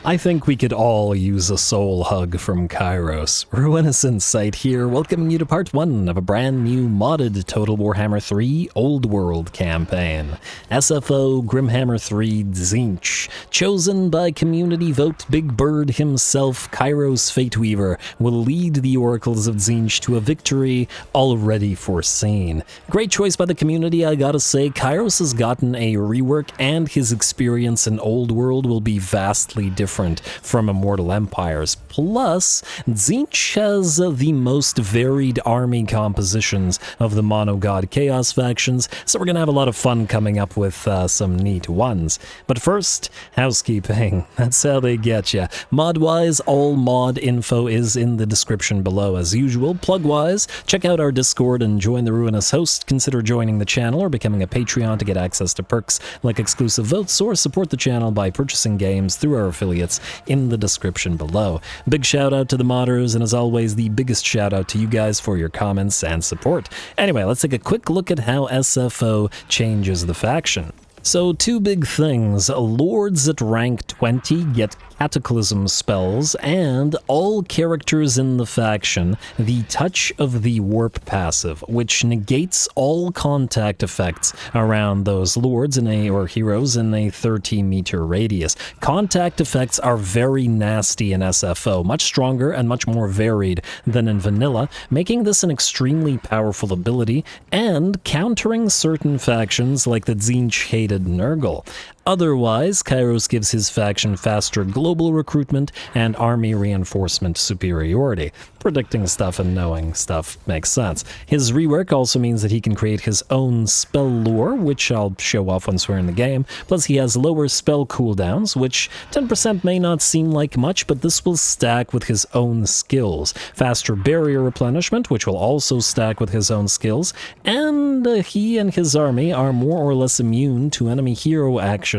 I think we could all use a soul hug from Kairos. RuinusInsight here, welcoming you to part 1 of a brand new modded Total Warhammer 3 Old World campaign. SFO Grimhammer 3 Tzeentch, chosen by community vote Big Bird himself, Kairos Fateweaver, will lead the Oracles of Tzeentch to a victory already foreseen. Great choice by the community, I gotta say. Kairos has gotten a rework, and his experience in Old World will be vastly different from Immortal Empires. Plus, Tzeentch has the most varied army compositions of the Mono-God Chaos factions, so we're gonna have a lot of fun coming up with some neat ones. But first, housekeeping. That's how they get ya. Mod-wise, all mod info is in the description below as usual. Plug-wise, check out our Discord and join the Ruinous host. Consider joining the channel or becoming a Patreon to get access to perks like exclusive votes, or support the channel by purchasing games through our affiliates in the description below. Big shout out to the modders, and as always, the biggest shout out to you guys for your comments and support. Anyway, let's take a quick look at how SFO changes the faction. So, two big things. Lords at rank 20 get Cataclysm spells, and all characters in the faction the Touch of the Warp passive, which negates all contact effects around those lords or heroes in a 30-meter radius. Contact effects are very nasty in SFO, much stronger and much more varied than in vanilla, making this an extremely powerful ability, and countering certain factions like the Tzeentch-hated Nurgle. Otherwise, Kairos gives his faction faster global recruitment and army reinforcement superiority. Predicting stuff and knowing stuff makes sense. His rework also means that he can create his own spell lore, which I'll show off once we're in the game. Plus, he has lower spell cooldowns, which 10% may not seem like much, but this will stack with his own skills. Faster barrier replenishment, which will also stack with his own skills. And he and his army are more or less immune to enemy hero actions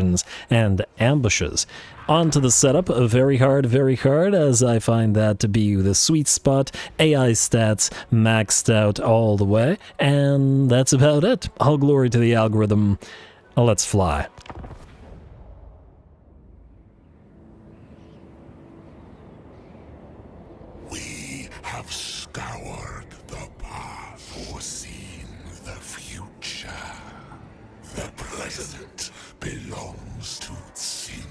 and ambushes. On to the setup, very hard, as I find that to be the sweet spot. AI stats maxed out all the way, and that's about it. All glory to the algorithm. Let's fly. We have scoured the path, foreseen the future. The present belongs to Tzeentch.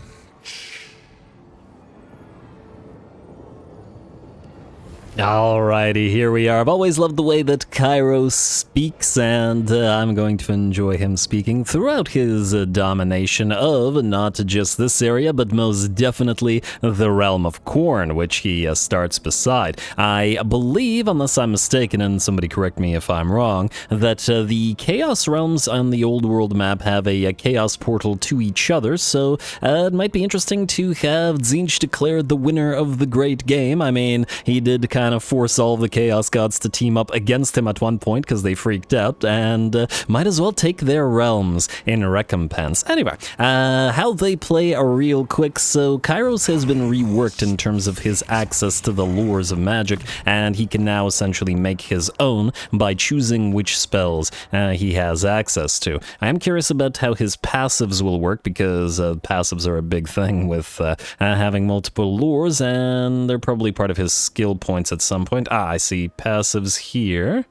Alrighty, here we are. I've always loved the way that Kairos speaks, and I'm going to enjoy him speaking throughout his domination of not just this area, but most definitely the Realm of Khorne, which he starts beside. I believe, unless I'm mistaken, and somebody correct me if I'm wrong, that the Chaos Realms on the Old World map have a Chaos portal to each other, so it might be interesting to have Tzeentch declared the winner of the great game. I mean, he did kind of force all of the Chaos Gods to team up against him at one point because they freaked out, and might as well take their realms in recompense. Anyway, how they play are real quick. So Kairos has been reworked in terms of his access to the lores of magic, and he can now essentially make his own by choosing which spells he has access to. I am curious about how his passives will work, because passives are a big thing with having multiple lores, and they're probably part of his skill points at some point. I see passives here.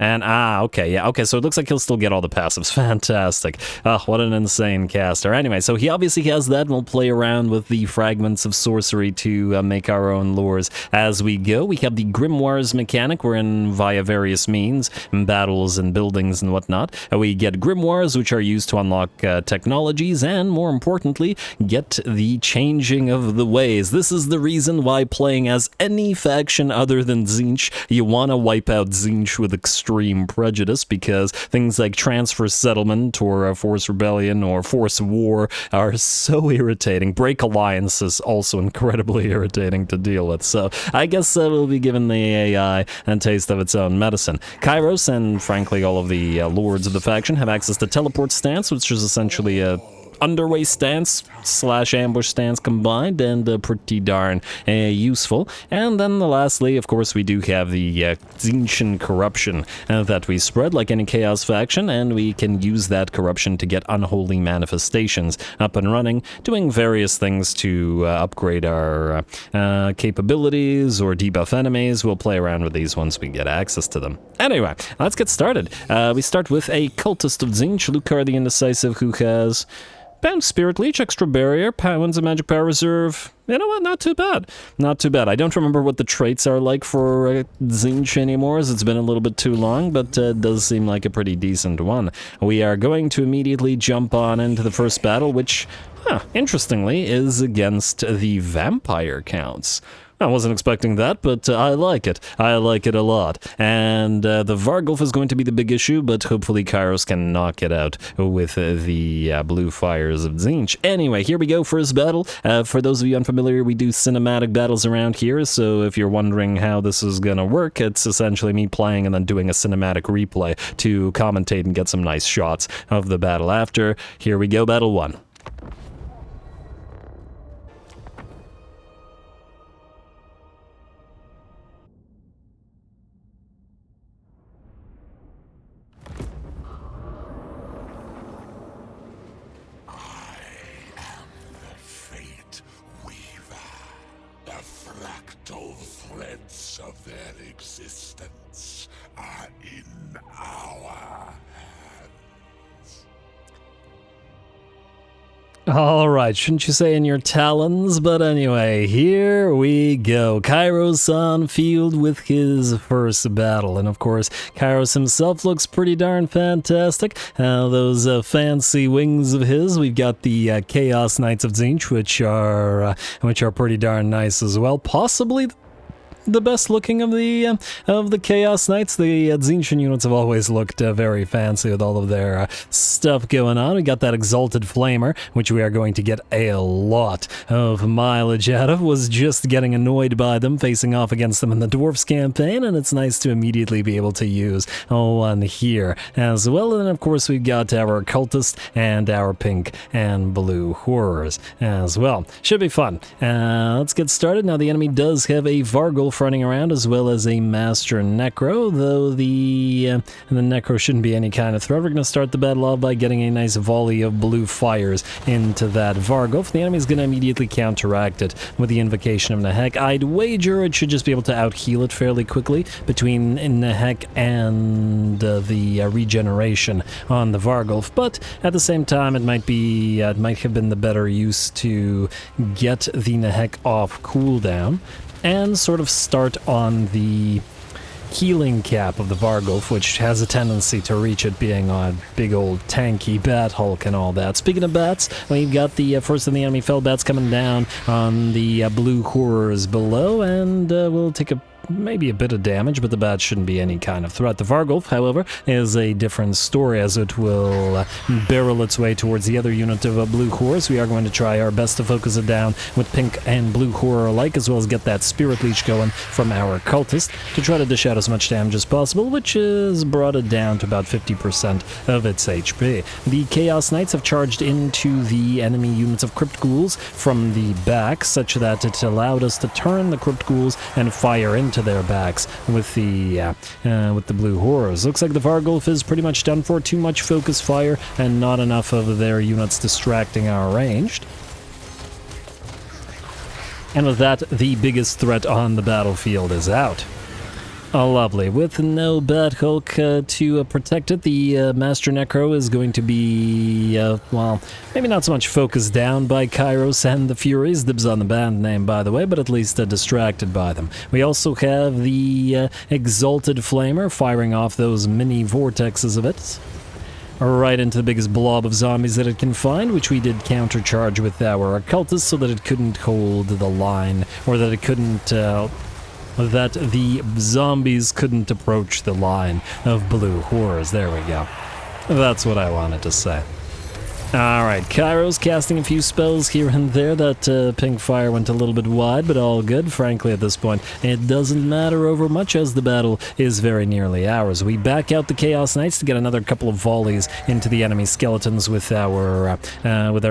And, okay, so it looks like he'll still get all the passives. Fantastic. What an insane caster. Anyway, so he obviously has that, and we'll play around with the fragments of sorcery to make our own lores as we go. We have the Grimoires mechanic, wherein via various means, battles and buildings and whatnot, we get Grimoires, which are used to unlock technologies, and more importantly, get the changing of the ways. This is the reason why playing as any faction other than Tzeentch, you want to wipe out Tzeentch with extreme prejudice, because things like transfer settlement or force rebellion or force war are so irritating. Break alliance is also incredibly irritating to deal with, so I guess we'll be given the AI a taste of its own medicine. Kairos and frankly all of the lords of the faction have access to teleport stance, which is essentially a underway stance / ambush stance combined, and pretty darn useful. And then lastly, of course, we do have the Tzeentch corruption that we spread like any chaos faction, and we can use that corruption to get unholy manifestations up and running, doing various things to upgrade our capabilities or debuff enemies. We'll play around with these once we get access to them. Anyway, let's get started. We start with a Cultist of Tzeentch, Lucar the Indecisive, who has Bound Spirit Leech, Extra Barrier, Wins a Magic Power Reserve. You know what? Not too bad. Not too bad. I don't remember what the traits are like for Tzeentch anymore, as it's been a little bit too long, but it does seem like a pretty decent one. We are going to immediately jump on into the first battle, which, interestingly, is against the Vampire Counts. I wasn't expecting that, but I like it. I like it a lot. And the Vargulf is going to be the big issue, but hopefully Kairos can knock it out with the blue fires of Tzeentch. Anyway, here we go, first battle. For those of you unfamiliar, we do cinematic battles around here, so if you're wondering how this is gonna work, it's essentially me playing and then doing a cinematic replay to commentate and get some nice shots of the battle after. Here we go, battle 1. Of their existence are in our hands. Alright, shouldn't you say in your talons? But anyway, here we go. Kairos on field with his first battle. And of course, Kairos himself looks pretty darn fantastic. Those fancy wings of his. We've got the Chaos Knights of Tzeentch, which are pretty darn nice as well. Possibly the best looking of the Chaos Knights. The Tzeentch units have always looked very fancy with all of their stuff going on. We got that Exalted Flamer, which we are going to get a lot of mileage out of. Was just getting annoyed by them, facing off against them in the Dwarfs campaign, and it's nice to immediately be able to use one here as well. And of course we've got our Cultist and our Pink and Blue Horrors as well. Should be fun. Let's get started. Now the enemy does have a Vargulf running around, as well as a Master Necro, though the Necro shouldn't be any kind of threat. We're going to start the battle off by getting a nice volley of blue fires into that Vargulf. The enemy's going to immediately counteract it with the Invocation of Nehek. I'd wager it should just be able to out-heal it fairly quickly between Nehek and the regeneration on the Vargulf, but at the same time it might have been the better use to get the Nehek off cooldown and sort of start on the healing cap of the Vargulf, which has a tendency to reach it, being a big old tanky bat hulk and all that. Speaking of bats, we've got the first of the enemy fell bats coming down on the blue horrors below, and we'll take maybe a bit of damage, but the bat shouldn't be any kind of threat. The Vargulf, however, is a different story, as it will barrel its way towards the other unit of blue horrors. We are going to try our best to focus it down with pink and blue horror alike, as well as get that Spirit Leech going from our Cultist to try to dish out as much damage as possible, which has brought it down to about 50% of its HP. The Chaos Knights have charged into the enemy units of Crypt Ghouls from the back, such that it allowed us to turn the Crypt Ghouls and fire into their backs with the blue horrors. Looks like the Vargulf is pretty much done for. Too much focus fire and not enough of their units distracting our ranged. And with that, the biggest threat on the battlefield is out. Oh, lovely. With no Bat Hulk to protect it, the Master Necro is going to be, well, maybe not so much focused down by Kairos and the Furies, dibs on the band name, by the way, but at least distracted by them. We also have the Exalted Flamer firing off those mini vortexes of it right into the biggest blob of zombies that it can find, which we did countercharge with our Occultist so that it couldn't hold the line, or that it couldn't, that the zombies couldn't approach the line of blue horrors. There we go. That's what I wanted to say. Alright, Kairos casting a few spells here and there. That pink fire went a little bit wide, but all good. Frankly, at this point, it doesn't matter over much as the battle is very nearly ours. We back out the Chaos Knights to get another couple of volleys into the enemy skeletons with our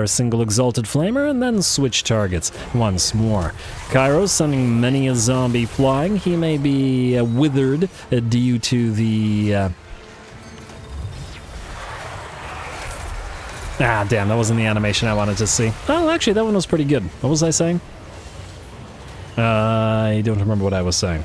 single Exalted Flamer, and then switch targets once more. Kairos sending many a zombie flying. He may be withered due to the... Ah, damn, that wasn't the animation I wanted to see. Oh, actually, that one was pretty good. What was I saying? I don't remember what I was saying.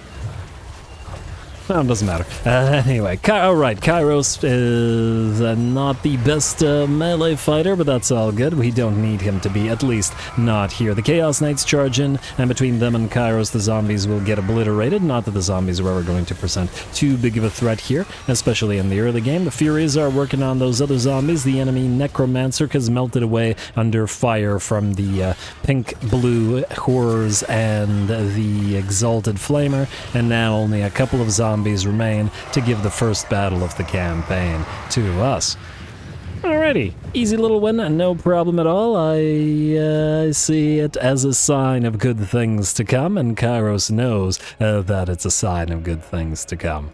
No, it doesn't matter. Anyway, alright, Kairos is not the best melee fighter, but that's all good. We don't need him to be, at least not here. The Chaos Knights charge in, and between them and Kairos, the zombies will get obliterated. Not that the zombies are ever going to present too big of a threat here, especially in the early game. The Furies are working on those other zombies. The enemy Necromancer has melted away under fire from the pink-blue horrors and the Exalted Flamer, and now only a couple of zombies remain to give the first battle of the campaign to us. Alrighty, easy little win, no problem at all. I see it as a sign of good things to come, and Kairos knows that it's a sign of good things to come.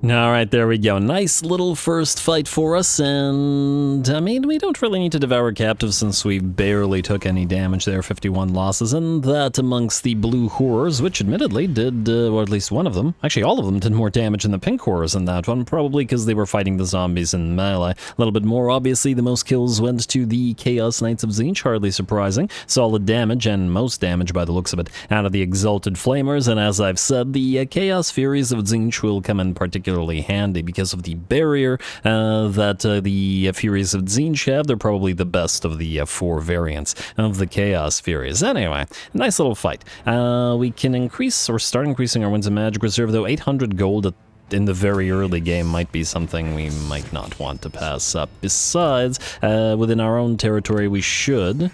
Alright, there we go. Nice little first fight for us, and I mean, we don't really need to devour captives since we barely took any damage there, 51 losses, and that amongst the blue horrors, which admittedly did, or at least one of them, actually all of them did more damage than the pink horrors in that one, probably because they were fighting the zombies in melee. A little bit more, obviously, the most kills went to the Chaos Knights of Tzeentch, hardly surprising. Solid damage, and most damage by the looks of it, out of the Exalted Flamers, and as I've said, the Chaos Furies of Tzeentch will come in particularly handy because of the barrier that the Furies of Tzeentch have. They're probably the best of the 4 variants of the Chaos Furies. Anyway, nice little fight. We can increase or start increasing our Winds of Magic Reserve, though 800 gold in the very early game might be something we might not want to pass up. Besides, within our own territory, we should...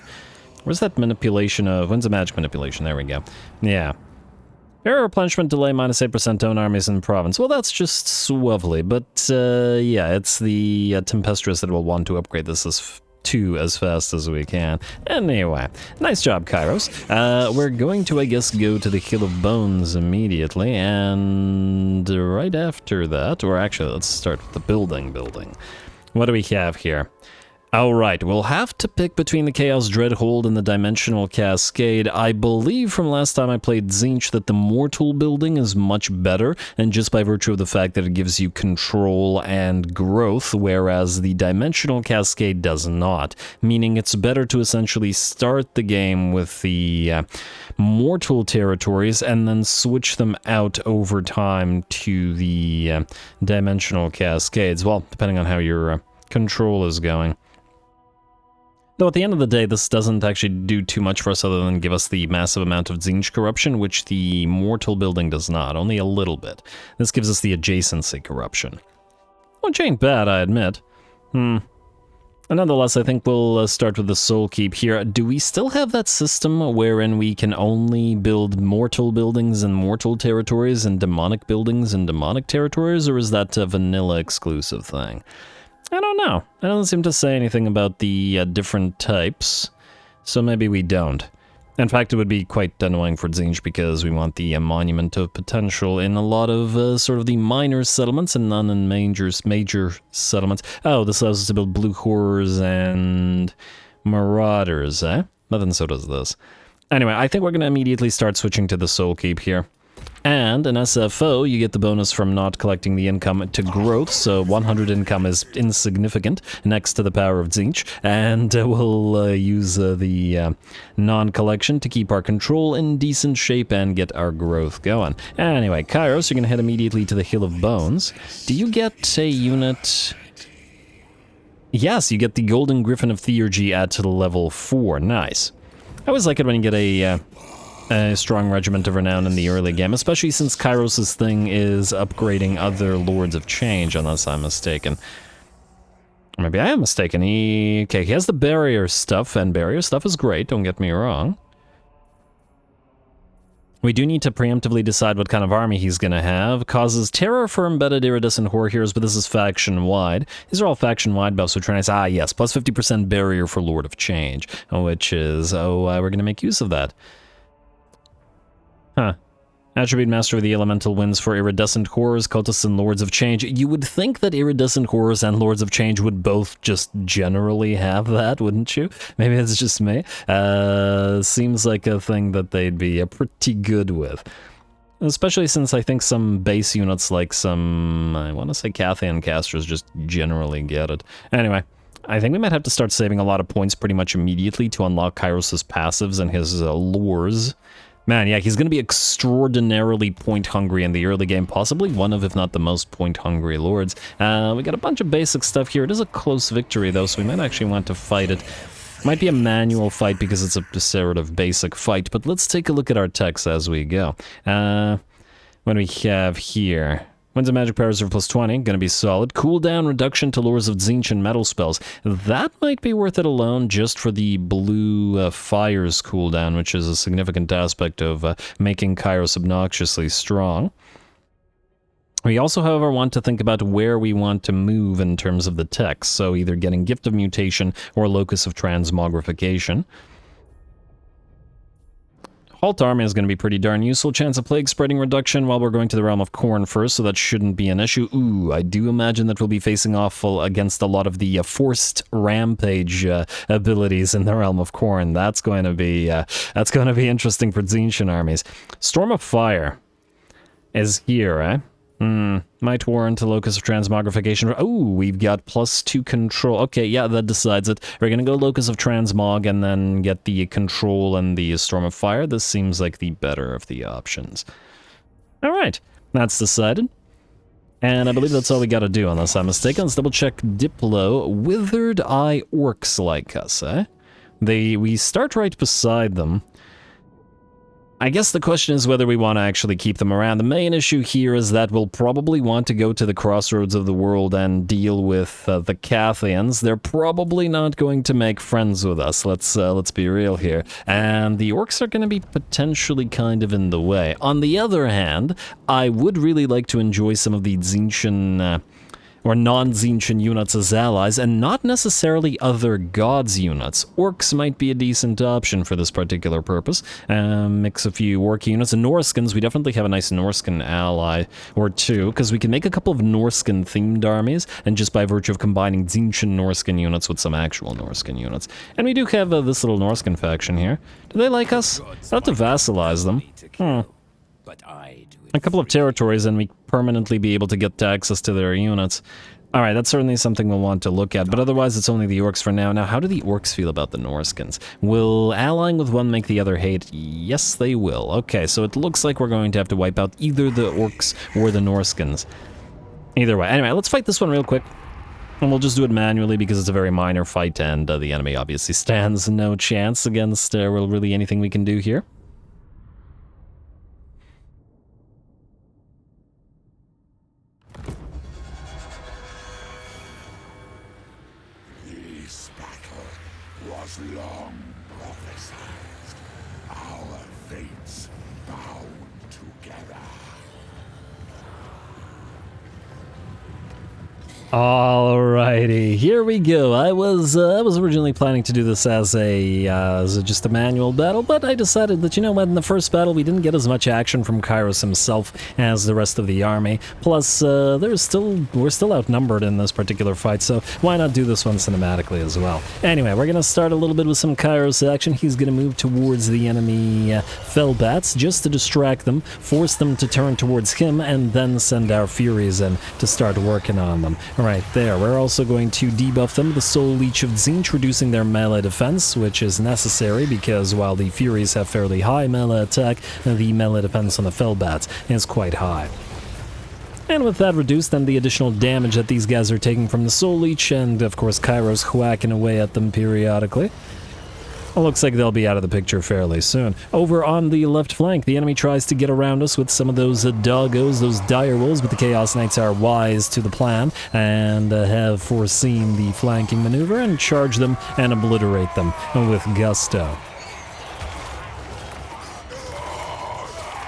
Where's that manipulation of... Winds of Magic manipulation? There we go. Yeah. Error replenishment delay minus 8% own armies in province. Well, that's just lovely, but yeah, it's the Tempestuous that will want to upgrade this as fast as we can. Anyway, nice job, Kairos. We're going to, I guess, go to the Hill of Bones immediately, and right after that, or actually, let's start with the building. What do we have here? Alright, we'll have to pick between the Chaos Dreadhold and the Dimensional Cascade. I believe from last time I played Tzeentch that the Mortal building is much better, and just by virtue of the fact that it gives you control and growth, whereas the Dimensional Cascade does not, meaning it's better to essentially start the game with the Mortal territories and then switch them out over time to the Dimensional Cascades, well, depending on how your control is going. Though at the end of the day, this doesn't actually do too much for us other than give us the massive amount of Tzeentch corruption, which the Mortal building does not, only a little bit. This gives us the adjacency corruption. Which ain't bad, I admit. And nonetheless, I think we'll start with the Soul Keep here. Do we still have that system wherein we can only build Mortal buildings in Mortal territories and Demonic buildings in Demonic territories, or is that a vanilla exclusive thing? I don't know. It doesn't seem to say anything about the different types, so maybe we don't. In fact, it would be quite annoying for Tzeentch because we want the Monument of Potential in a lot of sort of the minor settlements and none in major settlements. Oh, this allows us to build Blue Horrors and Marauders, eh? But then so does this. Anyway, I think we're going to immediately start switching to the Soul Keep here. And in SFO, you get the bonus from not collecting the income to growth, so 100 income is insignificant next to the power of Tzeentch, and we'll use the non-collection to keep our control in decent shape and get our growth going. Anyway, Kairos, you're going to head immediately to the Hill of Bones. Do you get a unit... Yes, you get the Golden Griffin of Theurgy at level 4. Nice. I always like it when you get a strong regiment of renown in the early game, especially since Kairos' thing is upgrading other Lords of Change, unless I'm mistaken. Maybe I am mistaken. He has the barrier stuff, and barrier stuff is great, don't get me wrong. We do need to preemptively decide what kind of army he's going to have. Causes terror for embedded iridescent horror heroes, but this is faction-wide. These are all faction-wide buffs, which are nice. Ah, yes, plus 50% barrier for Lord of Change, which is, we're going to make use of that. Huh. Attribute Master of the Elemental wins for Iridescent Horrors, Cultists, and Lords of Change. You would think that Iridescent Horrors and Lords of Change would both just generally have that, wouldn't you? Maybe it's just me. Seems like a thing that they'd be pretty good with. Especially since I think some base units like some, I want to say Cathian casters just generally get it. Anyway. I think we might have to start saving a lot of points pretty much immediately to unlock Kairos' passives and his lures. Man, yeah, he's going to be extraordinarily point-hungry in the early game, possibly one of, if not the most point-hungry lords. We got a bunch of basic stuff here. It is a close victory, though, so we might actually want to fight it. Might be a manual fight because it's a sort of basic fight, but let's take a look at our text as we go. What do we have here? Winds of Magic Power Reserve plus 20, gonna be solid. Cooldown reduction to Lures of Tzeentch and metal spells. That might be worth it alone just for the blue fires cooldown, which is a significant aspect of making Kairos obnoxiously strong. We also, however, want to think about where we want to move in terms of the text, so either getting Gift of Mutation or Locus of Transmogrification. Halt Army is going to be pretty darn useful. Chance of Plague Spreading reduction while we're going to the Realm of Khorne first, so that shouldn't be an issue. Ooh, I do imagine that we'll be facing off against a lot of the forced rampage abilities in the Realm of Khorne. That's going to be interesting for Tzeentch armies. Storm of Fire is here, eh? Might warrant a Locus of Transmogrification. Oh, we've got +2 control. Okay, yeah, that decides it. We're gonna go Locus of Transmog and then get the control and the Storm of Fire. This seems like the better of the options. Alright, that's decided. And I believe that's all we gotta do unless I'm mistaken. Let's double check Diplo. Withered Eye Orcs like us, eh? We start right beside them. I guess the question is whether we want to actually keep them around. The main issue here is that we'll probably want to go to the crossroads of the world and deal with the Cathians. They're probably not going to make friends with us, let's be real here. And the orcs are going to be potentially kind of in the way. On the other hand, I would really like to enjoy some of the Tzeentch or non-Tzeentch units as allies, and not necessarily other gods units. Orcs might be a decent option for this particular purpose. Mix a few orc units. And Norskins, we definitely have a nice Norskin ally or two, because we can make a couple of Norskin-themed armies, and just by virtue of combining Tzeentch Norskin units with some actual Norskin units. And we do have this little Norskin faction here. Do they like us? I'll have to vassalize them. A couple of territories and we permanently be able to get access to their units. Alright, that's certainly something we'll want to look at, but otherwise it's only the orcs for now. Now, how do the orcs feel about the Norskins? Will allying with one make the other hate? Yes, they will. Okay, so it looks like we're going to have to wipe out either the orcs or the Norskins. Either way. Anyway, let's fight this one real quick. And we'll just do it manually because it's a very minor fight and the enemy obviously stands no chance against really anything we can do here. Long prophesized, our fates bound together. Alrighty, here we go. I was originally planning to do this as just a manual battle, but I decided that, you know what, in the first battle we didn't get as much action from Kairos himself as the rest of the army. Plus, we're still outnumbered in this particular fight, so why not do this one cinematically as well? Anyway, we're gonna start a little bit with some Kairos action. He's gonna move towards the enemy Fellbats just to distract them, force them to turn towards him, and then send our Furies in to start working on them. Right there. We're also going to debuff them with the Soul Leech of Tzeentch, reducing their melee defense, which is necessary because while the Furies have fairly high melee attack, the melee defense on the Fellbats is quite high. And with that reduced, then the additional damage that these guys are taking from the Soul Leech, and of course Kairos whacking away at them periodically. It looks like they'll be out of the picture fairly soon. Over on the left flank, the enemy tries to get around us with some of those doggos, those direwolves, but the Chaos Knights are wise to the plan and have foreseen the flanking maneuver and charge them and obliterate them with gusto.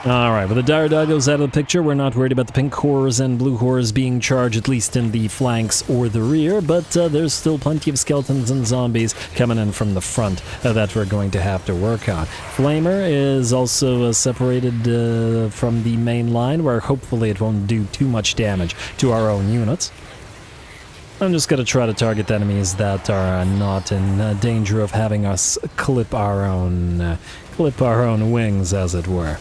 Alright, with the dire doggos out of the picture, we're not worried about the pink horrors and blue horrors being charged, at least in the flanks or the rear, but there's still plenty of skeletons and zombies coming in from the front that we're going to have to work on. Flamer is also separated from the main line, where hopefully it won't do too much damage to our own units. I'm just going to try to target enemies that are not in danger of having us clip our own wings, as it were.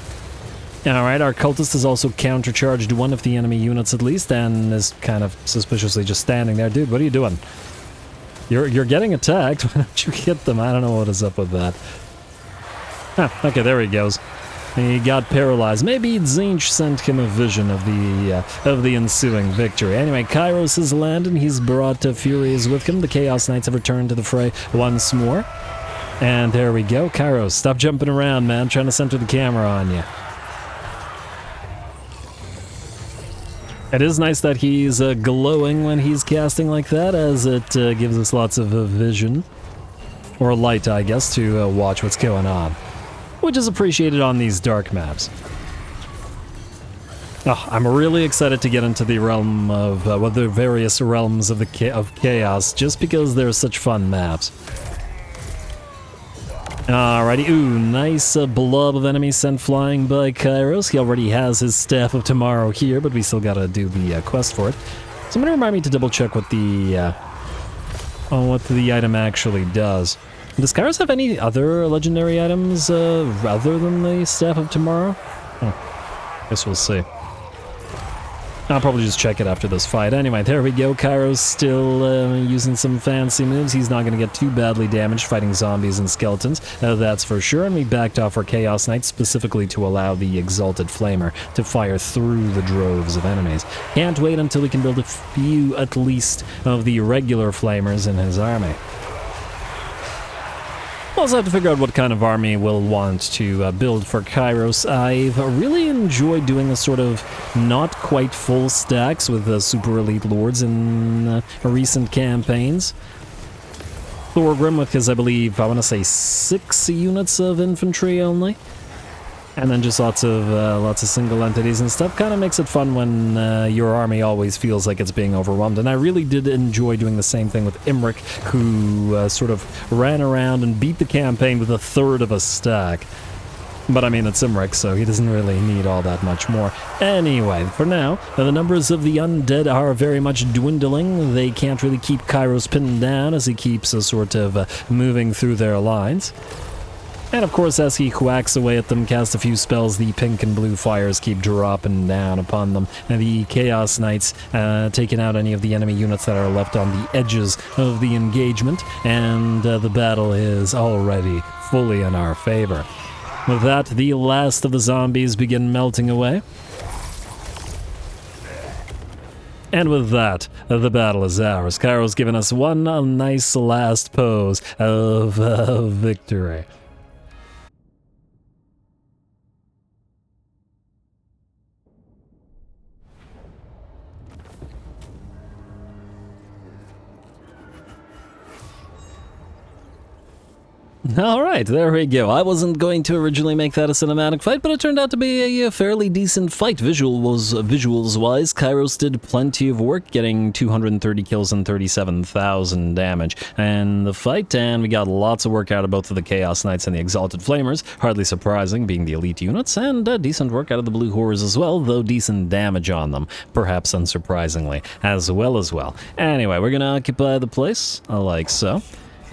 Alright, our cultist has also countercharged one of the enemy units at least, and is kind of suspiciously just standing there. Dude, what are you doing? You're getting attacked. Why don't you hit them? I don't know what is up with that. Ah, okay, there he goes. He got paralyzed. Maybe Tzeentch sent him a vision of the ensuing victory. Anyway, Kairos has landed. He's brought Furies with him. The Chaos Knights have returned to the fray once more. And there we go. Kairos, stop jumping around, man. I'm trying to center the camera on you. It is nice that he's glowing when he's casting like that, as it gives us lots of vision. Or light, I guess, to watch what's going on. Which is appreciated on these dark maps. Oh, I'm really excited to get into the realm of, the various realms of chaos, just because they're such fun maps. Alrighty, ooh, nice blob of enemies sent flying by Kairos. He already has his Staff of Tomorrow here, but we still gotta do the quest for it. Somebody remind me to double check what the item actually does. Does Kairos have any other legendary items other than the Staff of Tomorrow? Guess we'll see. I'll probably just check it after this fight. Anyway, there we go. Kairos still using some fancy moves. He's not going to get too badly damaged fighting zombies and skeletons, that's for sure. And we backed off our Chaos Knights specifically to allow the Exalted Flamer to fire through the droves of enemies. Can't wait until we can build a few, at least, of the regular Flamers in his army. We'll also have to figure out what kind of army we'll want to build for Kairos. I've really enjoyed doing the sort of not quite full stacks with super elite lords in recent campaigns. Thorgrim with his, I believe, I want to say 6 units of infantry only. And then just lots of single entities and stuff. Kind of makes it fun when your army always feels like it's being overwhelmed. And I really did enjoy doing the same thing with Imric, who sort of ran around and beat the campaign with 1/3 of a stack. But I mean, it's Imric, so he doesn't really need all that much more. Anyway, for now, the numbers of the undead are very much dwindling. They can't really keep Kairos pinned down as he keeps sort of moving through their lines. And of course, as he whacks away at them, casts a few spells, the pink and blue fires keep dropping down upon them. And the Chaos Knights taking out any of the enemy units that are left on the edges of the engagement. And the battle is already fully in our favor. With that, the last of the zombies begin melting away. And with that, the battle is ours. Kairos giving us one nice last pose of victory. Alright, there we go. I wasn't going to originally make that a cinematic fight, but it turned out to be a fairly decent fight visuals-wise. Kairos did plenty of work, getting 230 kills and 37,000 damage in the fight, and we got lots of work out of both of the Chaos Knights and the Exalted Flamers, hardly surprising, being the elite units, and decent work out of the Blue Horrors as well, though decent damage on them, perhaps unsurprisingly, as well. Anyway, we're gonna occupy the place, like so.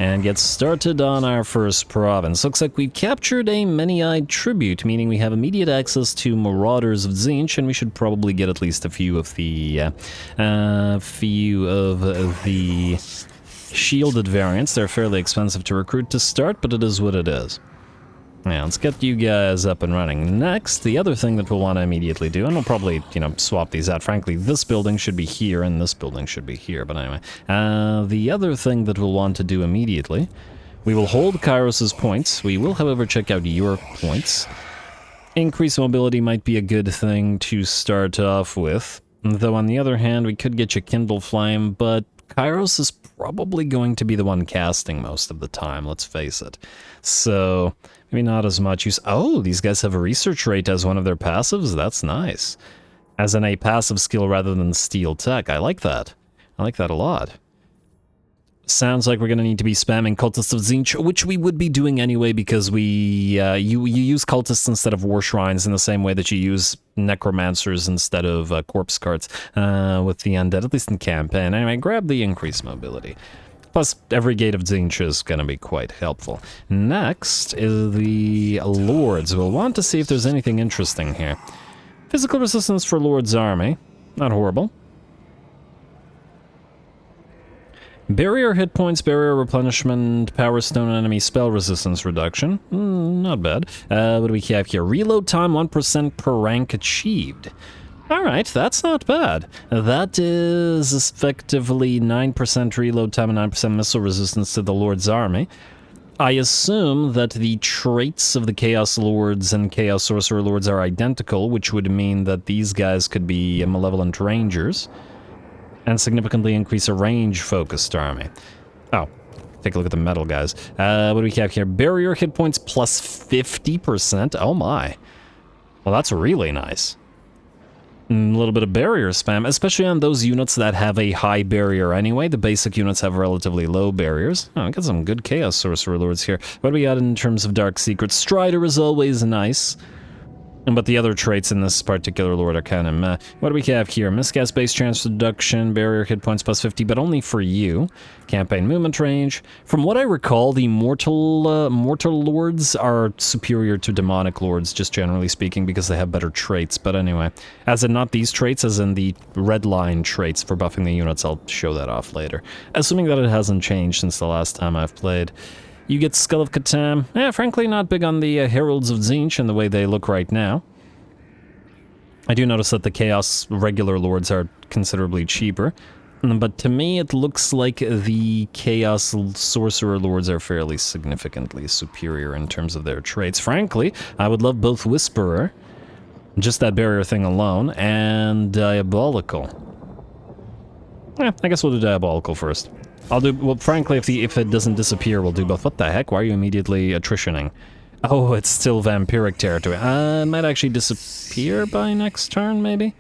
And get started on our first province. Looks like we've captured a many-eyed tribute, meaning we have immediate access to Marauders of Tzeentch, and we should probably get at least a few of the shielded variants. They're fairly expensive to recruit to start, but it is what it is. Yeah, let's get you guys up and running. Next, the other thing that we'll want to immediately do, and we'll probably, swap these out. Frankly, this building should be here, and this building should be here, but anyway. The other thing that we'll want to do immediately, we will hold Kairos' points. We will, however, check out your points. Increased mobility might be a good thing to start off with, though on the other hand, we could get you Kindle Flame, but Kairos is probably going to be the one casting most of the time, let's face it. So Maybe not as much use. Oh, these guys have a research rate as one of their passives? That's nice. As in a passive skill rather than steel tech. I like that. I like that a lot. Sounds like we're going to need to be spamming Cultists of Tzeentch, which we would be doing anyway because you use Cultists instead of War Shrines in the same way that you use Necromancers instead of Corpse Carts with the Undead, at least in campaign. Anyway, grab the increased mobility. Plus, every Gate of Tzeentch is going to be quite helpful. Next is the Lords. We'll want to see if there's anything interesting here. Physical resistance for Lord's Army. Not horrible. Barrier hit points, barrier replenishment, power stone enemy spell resistance reduction. Not bad. What do we have here? Reload time 1% per rank achieved. Alright, that's not bad. That is effectively 9% reload time and 9% missile resistance to the Lord's Army. I assume that the traits of the Chaos Lords and Chaos Sorcerer Lords are identical, which would mean that these guys could be Malevolent Rangers and significantly increase a range-focused army. Oh, take a look at the metal guys. What do we have here? Barrier hit points plus 50%. Oh my. Well, that's really nice. A little bit of barrier spam, especially on those units that have a high barrier anyway. The basic units have relatively low barriers. Oh, I got some good Chaos Sorcerer Lords here. What do we got in terms of Dark Secrets? Strider is always nice. But the other traits in this particular lord are kind of meh. What do we have here? Miscast base chance reduction, barrier hit points plus 50, but only for you. Campaign movement range. From what I recall, the mortal lords are superior to demonic lords, just generally speaking, because they have better traits. But anyway, as in not these traits, as in the red line traits for buffing the units, I'll show that off later. Assuming that it hasn't changed since the last time I've played. You get Skull of Catan. Yeah, frankly, not big on the Heralds of Tzeentch and the way they look right now. I do notice that the Chaos regular lords are considerably cheaper. But to me, it looks like the Chaos Sorcerer Lords are fairly significantly superior in terms of their traits. Frankly, I would love both Whisperer, just that barrier thing alone, and Diabolical. Yeah, I guess we'll do Diabolical first. I'll do, well, frankly, if it doesn't disappear, we'll do both. What the heck? Why are you immediately attritioning? Oh, it's still vampiric territory. It might actually disappear by next turn, maybe?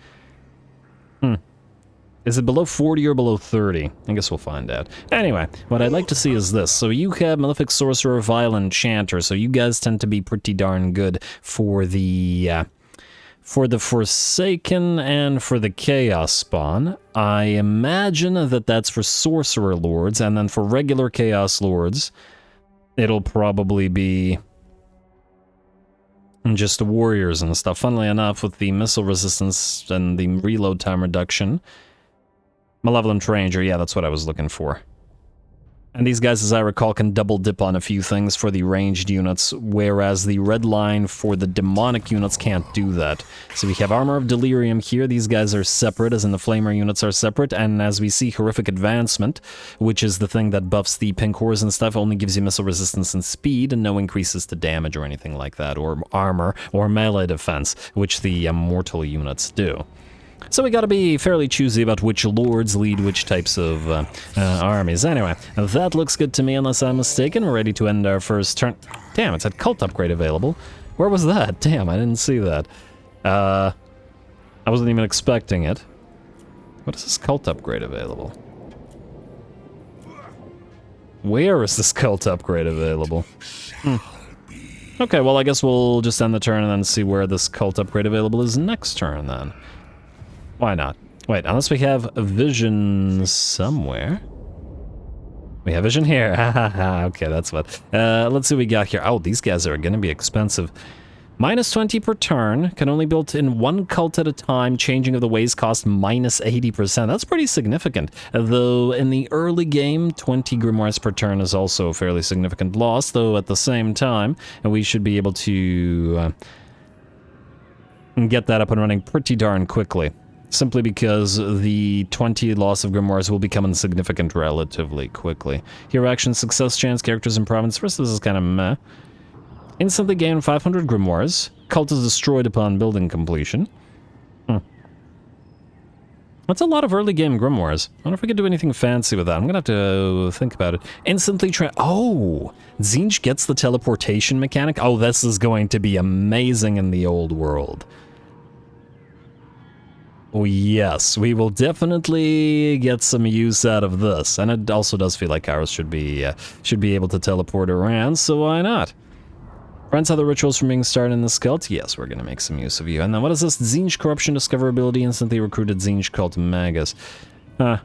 Is it below 40 or below 30? I guess we'll find out. Anyway, what I'd like to see is this. So you have Malefic Sorcerer, Vile Enchanter, so you guys tend to be pretty darn good for the Forsaken and for the Chaos Spawn. I imagine that that's for Sorcerer Lords, and then for regular Chaos Lords, it'll probably be just warriors and stuff. Funnily enough, with the missile resistance and the reload time reduction, Malevolent Ranger, yeah, that's what I was looking for. And these guys, as I recall, can double dip on a few things for the ranged units, whereas the red line for the demonic units can't do that. So we have Armor of Delirium here. These guys are separate, as in the Flamer units are separate, and as we see, Horrific Advancement, which is the thing that buffs the pink horrors and stuff, only gives you missile resistance and speed, and no increases to damage or anything like that, or armor, or melee defense, which the mortal units do. So we gotta be fairly choosy about which lords lead which types of armies. Anyway, that looks good to me unless I'm mistaken. We're ready to end our first turn. Damn, it said cult upgrade available. Where was that? Damn, I didn't see that. I wasn't even expecting it. What is this cult upgrade available? Where is this cult upgrade available? Okay, well I guess we'll just end the turn and then see where this cult upgrade available is next turn then. Why not? Wait, unless we have a vision somewhere. We have vision here. Okay, that's what. Let's see what we got here. Oh, these guys are going to be expensive. Minus 20 per turn. Can only build in one cult at a time. Changing of the ways cost minus 80%. That's pretty significant. Though in the early game, 20 grimoires per turn is also a fairly significant loss. Though at the same time, we should be able to get that up and running pretty darn quickly. Simply because the 20 loss of grimoires will become insignificant relatively quickly. Hero action, success chance, characters in province. First, this is kind of meh. Instantly gain 500 grimoires. Cult is destroyed upon building completion. That's a lot of early game grimoires. I wonder if we could do anything fancy with that. I'm gonna have to think about it. Instantly oh! Tzeentch gets the teleportation mechanic? Oh, this is going to be amazing in the old world. Oh yes, we will definitely get some use out of this. And it also does feel like Kairos should be able to teleport around, so why not? Friends, other rituals from being started in this cult? Yes, we're gonna make some use of you. And then what is this? Tzeentch Corruption Discoverability instantly recruited Tzeentch Cult Magus. Huh.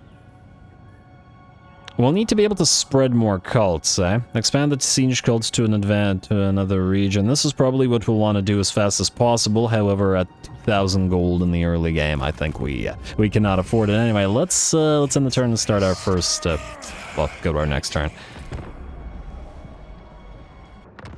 We'll need to be able to spread more cults, eh? Expand the Tzeentch cults to another region. This is probably what we'll want to do as fast as possible. However, at 2,000 gold in the early game, I think we cannot afford it. Anyway, let's end the turn and start our first. Well, go to our next turn.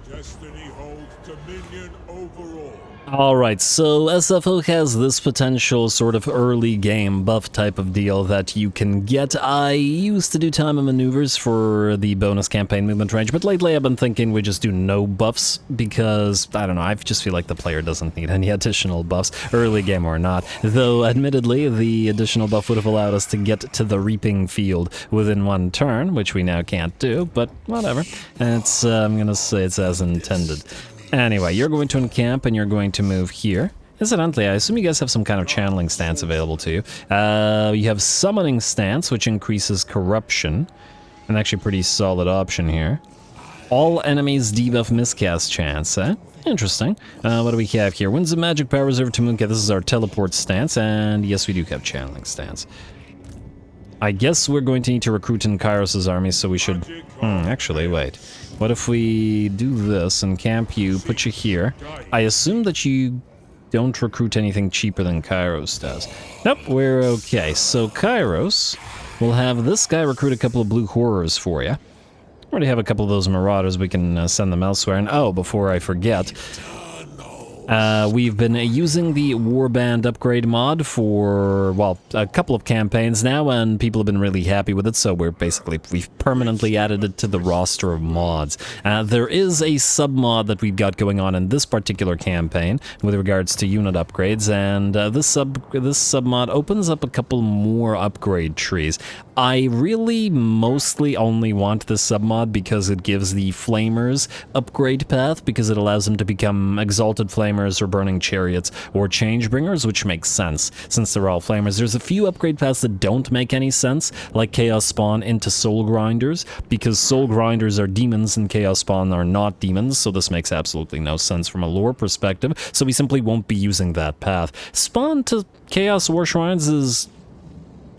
Destiny holds dominion over all. Alright, so SFO has this potential sort of early game buff type of deal that you can get. I used to do time and maneuvers for the bonus campaign movement range, but lately I've been thinking we just do no buffs because, I don't know, I just feel like the player doesn't need any additional buffs, early game or not. Though, admittedly, the additional buff would have allowed us to get to the reaping field within one turn, which we now can't do, but whatever. It's, I'm gonna say it's as intended. Anyway, you're going to encamp and you're going to move here. Incidentally, I assume you guys have some kind of channeling stance available to you. You have summoning stance, which increases corruption. An actually pretty solid option here. All enemies debuff miscast chance, eh? Interesting. What do we have here? Winds of magic power reserved to Mooncat. This is our teleport stance, and yes, we do have channeling stance. I guess we're going to need to recruit in Kairos' army, so we should... actually, wait. What if we do this and camp you, put you here? I assume that you don't recruit anything cheaper than Kairos does. Nope, we're okay. So Kairos will have this guy recruit a couple of blue horrors for you. Already have a couple of those marauders, we can send them elsewhere. And oh, before I forget... we've been using the Warband upgrade mod for, well, a couple of campaigns now, and people have been really happy with it, so we've permanently added it to the roster of mods. There is a sub-mod that we've got going on in this particular campaign with regards to unit upgrades, and this sub-mod opens up a couple more upgrade trees. I really mostly only want this sub-mod because it gives the Flamers upgrade path, because it allows them to become Exalted Flamers or Burning Chariots or Changebringers, which makes sense since they're all Flamers. There's a few upgrade paths that don't make any sense, like Chaos Spawn into Soul Grinders, because Soul Grinders are demons and Chaos Spawn are not demons, so this makes absolutely no sense from a lore perspective, so we simply won't be using that path. Spawn to Chaos War Shrines is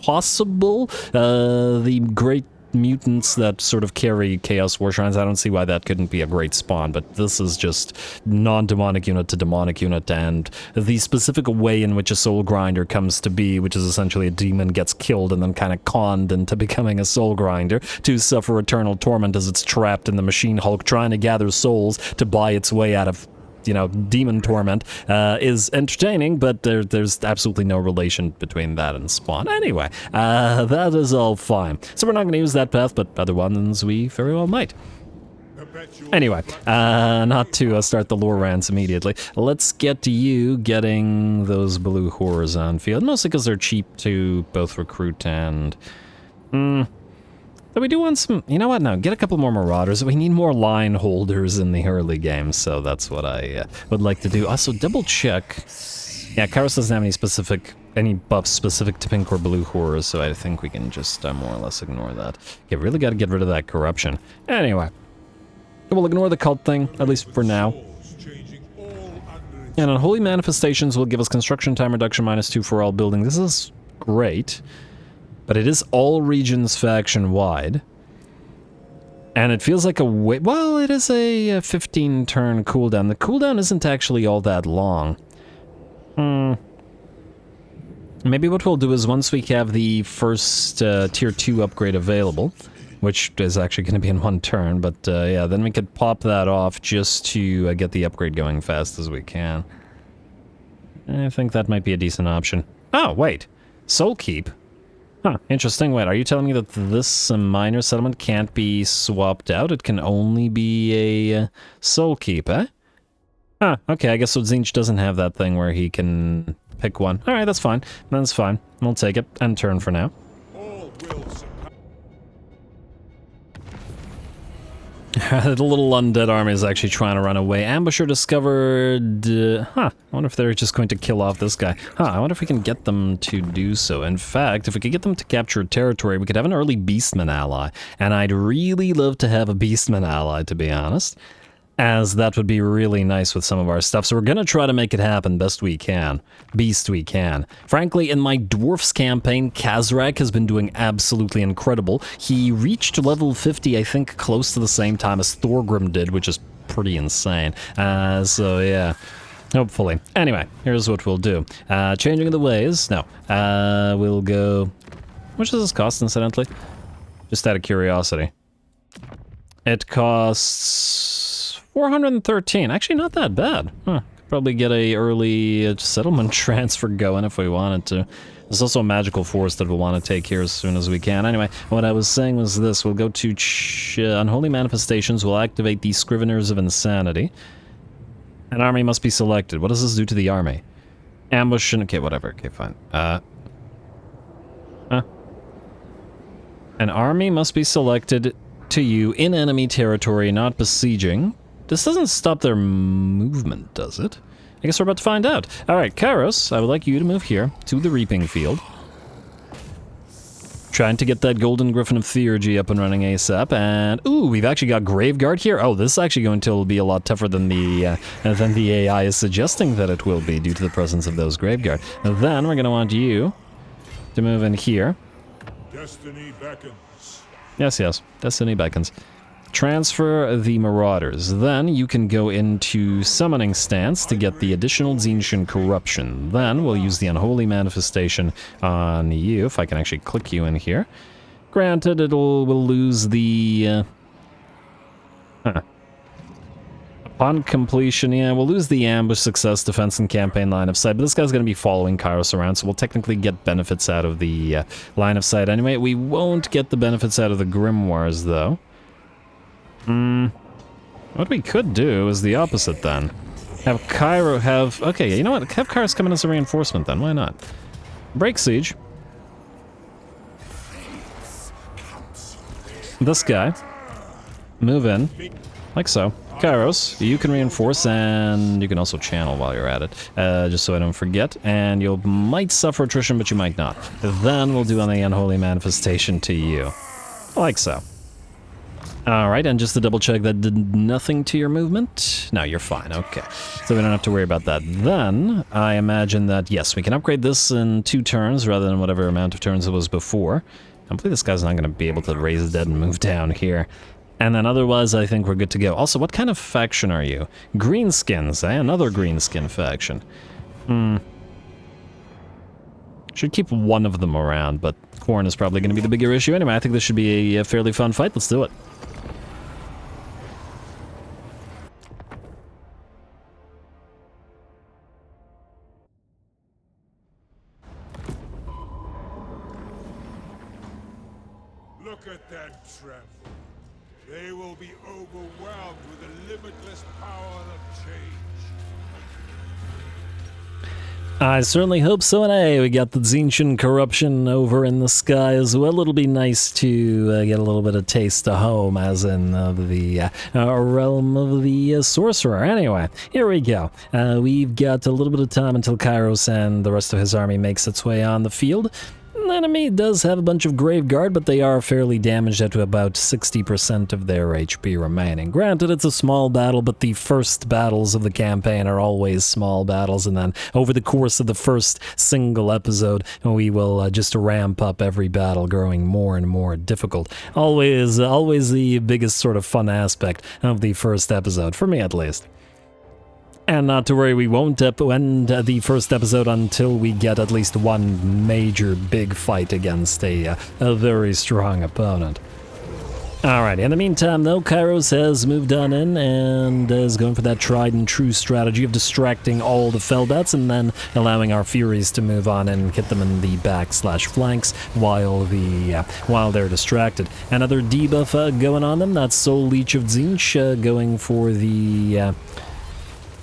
possible. The great mutants that sort of carry Chaos War Shrines, I don't see why that couldn't be a great spawn, but this is just non-demonic unit to demonic unit, and the specific way in which a Soul Grinder comes to be, which is essentially a demon gets killed and then kind of conned into becoming a Soul Grinder to suffer eternal torment as it's trapped in the Machine Hulk trying to gather souls to buy its way out of, you know, demon torment, is entertaining, but there's absolutely no relation between that and Spawn. Anyway, that is all fine. So we're not going to use that path, but other ones we very well might. Anyway, not to start the lore rants immediately, let's get to you getting those blue horrors on field, mostly because they're cheap to both recruit and... But we do want some, you know what, no, get a couple more Marauders. We need more line holders in the early game, so that's what I would like to do. Also, double check. Yeah, Kairos doesn't have any buffs specific to pink or blue horrors, so I think we can just more or less ignore that. Okay, really got to get rid of that corruption. Anyway, we'll ignore the cult thing, at least for now. And Unholy Manifestations will give us construction time reduction -2 for all buildings. This is great. But it is all regions faction-wide. And it feels like well, it is a 15-turn cooldown. The cooldown isn't actually all that long. Maybe what we'll do is once we have the first tier 2 upgrade available, which is actually going to be in one turn, but yeah, then we could pop that off just to get the upgrade going fast as we can. I think that might be a decent option. Oh, wait. Soul Keep? Huh, interesting. Wait, are you telling me that this minor settlement can't be swapped out? It can only be a Soul Keep, eh? Huh, okay, I guess so Tzeentch doesn't have that thing where he can Pick one. Alright, that's fine. That's fine. We'll take it. End turn for now. All will succumb. The little undead army is actually trying to run away. Ambusher discovered... I wonder if they're just going to kill off this guy. I wonder if we can get them to do so. In fact, if we could get them to capture territory, we could have an early Beastman ally. And I'd really love to have a Beastman ally, to be honest, as that would be really nice with some of our stuff. So we're gonna try to make it happen best we can. Beast we can. Frankly, in my Dwarfs campaign, Kazrak has been doing absolutely incredible. He reached level 50, I think, close to the same time as Thorgrim did, which is pretty insane. So yeah, hopefully. Anyway, here's what we'll do. Changing the ways. No. We'll go... How much does this cost, incidentally? Just out of curiosity. It costs... 413. Actually, not that bad. Could probably get a early settlement transfer going if we wanted to. There's also a magical force that we'll want to take here as soon as we can. Anyway, what I was saying was this. We'll go to Unholy Manifestations. We'll activate the Scriveners of Insanity. An army must be selected. What does this do to the army? Ambush and... Okay, whatever. Okay, fine. An army must be selected to you in enemy territory, not besieging. This doesn't stop their movement, does it? I guess we're about to find out. Alright, Kairos, I would like you to move here to the reaping field. Trying to get that Golden Griffin of Theurgy up and running ASAP, and ooh, we've actually got Graveguard here. Oh, this is actually going to be a lot tougher than the AI is suggesting that it will be due to the presence of those Graveguard. Then we're going to want you to move in here. Destiny beckons. Yes, Destiny beckons. Transfer the Marauders. Then you can go into Summoning Stance to get the additional Tzeentch Corruption. Then we'll use the Unholy Manifestation on you, if I can actually click you in here. Granted, we'll lose the... Upon completion, yeah, we'll lose the Ambush, Success, Defense, and Campaign line of sight, but this guy's going to be following Kairos around, so we'll technically get benefits out of the line of sight anyway. We won't get the benefits out of the Grimoires, though. What we could do is the opposite, then. Have Kairos have... Okay, you know what? Have Kairos come in as a reinforcement, then. Why not? Break Siege. This guy. Move in. Like so. Kairos, you can reinforce, and you can also channel while you're at it, just so I don't forget, and you might suffer attrition, but you might not. Then we'll do on the Unholy Manifestation to you. Like so. Alright, and just to double check, that did nothing to your movement? No, you're fine, okay. So we don't have to worry about that. Then, I imagine that, yes, we can upgrade this in 2 turns, rather than whatever amount of turns it was before. Hopefully this guy's not going to be able to raise dead and move down here. And then otherwise, I think we're good to go. Also, what kind of faction are you? Greenskins, eh? Another greenskin faction. Should keep one of them around, but Khorne is probably going to be the bigger issue. Anyway, I think this should be a fairly fun fight. Let's do it. Look at them tremble. They will be overwhelmed with the limitless power of change. I certainly hope so, and hey, we got the Tzeentch Corruption over in the sky as well. It'll be nice to get a little bit of taste of home, as in the realm of the Sorcerer. Anyway, here we go. We've got a little bit of time until Kairos and the rest of his army makes its way on the field. The enemy does have a bunch of Graveguard, but they are fairly damaged at about 60% of their HP remaining. Granted, it's a small battle, but the first battles of the campaign are always small battles, and then over the course of the first single episode, we will just ramp up every battle, growing more and more difficult. Always the biggest sort of fun aspect of the first episode, for me at least. And not to worry, we won't end the first episode until we get at least one major big fight against a very strong opponent. Alright, in the meantime though, Kairos has moved on in and is going for that tried and true strategy of distracting all the Felbats and then allowing our Furies to move on and hit them in the back/flanks while they're distracted. Another debuff going on them, that's Soul Leech of Tzeentch going for the...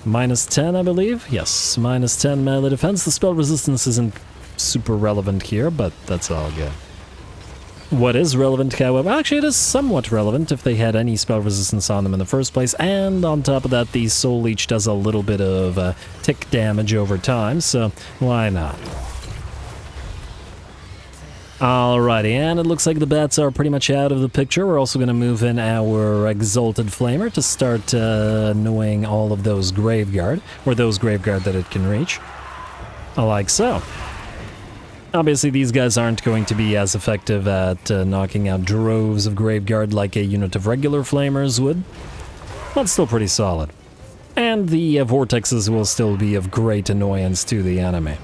Minus 10, I believe. Yes, minus 10 melee defense. The spell resistance isn't super relevant here, but that's all good. What is relevant, however, actually it is somewhat relevant if they had any spell resistance on them in the first place, and on top of that, the Soul Leech does a little bit of tick damage over time, so why not? Alrighty, and it looks like the bats are pretty much out of the picture. We're also going to move in our Exalted Flamer to start annoying all of those Graveguard, or those Graveguard that it can reach, like so. Obviously, these guys aren't going to be as effective at knocking out droves of Graveguard like a unit of regular Flamers would, but still pretty solid. And the Vortexes will still be of great annoyance to the enemy.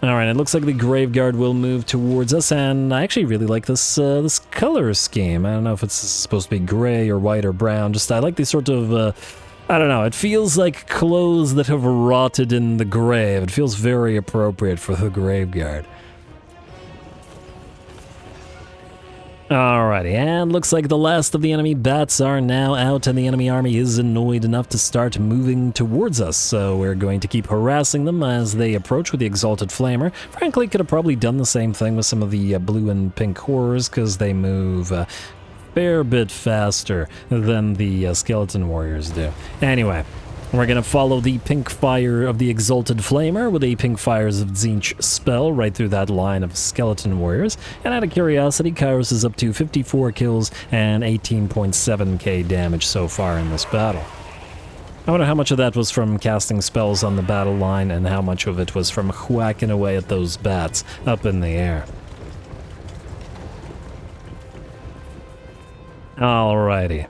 Alright, it looks like the Graveguard will move towards us, and I actually really like this this color scheme. I don't know if it's supposed to be gray or white or brown, just I like these sort of, I don't know, it feels like clothes that have rotted in the grave. It feels very appropriate for the Graveguard. Alrighty, and looks like the last of the enemy bats are now out, and the enemy army is annoyed enough to start moving towards us, so we're going to keep harassing them as they approach with the Exalted Flamer. Frankly, could have probably done the same thing with some of the blue and pink horrors, because they move a fair bit faster than the skeleton warriors do. Anyway, we're going to follow the pink fire of the Exalted Flamer with a pink fires of Tzeentch spell right through that line of skeleton warriors. And out of curiosity, Kairos is up to 54 kills and 18.7k damage so far in this battle. I wonder how much of that was from casting spells on the battle line and how much of it was from whacking away at those bats up in the air. Alrighty.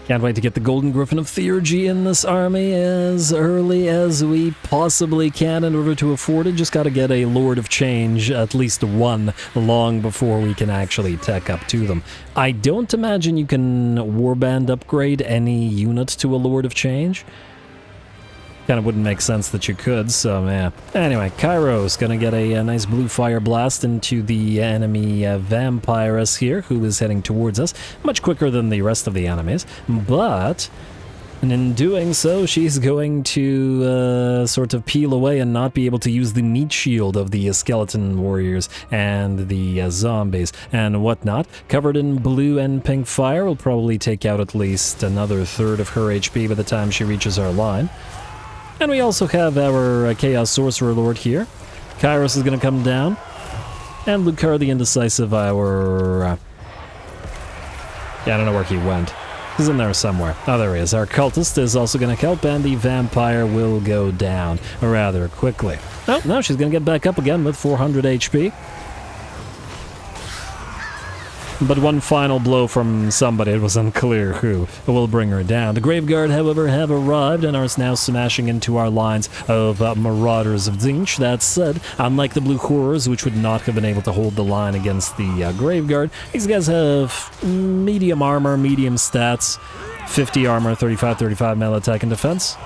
Can't wait to get the Golden Griffin of Theurgy in this army as early as we possibly can in order to afford it. Just gotta get a Lord of Change, at least one, long before we can actually tech up to them. I don't imagine you can Warband upgrade any unit to a Lord of Change. Kind of wouldn't make sense that you could, so yeah. Anyway, Kairos gonna get a nice blue fire blast into the enemy Vampiress here, who is heading towards us. Much quicker than the rest of the enemies, but in doing so, she's going to sort of peel away and not be able to use the meat shield of the skeleton warriors and the zombies and whatnot. Covered in blue and pink fire, will probably take out at least another third of her HP by the time she reaches our line. And we also have our Chaos Sorcerer Lord here. Kairos is going to come down. And Lucar the Indecisive, our... yeah, I don't know where he went. He's in there somewhere. Oh, there he is. Our Cultist is also going to help, and the Vampire will go down rather quickly. Oh, no, she's going to get back up again with 400 HP. But one final blow from somebody, it was unclear who, will bring her down. The Graveguard, however, have arrived and are now smashing into our lines of Marauders of Tzeentch. That said, unlike the Blue Horrors, which would not have been able to hold the line against the Graveguard, these guys have medium armor, medium stats, 50 armor, 35 melee attack and defense.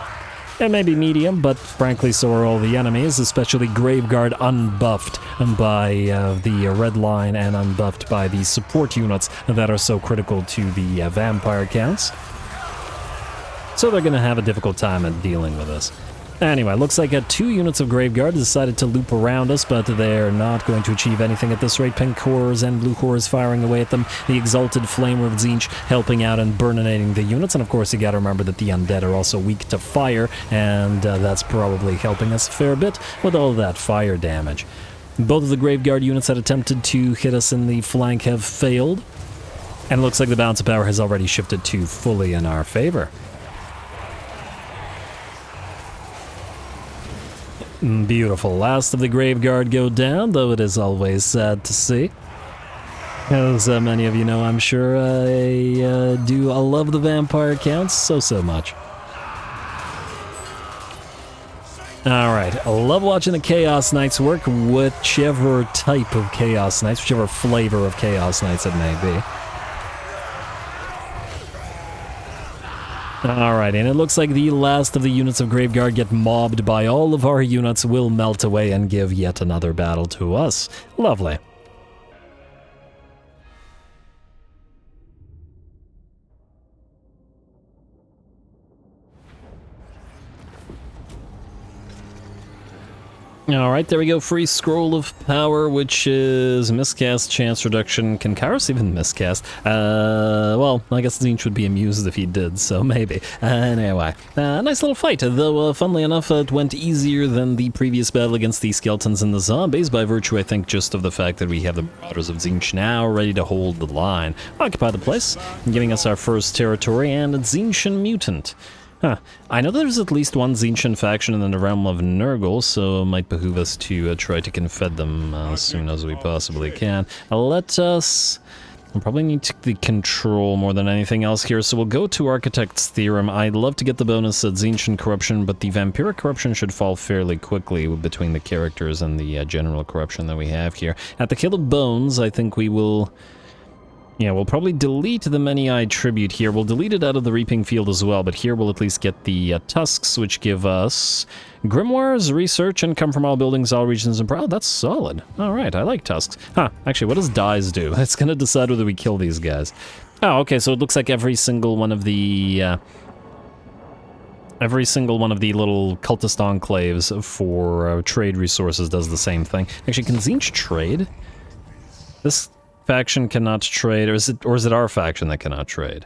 It may be medium, but frankly so are all the enemies, especially Graveguard unbuffed by the red line and unbuffed by the support units that are so critical to the vampire counts. So they're going to have a difficult time at dealing with this. Anyway, looks like 2 units of Graveguard decided to loop around us, but they're not going to achieve anything at this rate. Pink Horrors and Blue Horrors firing away at them. The Exalted Flamer of Tzeentch helping out and burninating the units. And of course, you gotta remember that the Undead are also weak to fire, and that's probably helping us a fair bit with all that fire damage. Both of the Graveguard units that attempted to hit us in the flank have failed. And it looks like the balance of power has already shifted to fully in our favor. Beautiful. Last of the Graveguard go down, though it is always sad to see. As many of you know, I'm sure I love the vampire counts so much. Alright, I love watching the Chaos Knights work, whichever type of Chaos Knights, whichever flavor of Chaos Knights it may be. Alright, and it looks like the last of the units of Graveguard get mobbed by all of our units, will melt away and give yet another battle to us. Lovely. Alright, there we go. Free Scroll of Power, which is miscast chance reduction. Can Kairos even miscast? Well, I guess Tzeentch would be amused if he did, so maybe. Anyway, nice little fight, though funnily enough, it went easier than the previous battle against the skeletons and the zombies, by virtue, I think, just of the fact that we have the Marauders of Tzeentch now ready to hold the line. Occupy the place, giving us our first territory, and a Tzeentchian mutant. Huh. I know there's at least one Tzeentchian faction in the realm of Nurgle, so it might behoove us to try to confed them as soon as we possibly can. Let us... We'll probably need the control more than anything else here, so we'll go to Architect's Theorem. I'd love to get the bonus at Tzeentchian Corruption, but the Vampiric Corruption should fall fairly quickly between the characters and the general corruption that we have here. At the Kill of Bones, I think we will... Yeah, we'll probably delete the Many-Eyed Tribute here. We'll delete it out of the Reaping Field as well, but here we'll at least get the Tusks, which give us Grimoires, Research, and Come from all buildings, all regions, and proud. That's solid. Alright, I like Tusks. Huh, actually, what does Dies do? It's gonna decide whether we kill these guys. Oh, okay, so it looks like every single one of the little cultist enclaves for trade resources does the same thing. Actually, can Tzeentch trade? This... faction cannot trade, or is it our faction that cannot trade?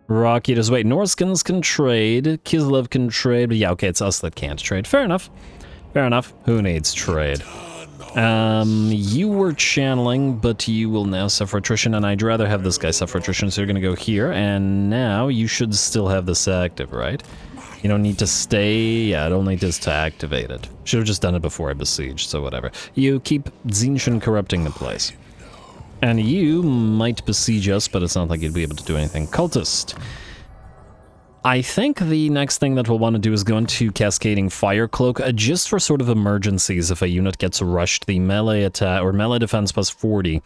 Rocky does wait. Norskins can trade, Kislev can trade, but yeah, okay, it's us that can't trade. Fair enough. Fair enough. Who needs trade? You were channeling, but you will now suffer attrition, and I'd rather have this guy suffer attrition, so you're gonna go here, and now you should still have this active, right? You don't need to stay, yeah, it only does to activate it. Should have just done it before I besieged, so whatever. You keep Tzeentchian corrupting the place. And you might besiege us, but it's not like you'd be able to do anything. Cultist. I think the next thing that we'll want to do is go into Cascading Fire Cloak, just for sort of emergencies if a unit gets rushed. The melee attack, or melee defense plus 40.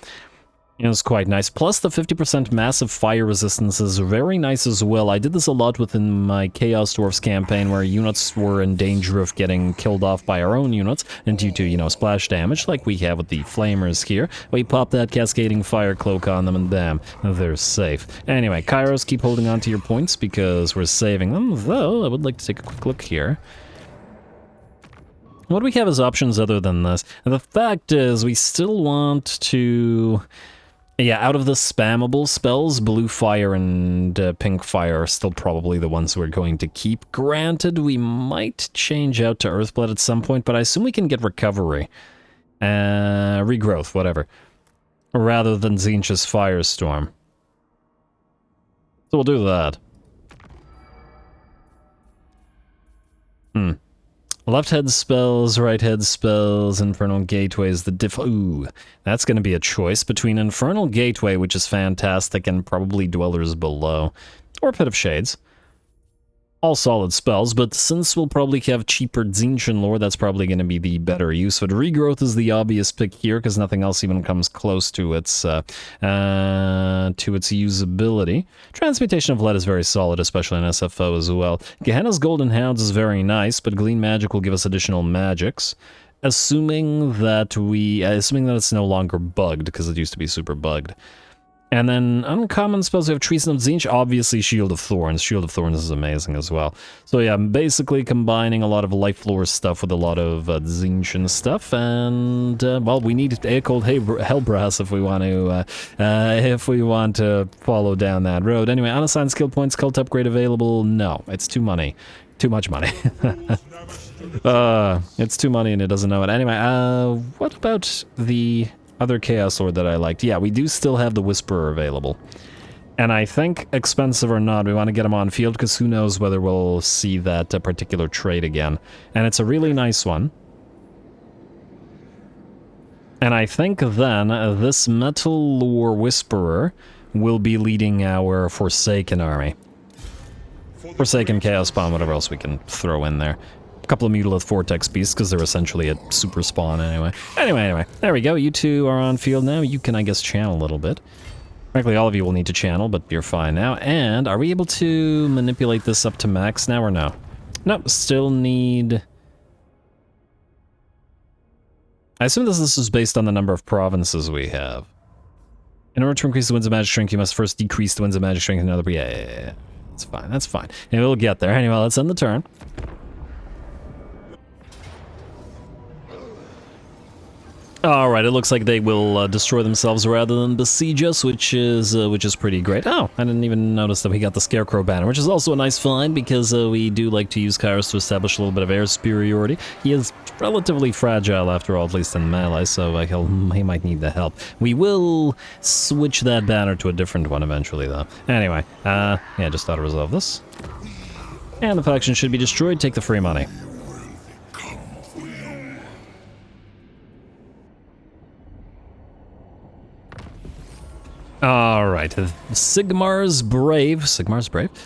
It's quite nice. Plus the 50% massive fire resistance is very nice as well. I did this a lot within my Chaos Dwarfs campaign where units were in danger of getting killed off by our own units, and due to, you know, splash damage, like we have with the Flamers here, we pop that Cascading Fire Cloak on them and bam, they're safe. Anyway, Kairos, keep holding on to your points because we're saving them, though I would like to take a quick look here. What do we have as options other than this? And the fact is, we still want to... Yeah, out of the spammable spells, Blue Fire and Pink Fire are still probably the ones we're going to keep. Granted, we might change out to Earthblood at some point, but I assume we can get Recovery. Regrowth, whatever. Rather than Tzeentch's Firestorm. So we'll do that. Left head spells, right head spells, Infernal Gateway is the Ooh, that's going to be a choice between Infernal Gateway, which is fantastic, and probably Dwellers Below. Or Pit of Shades. All solid spells, but since we'll probably have cheaper Tzeentchian lore, that's probably going to be the better use. But Regrowth is the obvious pick here, because nothing else even comes close to its usability. Transmutation of Lead is very solid, especially in SFO as well. Gehenna's Golden Hounds is very nice, but Glean Magic will give us additional magics. Assuming that it's no longer bugged, because it used to be super bugged. And then uncommon spells, we have Treason of Tzeentch, obviously Shield of Thorns. Shield of Thorns is amazing as well. So yeah, I'm basically combining a lot of Life Lore stuff with a lot of Tzeentchian stuff, and well, we need Cold Hellbrass if we want to follow down that road. Anyway, unassigned skill points, cult upgrade available. No, it's too much money. It's too money and it doesn't know it. Anyway, what about the other Chaos Lord that I liked? Yeah, we do still have the Whisperer available. And I think, expensive or not, we want to get him on field, because who knows whether we'll see that particular trait again. And it's a really nice one. And I think then, this Metal Lore Whisperer will be leading our Forsaken army. Forsaken, Chaos Spawn, whatever else we can throw in there. Couple of Mutilith Vortex Beasts, because they're essentially a super spawn anyway. Anyway, there we go. You two are on field now. You can, I guess, channel a little bit. Frankly, all of you will need to channel, but you're fine now. And are we able to manipulate this up to max now or no? Nope, still need... I assume this is based on the number of provinces we have. In order to increase the Winds of Magic Strength, you must first decrease the Winds of Magic Strength in another... Yeah. That's fine. And we'll get there. Anyway, let's end the turn. Alright, it looks like they will destroy themselves rather than besiege us, which is pretty great. Oh, I didn't even notice that we got the Scarecrow banner, which is also a nice find because we do like to use Kairos to establish a little bit of air superiority. He is relatively fragile after all, at least in melee, so he might need the help. We will switch that banner to a different one eventually, though. Anyway, yeah, just thought I'd resolve this. And the faction should be destroyed. Take the free money. Alright, Sigmar's Brave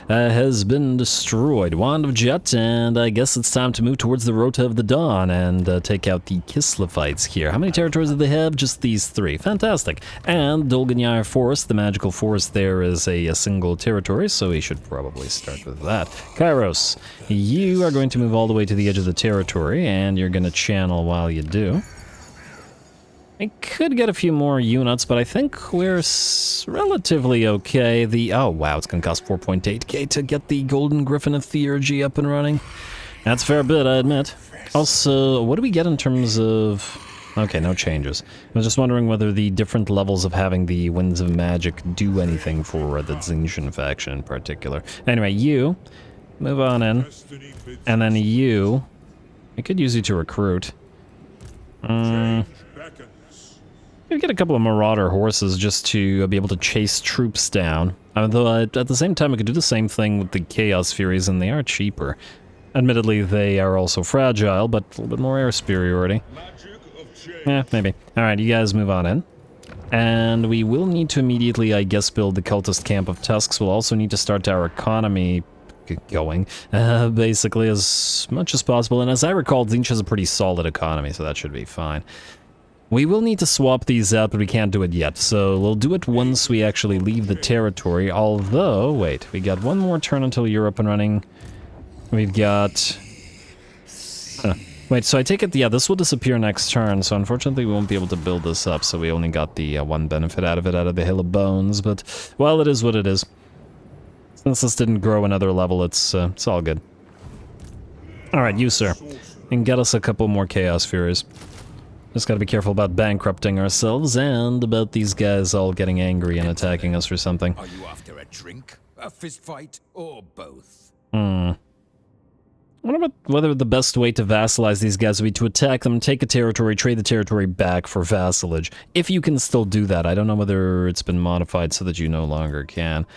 has been destroyed. Wand of Jet, and I guess it's time to move towards the Rota of the Dawn and take out the Kislevites here. How many territories do they have? Just these 3. Fantastic. And Dolganyar Forest, the magical forest there, is a single territory, so we should probably start with that. Kairos, you are going to move all the way to the edge of the territory, and you're going to channel while you do. I could get a few more units, but I think we're relatively okay. Oh wow, it's gonna cost 4.8k to get the Golden Griffin of Theurgy up and running. That's a fair bit, I admit. Also, what do we get in terms of... Okay, no changes. I was just wondering whether the different levels of having the Winds of Magic do anything for the Tzeentch faction in particular. Anyway, you, move on in. And then you, I could use you to recruit. Maybe get a couple of Marauder horses just to be able to chase troops down. Although at the same time I could do the same thing with the Chaos Furies, and they are cheaper. Admittedly, they are also fragile, but a little bit more air superiority. Yeah, maybe. Alright, you guys move on in. And we will need to immediately, I guess, build the Cultist Camp of Tusks. We'll also need to start our economy going, basically, as much as possible. And as I recall, Tzeentch has a pretty solid economy, so that should be fine. We will need to swap these out, but we can't do it yet, so we'll do it once we actually leave the territory, although, wait, we got one more turn until you're up and running. We've got... Wait, so I take it, yeah, this will disappear next turn, so unfortunately we won't be able to build this up, so we only got the one benefit out of it, out of the Hill of Bones, but, well, it is what it is. Since this didn't grow another level, it's all good. Alright, you, sir, and get us a couple more Chaos Furies. Just gotta be careful about bankrupting ourselves and about these guys all getting angry and attacking us or something. Are you after a drink, a fist fight, or both? I wonder about whether the best way to vassalize these guys would be to attack them, take a territory, trade the territory back for vassalage. If you can still do that. I don't know whether it's been modified so that you no longer can.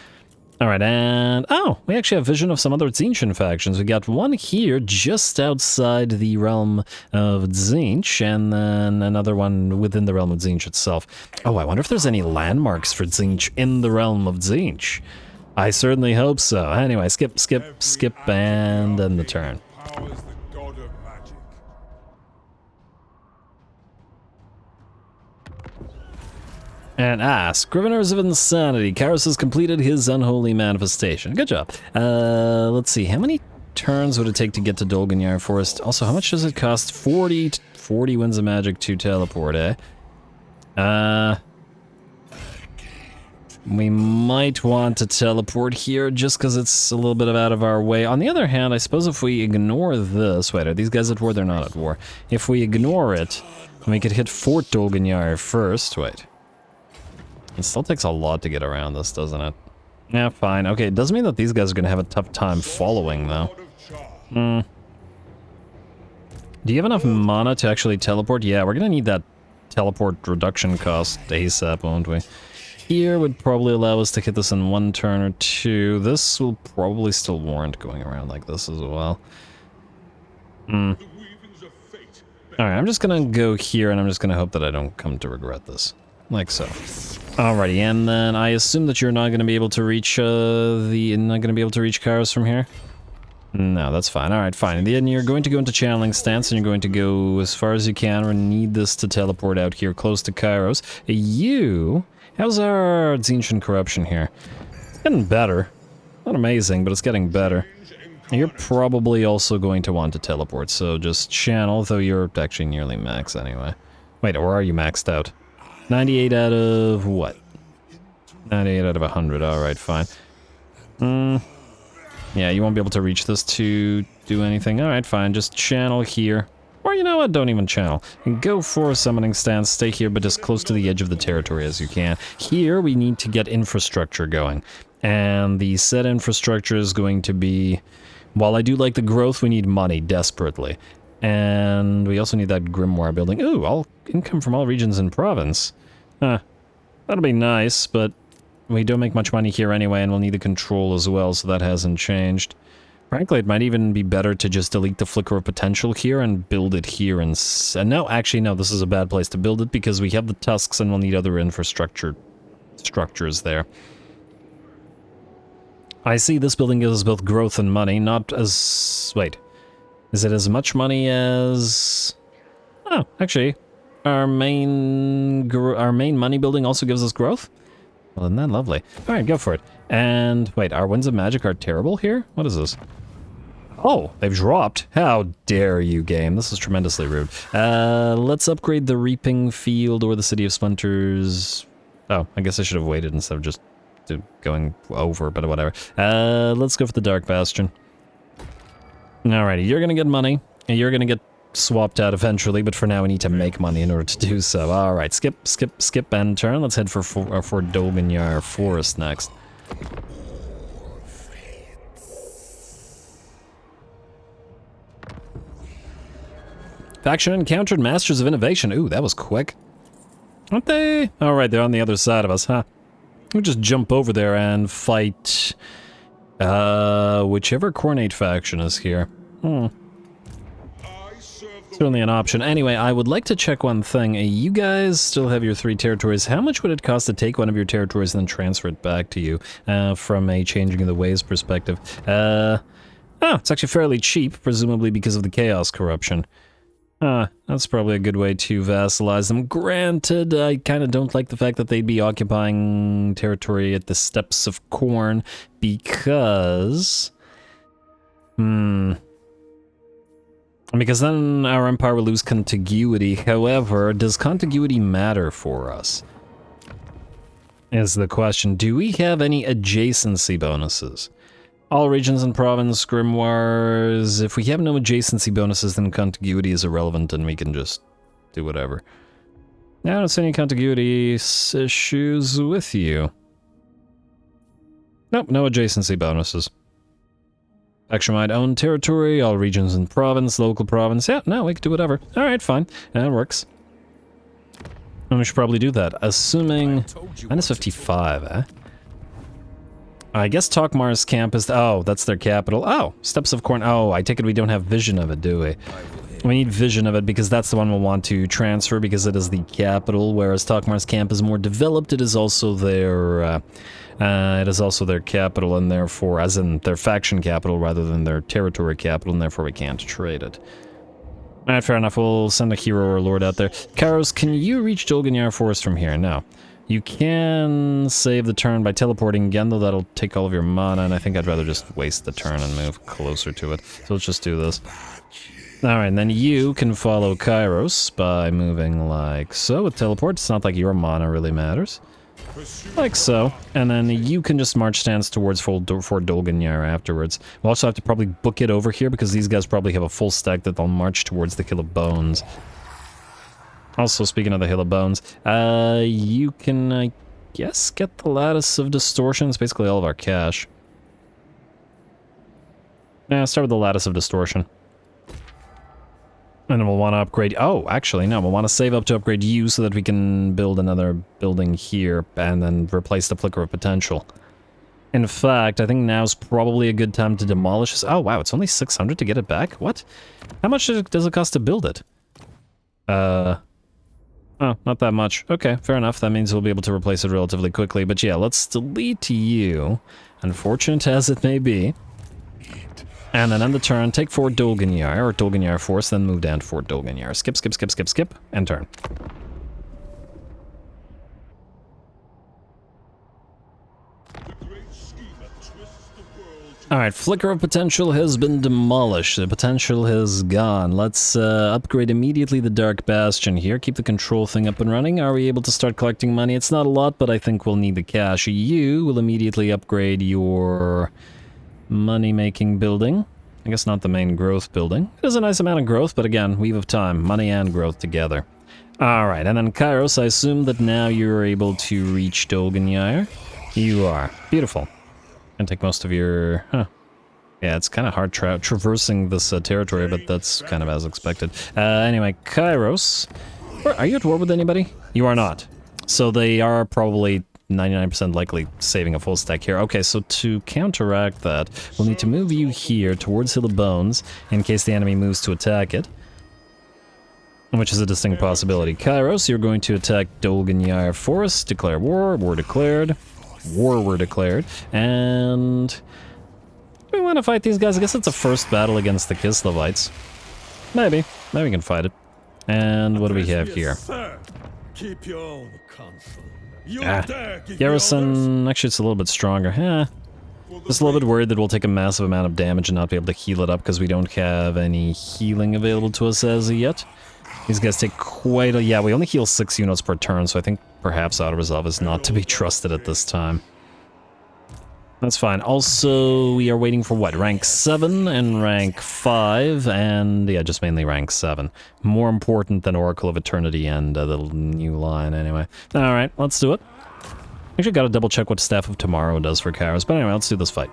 Alright, and... Oh, we actually have vision of some other Tzeentch factions. We got one here just outside the realm of Tzeentch, and then another one within the realm of Tzeentch itself. Oh, I wonder if there's any landmarks for Tzeentch in the realm of Tzeentch. I certainly hope so. Anyway, skip, and end the turn. And Scriveners of Insanity. Kairos has completed his unholy manifestation. Good job. Let's see. How many turns would it take to get to Dolganyar Forest? Also, how much does it cost? 40 Winds of Magic to teleport, eh? We might want to teleport here just because it's a little bit out of our way. On the other hand, I suppose if we ignore this... Wait, are these guys at war? They're not at war. If we ignore it, we could hit Fort Dolganyar first. Wait. It still takes a lot to get around this, doesn't it? Yeah, fine. Okay, it does mean that these guys are going to have a tough time following, though. Do you have enough mana to actually teleport? Yeah, we're going to need that teleport reduction cost ASAP, won't we? Here would probably allow us to hit this in one turn or two. This will probably still warrant going around like this as well. Alright, I'm just going to go here, and I'm just going to hope that I don't come to regret this. Like so. Alrighty, and then I assume that you're not going to be able to reach Kairos from here? No, that's fine. Alright, fine. In the end, you're going to go into channeling stance, and you're going to go as far as you can. We need this to teleport out here close to Kairos. How's our Tzeentch corruption here? It's getting better. Not amazing, but it's getting better. You're probably also going to want to teleport, so just channel, though you're actually nearly max anyway. Wait, or are you maxed out? 98 out of what? 98 out of 100, alright, fine. Yeah, you won't be able to reach this to do anything. Alright, fine, just channel here. Or you know what, don't even channel. And go for a summoning stance, stay here, but as close to the edge of the territory as you can. Here, we need to get infrastructure going. And the said infrastructure is going to be... While I do like the growth, we need money, desperately. And we also need that grimoire building. Ooh, all income from all regions and province. Huh. That'll be nice, but we don't make much money here anyway, and we'll need the control as well, so that hasn't changed. Frankly, it might even be better to just delete the flicker of potential here and build it here. And no, actually, no, this is a bad place to build it because we have the tusks and we'll need other infrastructure structures there. I see this building gives us both growth and money, not as... Wait. Is it as much money as... Oh, actually, our main money building also gives us growth? Well, isn't that lovely? Alright, go for it. And, wait, our winds of magic are terrible here? What is this? Oh, they've dropped. How dare you, game. This is tremendously rude. Let's upgrade the reaping field or the city of splinters. Oh, I guess I should have waited instead of just going over, but whatever. Let's go for the dark bastion. Alrighty, you're gonna get money, and you're gonna get swapped out eventually, but for now we need to make money in order to do so. Alright, skip, and turn. Let's head for Dolganyar Forest next. Faction encountered Masters of Innovation. Ooh, that was quick. Aren't they? Alright, they're on the other side of us, huh? We'll just jump over there and fight... whichever Cornate faction is here. Certainly an option. Anyway, I would like to check one thing. You guys still have your 3 territories. How much would it cost to take one of your territories and then transfer it back to you from a changing of the ways perspective? Oh, it's actually fairly cheap, presumably because of the chaos corruption. That's probably a good way to vassalize them. Granted, I kind of don't like the fact that they'd be occupying territory at the Steppes of Corn, because... Because then our empire will lose contiguity. However, does contiguity matter for us? Is the question. Do we have any adjacency bonuses? All regions and province grimoires. If we have no adjacency bonuses, then contiguity is irrelevant and we can just do whatever. I don't see any contiguity issues with you. Nope, no adjacency bonuses. Faction might own territory, all regions and province, local province. Yeah, no, we can do whatever. Alright, fine. That works. And we should probably do that. Assuming... minus 55, eh? I guess Tokmar's camp is... Oh, that's their capital. Oh, Steppes of Corn. Oh, I take it we don't have vision of it, do we? We need vision of it because that's the one we'll want to transfer because it is the capital, whereas Tokmar's camp is more developed. It is also their... capital, and therefore, as in their faction capital rather than their territory capital, and therefore we can't trade it. Alright, fair enough. We'll send a hero or lord out there. Kairos, can you reach Dolganyar Forest from here? No. You can save the turn by teleporting again, though that'll take all of your mana, and I think I'd rather just waste the turn and move closer to it. So let's just do this. Alright, and then you can follow Kairos by moving like so with teleport. It's not like your mana really matters. Like so, and then you can just march stance towards Fort Dolganyar afterwards. We'll also have to probably book it over here because these guys probably have a full stack that they'll march towards the Hill of Bones. Also, speaking of the Hill of Bones, you can, I guess, get the Lattice of Distortion. It's basically all of our cash. Yeah, start with the Lattice of Distortion. And then we'll want to upgrade... Oh, actually, no. We'll want to save up to upgrade you so that we can build another building here and then replace the Flicker of Potential. In fact, I think now's probably a good time to demolish this. Oh, wow. It's only 600 to get it back? What? How much does it cost to build it? Oh, not that much. Okay, fair enough. That means we'll be able to replace it relatively quickly. But yeah, let's delete you. Unfortunate as it may be. And then end the turn, take Fort Dolganyar, or Dolganyar Force, then move down to Fort Dolganyar. Skip, and turn. Alright, Flicker of Potential has been demolished. The potential has gone. Let's upgrade immediately the Dark Bastion here. Keep the control thing up and running. Are we able to start collecting money? It's not a lot, but I think we'll need the cash. You will immediately upgrade your... money-making building. I guess not the main growth building. It is a nice amount of growth, but again, Weave of Time, money and growth together. Alright, and then Kairos, I assume that now you're able to reach Dolganyire. You are. Beautiful. And take most of your... Huh. Yeah, it's kind of hard traversing this territory, but that's kind of as expected. Anyway, Kairos. Are you at war with anybody? You are not. So they are probably 99% likely saving a full stack here. Okay, so to counteract that, we'll need to move you here towards Hill of Bones in case the enemy moves to attack it. Which is a distinct possibility. Kairos, you're going to attack Dolganyire Forest. Declare war. War declared. War were declared. And... do we want to fight these guys? I guess it's a first battle against the Kislevites. Maybe. Maybe we can fight it. And what do we have here? Keep your own counsel. Garrison, actually it's a little bit stronger. Just a little bit worried that we'll take a massive amount of damage and not be able to heal it up because we don't have any healing available to us as of yet. These guys take quite a... yeah, we only heal 6 units per turn, so I think perhaps auto-resolve is not to be trusted at this time. That's fine. Also, we are waiting for what? Rank 7 and rank 5, and yeah, just mainly rank 7. More important than Oracle of Eternity and the new line, anyway. Alright, let's do it. Actually, gotta double check what Staff of Tomorrow does for Kairos, but anyway, let's do this fight.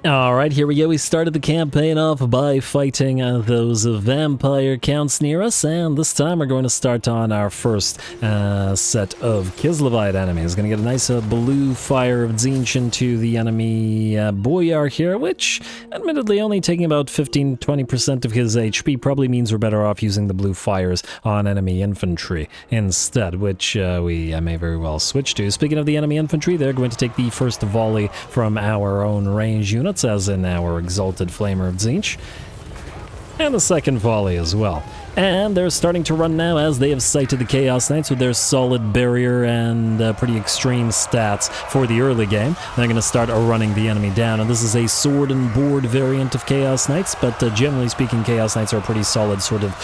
Alright, here we go. We started the campaign off by fighting those vampire counts near us, and this time we're going to start on our first set of Kislevite enemies. Gonna get a nice blue fire of Tzeentch into the enemy Boyar here, which admittedly only taking about 15-20% of his HP probably means we're better off using the blue fires on enemy infantry instead, which we may very well switch to. Speaking of the enemy infantry, they're going to take the first volley from our own range unit, as in our Exalted Flamer of Tzeentch, and the second volley as well. And they're starting to run now as they have sighted the Chaos Knights with their solid barrier and pretty extreme stats for the early game. They're going to start running the enemy down, and this is a sword and board variant of Chaos Knights, but generally speaking, Chaos Knights are a pretty solid sort of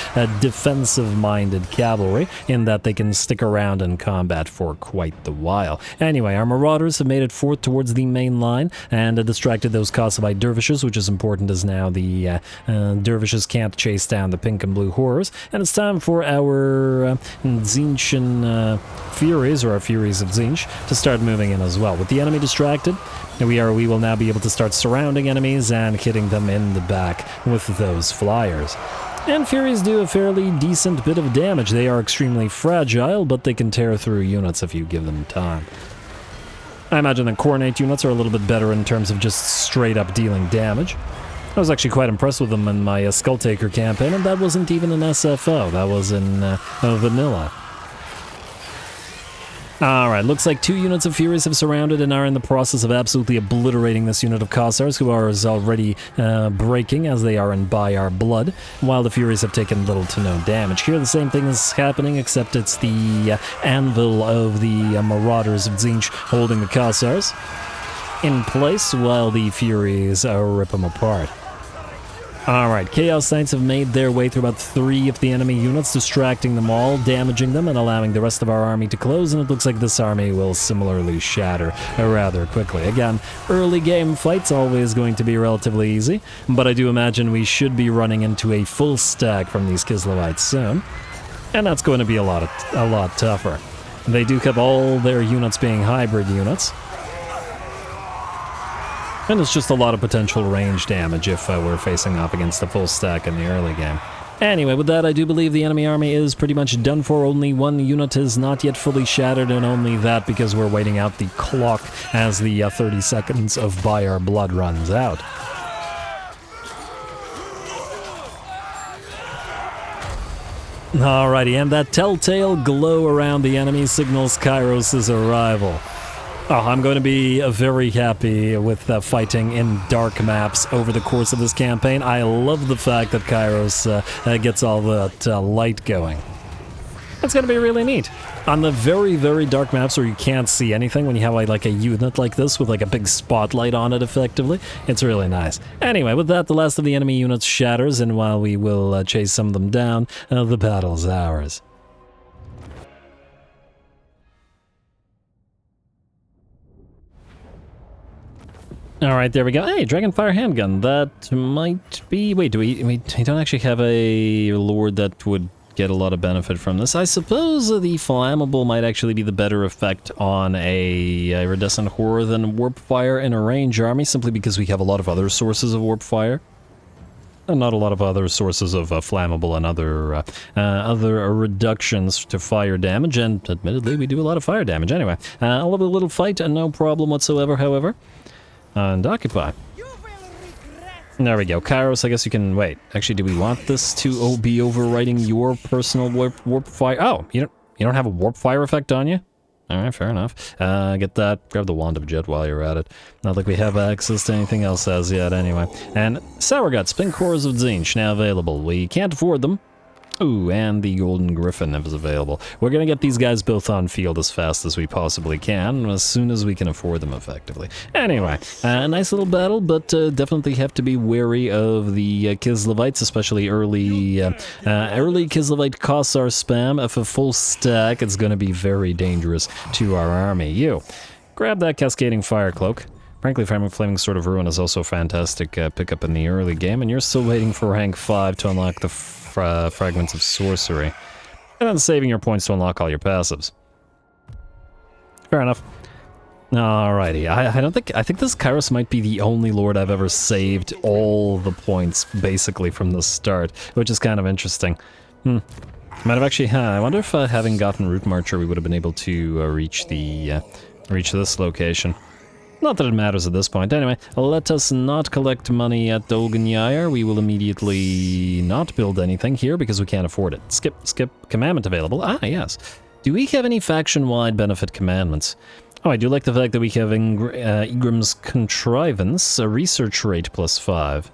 defensive-minded cavalry in that they can stick around in combat for quite the while. Anyway, our Marauders have made it forth towards the main line and distracted those Kossovite dervishes, which is important as now the dervishes can't chase down the pink and blue horrors. And it's time for our Tzeentchian Furies, or our Furies of Tzeentch, to start moving in as well. With the enemy distracted, we will now be able to start surrounding enemies and hitting them in the back with those flyers. And Furies do a fairly decent bit of damage. They are extremely fragile, but they can tear through units if you give them time. I imagine the Coronate units are a little bit better in terms of just straight up dealing damage. I was actually quite impressed with them in my Skulltaker campaign, and that wasn't even an SFO, that was in vanilla. Alright, looks like 2 units of Furies have surrounded and are in the process of absolutely obliterating this unit of Kossars, who are already breaking as they are in Bayar blood, while the Furies have taken little to no damage. Here the same thing is happening, except it's the anvil of the Marauders of Tzeentch holding the Kossars in place while the Furies rip them apart. Alright, Chaos Knights have made their way through about 3 of the enemy units, distracting them all, damaging them, and allowing the rest of our army to close, and it looks like this army will similarly shatter rather quickly. Again, early game fights always going to be relatively easy, but I do imagine we should be running into a full stack from these Kislevites soon, and that's going to be a lot tougher. They do have all their units being hybrid units, and it's just a lot of potential range damage if we're facing off against a full stack in the early game. Anyway, with that, I do believe the enemy army is pretty much done for. Only 1 unit is not yet fully shattered, and only that because we're waiting out the clock as the 30 seconds of Bayar blood runs out. Alrighty, and that telltale glow around the enemy signals Kairos' arrival. Oh, I'm going to be very happy with fighting in dark maps over the course of this campaign. I love the fact that Kairos gets all that light going. It's going to be really neat. On the very, very dark maps where you can't see anything, when you have like a unit like this with like a big spotlight on it effectively, it's really nice. Anyway, with that, the last of the enemy units shatters, and while we will chase some of them down, the battle's ours. Alright, there we go. Hey, Dragonfire Handgun. That might be... Wait, we don't actually have a lord that would get a lot of benefit from this. I suppose the flammable might actually be the better effect on a iridescent horror than warp fire in a range army, simply because we have a lot of other sources of warp fire. And not a lot of other sources of flammable and other reductions to fire damage, and admittedly we do a lot of fire damage anyway. I'll have a little fight and no problem whatsoever, however. And occupy. There we go. Kairos, I guess you can... Wait, actually, do we want this to be overriding your personal warp fire? Oh, you don't have a warp fire effect on you? Alright, fair enough. Get that. Grab the Wand of Jet while you're at it. Not like we have access to anything else as yet, anyway. And Sour Guts, Pink Cores of Tzeentch, now available. We can't afford them. Ooh, and the Golden Griffin is available. We're gonna get these guys both on field as fast as we possibly can, as soon as we can afford them effectively. Anyway, a nice little battle, but definitely have to be wary of the Kislevites, especially early Kislevite Kossar spam. If a full stack, it's gonna be very dangerous to our army. You, grab that Cascading Fire Cloak. Frankly, Flaming Sword of Ruin is also a fantastic pickup in the early game, and you're still waiting for rank 5 to unlock the Fragments of Sorcery, and then saving your points to unlock all your passives. Fair enough. Alrighty, I think this Kairos might be the only lord I've ever saved all the points basically from the start, which is kind of interesting. Might have actually, I wonder if having gotten Root Marcher we would have been able to reach this location. Not that it matters at this point. Anyway, let us not collect money at Dolgenjaer. We will immediately not build anything here because we can't afford it. Skip. Commandment available. Ah, yes. Do we have any faction-wide benefit commandments? Oh, I do like the fact that we have Igrim's Contrivance, a research rate +5.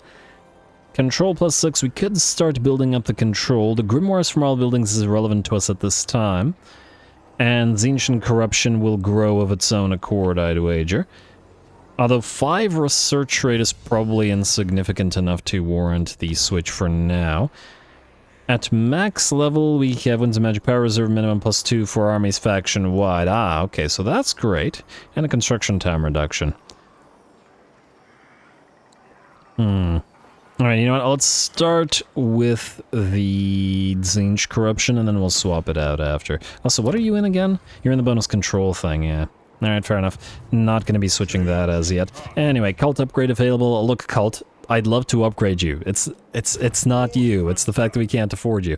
Control +6. We could start building up the control. The Grimoires from all buildings is irrelevant to us at this time. And Tzeentch Corruption will grow of its own accord, I'd wager. Although 5 research rate is probably insignificant enough to warrant the switch for now. At max level, we have Winds of Magic Power Reserve minimum +2 for armies faction-wide. Ah, okay, so that's great. And a construction time reduction. Alright, you know what? Let's start with the Tzeentch Corruption, and then we'll swap it out after. Also, what are you in again? You're in the bonus control thing, yeah. Alright, fair enough. Not gonna be switching that as yet. Anyway, Cult upgrade available. Look, Cult, I'd love to upgrade you. It's not you. It's the fact that we can't afford you.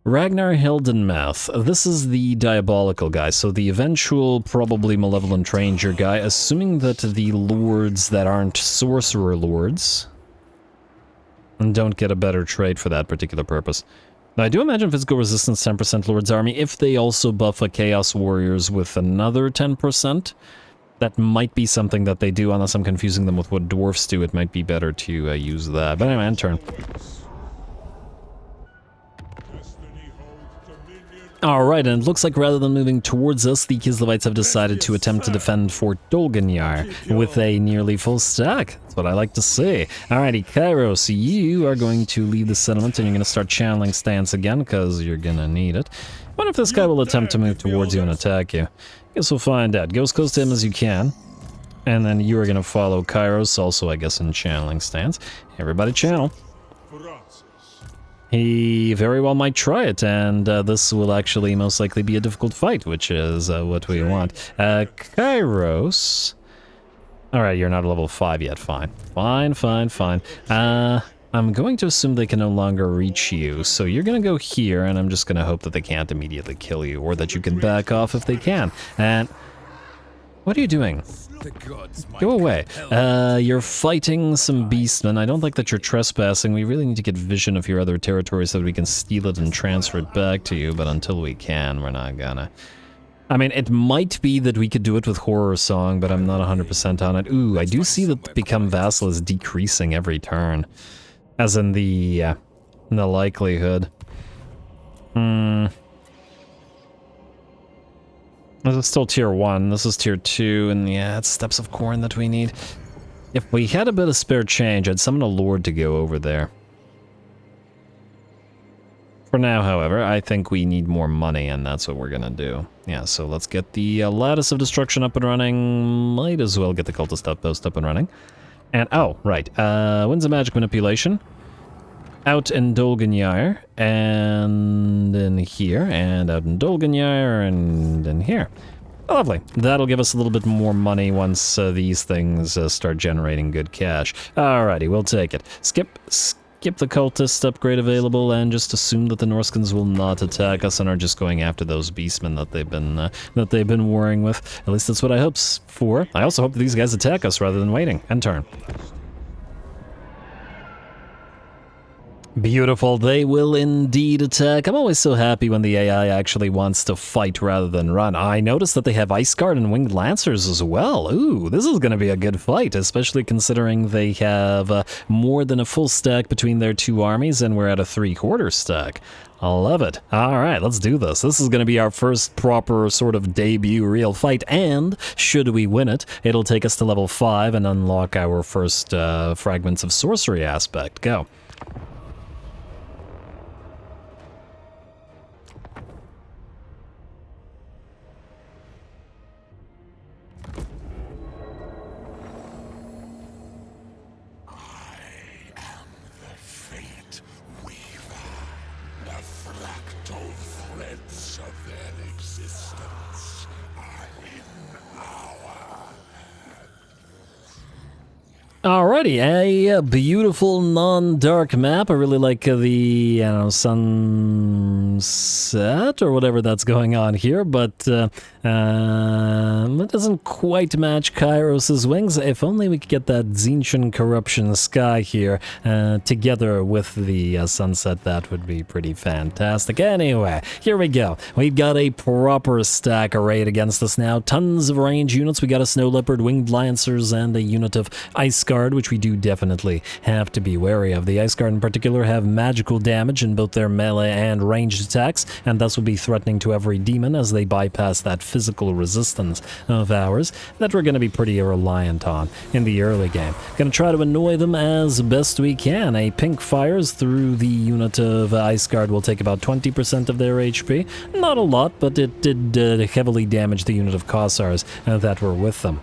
Ragnar Hildenmouth. This is the diabolical guy, so the eventual, probably malevolent ranger guy, assuming that the lords that aren't sorcerer lords don't get a better trait for that particular purpose. Now, I do imagine physical resistance 10% lords army, if they also buff a chaos warriors with another 10%. That might be something that they do, unless I'm confusing them with what dwarfs do. It might be better to use that. But anyway, end turn. Alright, and it looks like rather than moving towards us, the Kislevites have decided to attempt to defend Fort Dolgenjaer with a nearly full stack. That's what I like to see. Alrighty, Kairos, you are going to leave the settlement and you're going to start channeling stance again, because you're going to need it. I wonder if this guy will attempt to move towards you and attack you. Guess we'll find out. Go as close to him as you can. And then you are going to follow Kairos, also I guess in channeling stance. Everybody channel. He very well might try it, and this will actually most likely be a difficult fight, which is what we want. Kairos... Alright, you're not a level 5 yet, fine. Fine. I'm going to assume they can no longer reach you, so you're gonna go here, and I'm just gonna hope that they can't immediately kill you, or that you can back off if they can. And... what are you doing? Go away. You're fighting some beastmen. I don't like that you're trespassing. We really need to get vision of your other territory so that we can steal it and transfer it back to you, but until we can, we're not gonna. I mean, it might be that we could do it with Horror Song, but I'm not 100% on it. Ooh, I do see that Become Vassal is decreasing every turn. As in the likelihood. This is still tier 1, this is tier 2, and yeah, it's steps of corn that we need. If we had a bit of spare change, I'd summon a lord to go over there. For now, however, I think we need more money, and that's what we're gonna do. Yeah, so let's get the Lattice of Destruction up and running. Might as well get the Cultist Outpost up and running. And, oh, right, Winds of Magic Manipulation. Out in Dolgenjaer, and in here, and out in Dolgenjaer, and in here. Lovely. That'll give us a little bit more money once these things start generating good cash. Alrighty, we'll take it. Skip the cultist upgrade available, and just assume that the Norskins will not attack us and are just going after those beastmen that they've been warring with. At least that's what I hope for. I also hope that these guys attack us rather than waiting. End turn. Beautiful, they will indeed attack. I'm always so happy when the AI actually wants to fight rather than run. I noticed that they have Ice Guard and Winged Lancers as well. Ooh, this is going to be a good fight, especially considering they have more than a full stack between their two armies, and we're at a 3/4 stack. I love it. Alright, let's do this. This is going to be our first proper sort of debut real fight, and should we win it, it'll take us to level 5 and unlock our first Fragments of Sorcery aspect. Go. Alrighty, a beautiful non-dark map. I really like the, sunset or whatever that's going on here, but it doesn't quite match Kairos' wings. If only we could get that Tzeentch corruption sky here together with the sunset, that would be pretty fantastic. Anyway, here we go. We've got a proper stack arrayed against us now. Tons of range units. We got a Snow Leopard, Winged Lancers, and a unit of Ice Guard, which we do definitely have to be wary of. The Ice Guard in particular have magical damage in both their melee and ranged attacks, and thus will be threatening to every demon as they bypass that physical resistance of ours that we're going to be pretty reliant on in the early game. Going to try to annoy them as best we can. A pink fires through the unit of Ice Guard will take about 20% of their HP. Not a lot, but it did heavily damage the unit of Kossars that were with them.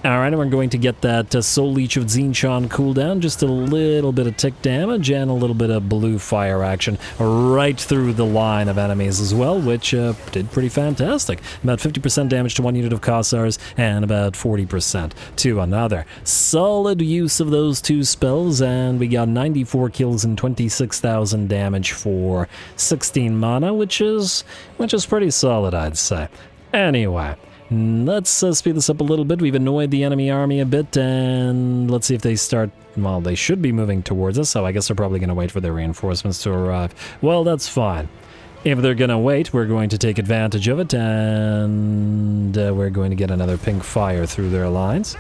Alright, and we're going to get that Soul Leech of Tzeentch on cooldown, just a little bit of tick damage and a little bit of blue fire action right through the line of enemies as well, which did pretty fantastic. About 50% damage to one unit of Kossars and about 40% to another. Solid use of those two spells, and we got 94 kills and 26,000 damage for 16 mana, which is pretty solid, I'd say. Anyway, let's speed this up a little bit. We've annoyed the enemy army a bit, and let's see if they start... Well, they should be moving towards us, so I guess they're probably going to wait for their reinforcements to arrive. Well, that's fine. If they're going to wait, we're going to take advantage of it, and we're going to get another pink fire through their lines.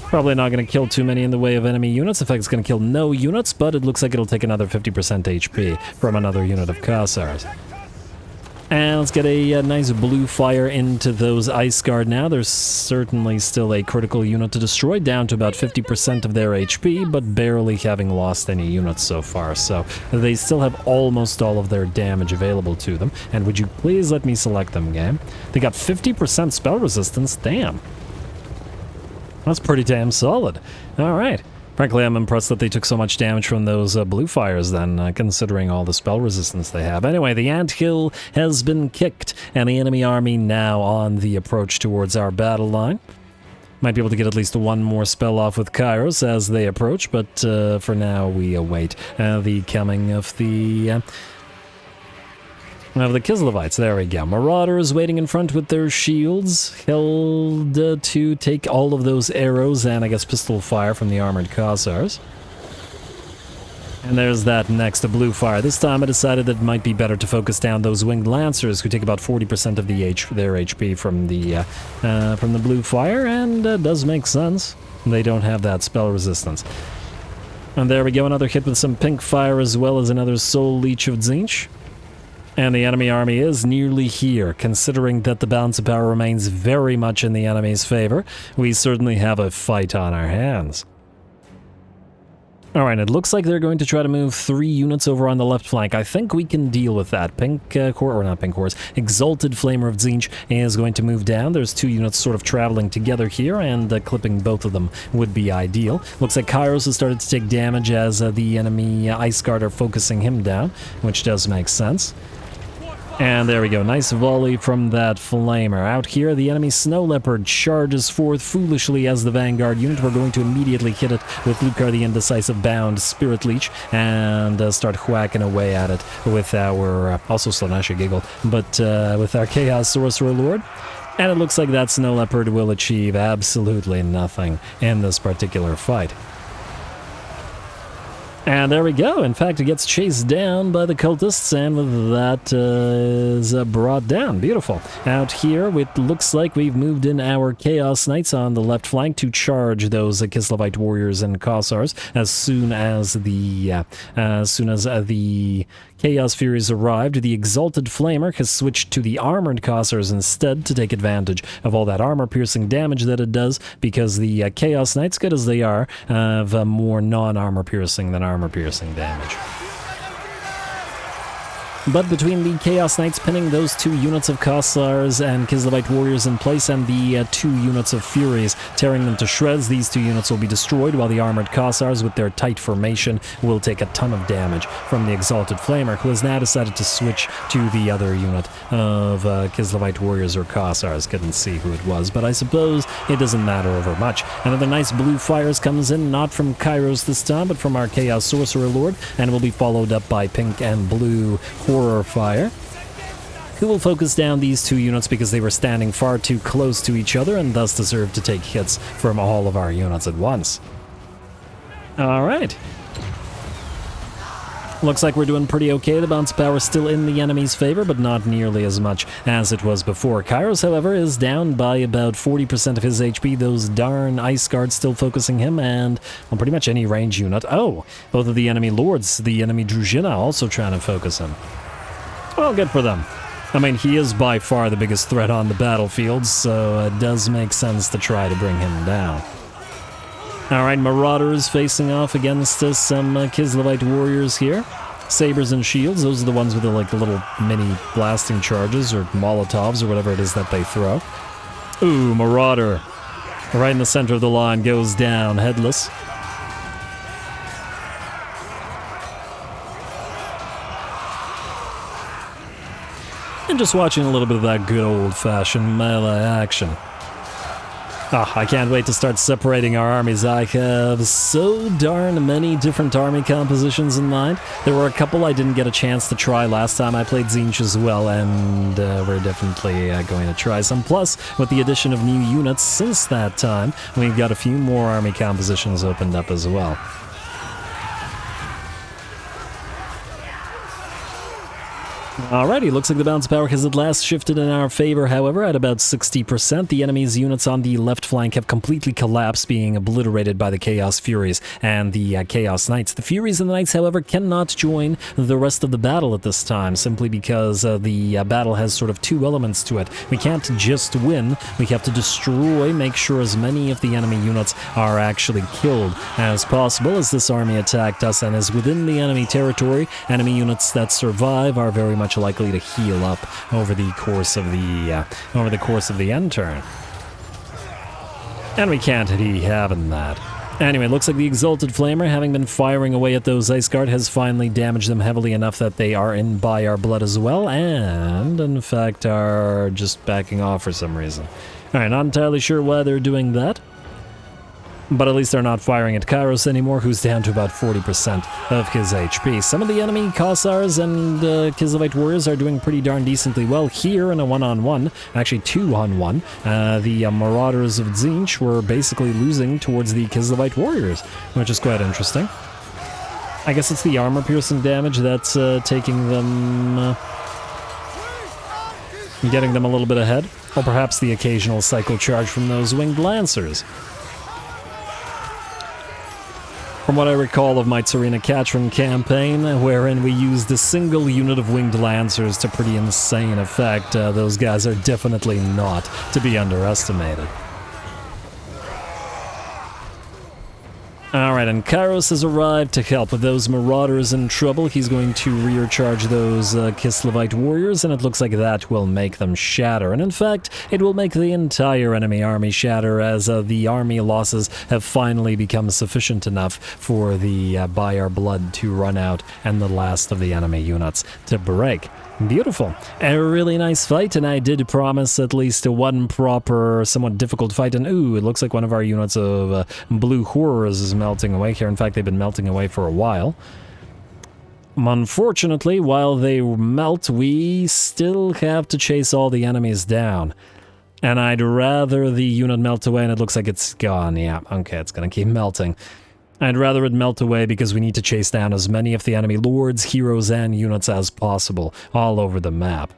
Probably not going to kill too many in the way of enemy units. In fact, it's going to kill no units, but it looks like it'll take another 50% HP from another unit of Kossars. And let's get a nice blue fire into those Ice Guard now. There's certainly still a critical unit to destroy, down to about 50% of their HP, but barely having lost any units so far. So they still have almost all of their damage available to them. And would you please let me select them, game? They got 50% spell resistance. Damn. That's pretty damn solid. All right. Frankly, I'm impressed that they took so much damage from those blue fires then, considering all the spell resistance they have. Anyway, the anthill has been kicked, and the enemy army now on the approach towards our battle line. Might be able to get at least one more spell off with Kairos as they approach, but for now we await the coming of the Kislevites. There we go. Marauders waiting in front with their shields, held to take all of those arrows and, I guess, pistol fire from the armored Kossars. And there's that next, a blue fire. This time I decided that it might be better to focus down those Winged Lancers, who take about 40% of their HP from the blue fire, and does make sense. They don't have that spell resistance. And there we go, another hit with some pink fire as well as another Soul Leech of Tzeentch. And the enemy army is nearly here. Considering that the balance of power remains very much in the enemy's favor, we certainly have a fight on our hands. Alright, it looks like they're going to try to move 3 units over on the left flank. I think we can deal with that. Exalted Flamer of Tzeentch is going to move down. There's 2 units sort of traveling together here, and clipping both of them would be ideal. Looks like Kairos has started to take damage as the enemy Ice Guard are focusing him down, which does make sense. And there we go, nice volley from that Flamer. Out here, the enemy Snow Leopard charges forth foolishly as the Vanguard unit. We're going to immediately hit it with Lucar the Indecisive Bound Spirit Leech and start whacking away at it with our, also Slanesh Giggle, but with our Chaos Sorcerer Lord. And it looks like that Snow Leopard will achieve absolutely nothing in this particular fight. And there we go. In fact, it gets chased down by the cultists, and with that is brought down. Beautiful. Out here, it looks like we've moved in our Chaos Knights on the left flank to charge those Kislevites warriors and Kossars as soon as the Chaos Furies arrived. The Exalted Flamer has switched to the Armored Kossars instead to take advantage of all that armor-piercing damage that it does, because the Chaos Knights, good as they are, have more non-armor-piercing than armor-piercing damage. But between the Chaos Knights pinning those 2 units of Kossars and Kislevite Warriors in place, and the 2 units of Furies tearing them to shreds, these 2 units will be destroyed, while the Armored Kossars, with their tight formation, will take a ton of damage from the Exalted Flamer, who has now decided to switch to the other unit of Kislevite Warriors or Kossars. Couldn't see who it was, but I suppose it doesn't matter over much. Another nice blue fires comes in, not from Kairos this time, but from our Chaos Sorcerer Lord, and will be followed up by pink and blue Horror Fire, who will focus down these 2 units because they were standing far too close to each other and thus deserve to take hits from all of our units at once. Alright. Looks like we're doing pretty okay. The bounce power is still in the enemy's favor, but not nearly as much as it was before. Kairos, however, is down by about 40% of his HP. Those darn Ice Guards still focusing him, and well, pretty much any range unit. Oh, both of the enemy lords, the enemy Druzhina, also trying to focus him. Well, good for them. I mean, he is by far the biggest threat on the battlefield, so it does make sense to try to bring him down. Alright, Marauders facing off against some Kislevite warriors here. Sabers and shields, those are the ones with the little mini blasting charges or Molotovs or whatever it is that they throw. Ooh, Marauder. Right in the center of the line, goes down, headless. And just watching a little bit of that good old-fashioned melee action. Oh, I can't wait to start separating our armies. I have so darn many different army compositions in mind. There were a couple I didn't get a chance to try last time I played Tzeentch as well, and we're definitely going to try some. Plus, with the addition of new units since that time, we've got a few more army compositions opened up as well. Alrighty, looks like the bounce power has at last shifted in our favor, however, at about 60%. The enemy's units on the left flank have completely collapsed, being obliterated by the Chaos Furies and the Chaos Knights. The Furies and the Knights, however, cannot join the rest of the battle at this time, simply because the battle has sort of 2 elements to it. We can't just win, we have to destroy, make sure as many of the enemy units are actually killed as possible, as this army attacked us and is within the enemy territory. Enemy units that survive are very much likely to heal up over the course of the end turn. And we can't be having that. Anyway, looks like the Exalted Flamer, having been firing away at those Ice Guard, has finally damaged them heavily enough that they are in by our blood as well, and in fact are just backing off for some reason. Alright, not entirely sure why they're doing that. But at least they're not firing at Kairos anymore, who's down to about 40% of his HP. Some of the enemy Kossars and Kislevite Warriors are doing pretty darn decently well here in a one-on-one, actually 2-on-1. The Marauders of Tzeentch were basically losing towards the Kislevite Warriors, which is quite interesting. I guess it's the armor-piercing damage that's taking them... getting them a little bit ahead, or perhaps the occasional cycle charge from those Winged Lancers. From what I recall of my Tzeentch Catron campaign, wherein we used a single unit of winged lancers to pretty insane effect, those guys are definitely not to be underestimated. Alright, and Kairos has arrived to help with those marauders in trouble. He's going to recharge those Kislevite warriors, and it looks like that will make them shatter. And in fact, it will make the entire enemy army shatter, as the army losses have finally become sufficient enough for the Buy Our Blood to run out and the last of the enemy units to break. Beautiful. A really nice fight, and I did promise at least one proper, somewhat difficult fight, and ooh, it looks like one of our units of blue horrors is melting away here. In fact, they've been melting away for a while. Unfortunately, while they melt, we still have to chase all the enemies down. And I'd rather the unit melt away, and it looks like it's gone. Yeah, okay, it's gonna keep melting. I'd rather it melt away because we need to chase down as many of the enemy lords, heroes, and units as possible all over the map.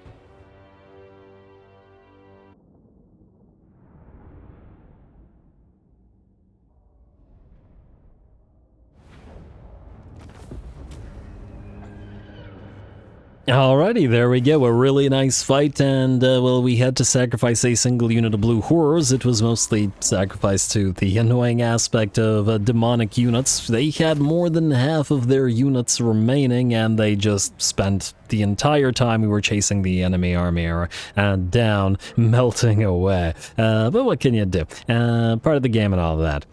Alrighty, there we go, a really nice fight, and well, we had to sacrifice a single unit of blue horrors. It was mostly sacrificed to the annoying aspect of demonic units. They had more than half of their units remaining, and they just spent the entire time we were chasing the enemy army down, melting away. But what can you do? Part of the game and all that.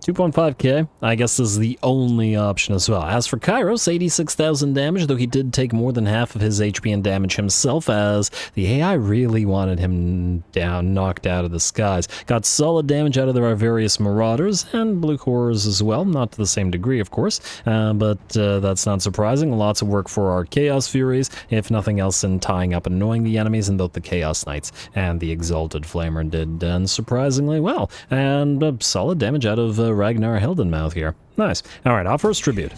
2.5k, I guess, is the only option as well. As for Kairos, 86,000 damage, though he did take more than half of his HP and damage himself, as the AI really wanted him down, knocked out of the skies. Got solid damage out of our various marauders, and blue horrors as well, not to the same degree, of course, but that's not surprising. Lots of work for our Chaos Furies, if nothing else, in tying up annoying the enemies, and both the Chaos Knights and the Exalted Flamer did unsurprisingly well, and solid damage out of Ragnar Heldenmouth here. Nice. Alright, off first tribute.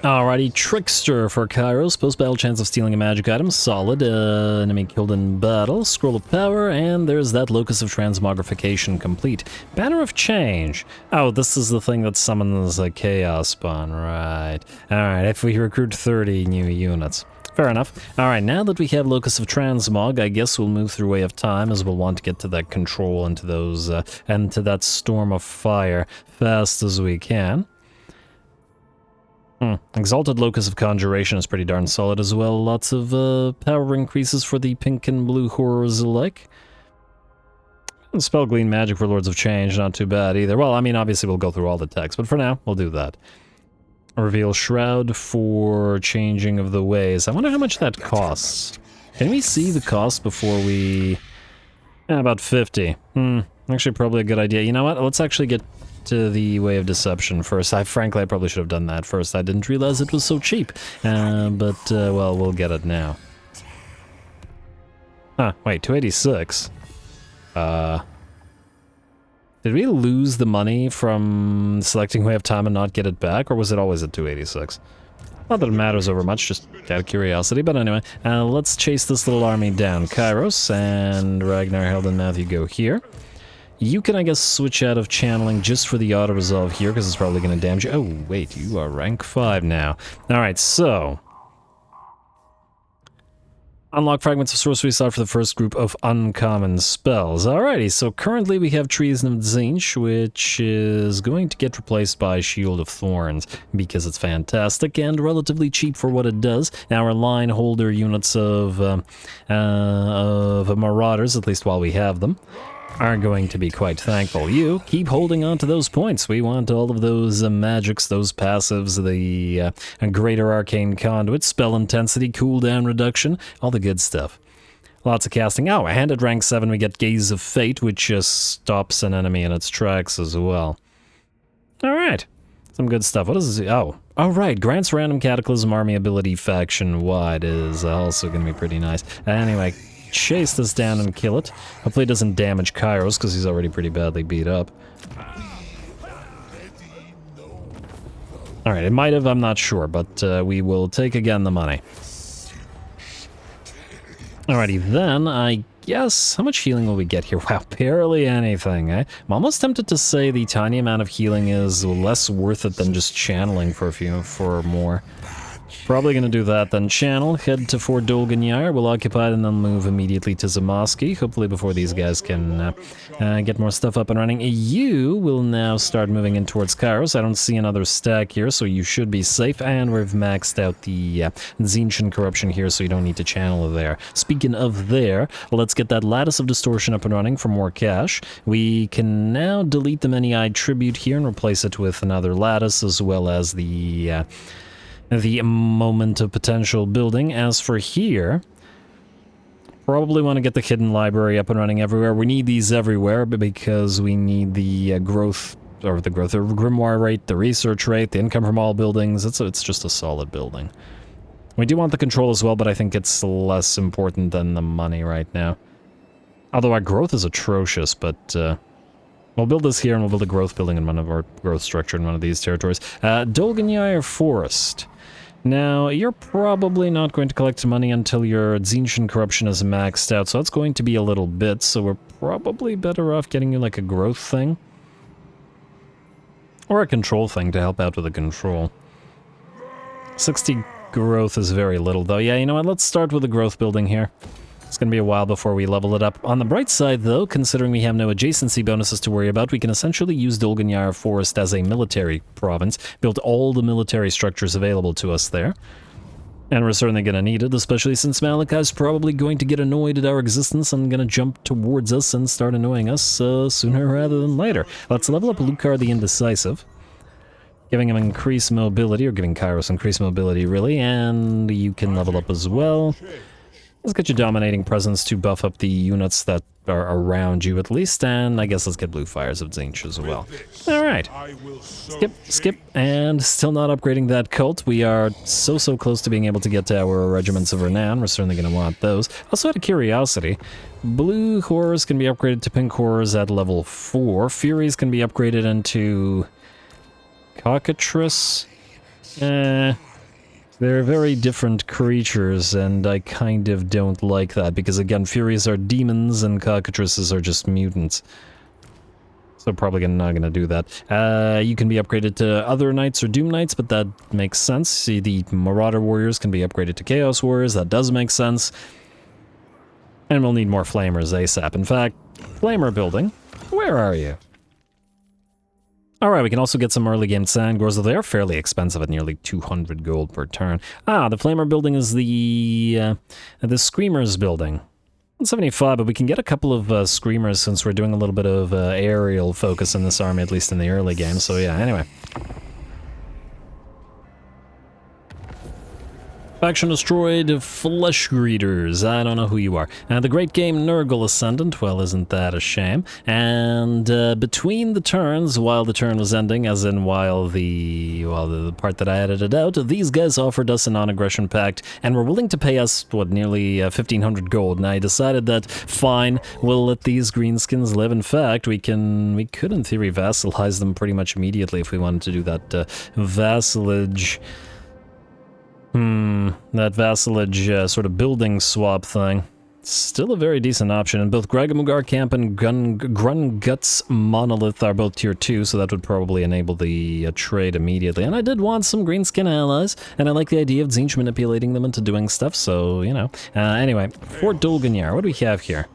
Alrighty, Trickster for Kairos. Post-battle chance of stealing a magic item. Solid. Enemy killed in battle. Scroll of Power, and there's that Locus of Transmogrification complete. Banner of Change. Oh, this is the thing that summons a Chaos Spawn, right. Alright, if we recruit 30 new units. Fair enough. Alright, now that we have Locus of Transmog, I guess we'll move through Way of Time, as we'll want to get to that control and to those, and to that Storm of Fire fast as we can. Exalted Locus of Conjuration is pretty darn solid as well. Lots of power increases for the pink and blue horrors alike. And Spell Glean Magic for Lords of Change, not too bad either. Well, I mean, obviously we'll go through all the text, but for now, we'll do that. Reveal Shroud for Changing of the Ways. I wonder how much that costs. Can we see the cost before we... about 50. Actually, probably a good idea. You know what? Let's actually get to the Way of Deception first. Frankly, I probably should have done that first. I didn't realize it was so cheap. But, well, we'll get it now. Huh, wait, 286. Did we lose the money from selecting Way of Time and not get it back, or was it always at 286? Not that it matters over much, just out of curiosity, but anyway, let's chase this little army down. Kairos and Ragnar Heldenmouth, you go here. You can, I guess, switch out of channeling just for the auto-resolve here, because it's probably going to damage you. Oh, wait, you are rank 5 now. Alright, so... Unlock fragments of sorcery slot for the first group of uncommon spells. Alrighty, so currently we have Treason of Tzeentch, which is going to get replaced by Shield of Thorns, because it's fantastic and relatively cheap for what it does. Our line holder units of Marauders, at least while we have them, are going to be quite thankful. You keep holding on to those points. We want all of those magics, those passives, the greater arcane conduit, spell intensity, cooldown reduction, all the good stuff. Lots of casting. Oh, and at rank 7 we get Gaze of Fate, which just stops an enemy in its tracks as well. Alright, some good stuff. What is this? Oh, right, grants random Cataclysm army ability faction-wide is also going to be pretty nice. Anyway, chase this down and kill it. Hopefully it doesn't damage Kairos, because he's already pretty badly beat up. Alright, it might have, I'm not sure, but we will take again the money. Alrighty then, I guess, how much healing will we get here? Wow, barely anything, eh? I'm almost tempted to say the tiny amount of healing is less worth it than just channeling for more. Probably gonna do that then. Channel, head to Fort Dolganyar, we'll occupy it and then move immediately to Zamoski, hopefully before these guys can get more stuff up and running. You will now start moving in towards Kairos. I don't see another stack here, so you should be safe, and we've maxed out the Tzeentch corruption here, so you don't need to channel there. Speaking of there, let's get that Lattice of Distortion up and running for more cash. We can now delete the many-eyed tribute here and replace it with another Lattice, as well as the Moment of Potential building. As for here, probably want to get the Hidden Library up and running everywhere. We need these everywhere because we need the growth, the grimoire rate, the research rate, the income from all buildings. It's just a solid building. We do want the control as well, but I think it's less important than the money right now. Although our growth is atrocious, but we'll build this here and we'll build a growth building in one of our growth structure in one of these territories. Dolganyar Forest. Now, you're probably not going to collect money until your Tzeentch corruption is maxed out, so that's going to be a little bit, so we're probably better off getting you like a growth thing. Or a control thing to help out with the control. 60 growth is very little though. Yeah, you know what, let's start with the growth building here. It's going to be a while before we level it up. On the bright side, though, considering we have no adjacency bonuses to worry about, we can essentially use Dolganyar Forest as a military province, build all the military structures available to us there. And we're certainly going to need it, especially since Malachi's probably going to get annoyed at our existence and going to jump towards us and start annoying us sooner rather than later. Let's level up Lucar the Indecisive, giving him increased mobility, or giving Kairos increased mobility, really, and you can level up as well. Let's get your dominating presence to buff up the units that are around you at least, and I guess let's get Blue Fires of Tzeentch as well. Alright. Skip, and still not upgrading that cult. We are so close to being able to get to our Regiments of Renown. We're certainly going to want those. Also, out of curiosity, Blue Horrors can be upgraded to Pink Horrors at level 4. Furies can be upgraded into Cockatrice. They're very different creatures, and I kind of don't like that, because again, Furies are demons and Cockatrices are just mutants. So probably not gonna do that. You can be upgraded to other Knights or Doom Knights, but that makes sense. See, the Marauder Warriors can be upgraded to Chaos Warriors, that does make sense. And we'll need more Flamers ASAP. In fact, Flamer building, where are you? Alright, we can also get some early game Sandgores, though they are fairly expensive at nearly 200 gold per turn. Ah, the Flamer building is the Screamers building. 175, but we can get a couple of Screamers since we're doing a little bit of aerial focus in this army, at least in the early game, so yeah, anyway. Faction destroyed, Flesh Greeters, I don't know who you are. The great game Nurgle Ascendant, well, isn't that a shame? And between the turns, while the turn was ending, as in while the part that I edited out, these guys offered us a non-aggression pact, and were willing to pay us, what, nearly 1,500 gold, and I decided that, fine, we'll let these greenskins live. In fact, we could in theory vassalize them pretty much immediately if we wanted to do that vassalage... that vassalage sort of building swap thing. Still a very decent option, and both Gragamugar Camp and Grunguts Monolith are both tier 2, so that would probably enable the trade immediately. And I did want some greenskin allies, and I like the idea of Tzeentch manipulating them into doing stuff, so, you know. Anyway, Fort Dolganyar, what do we have here?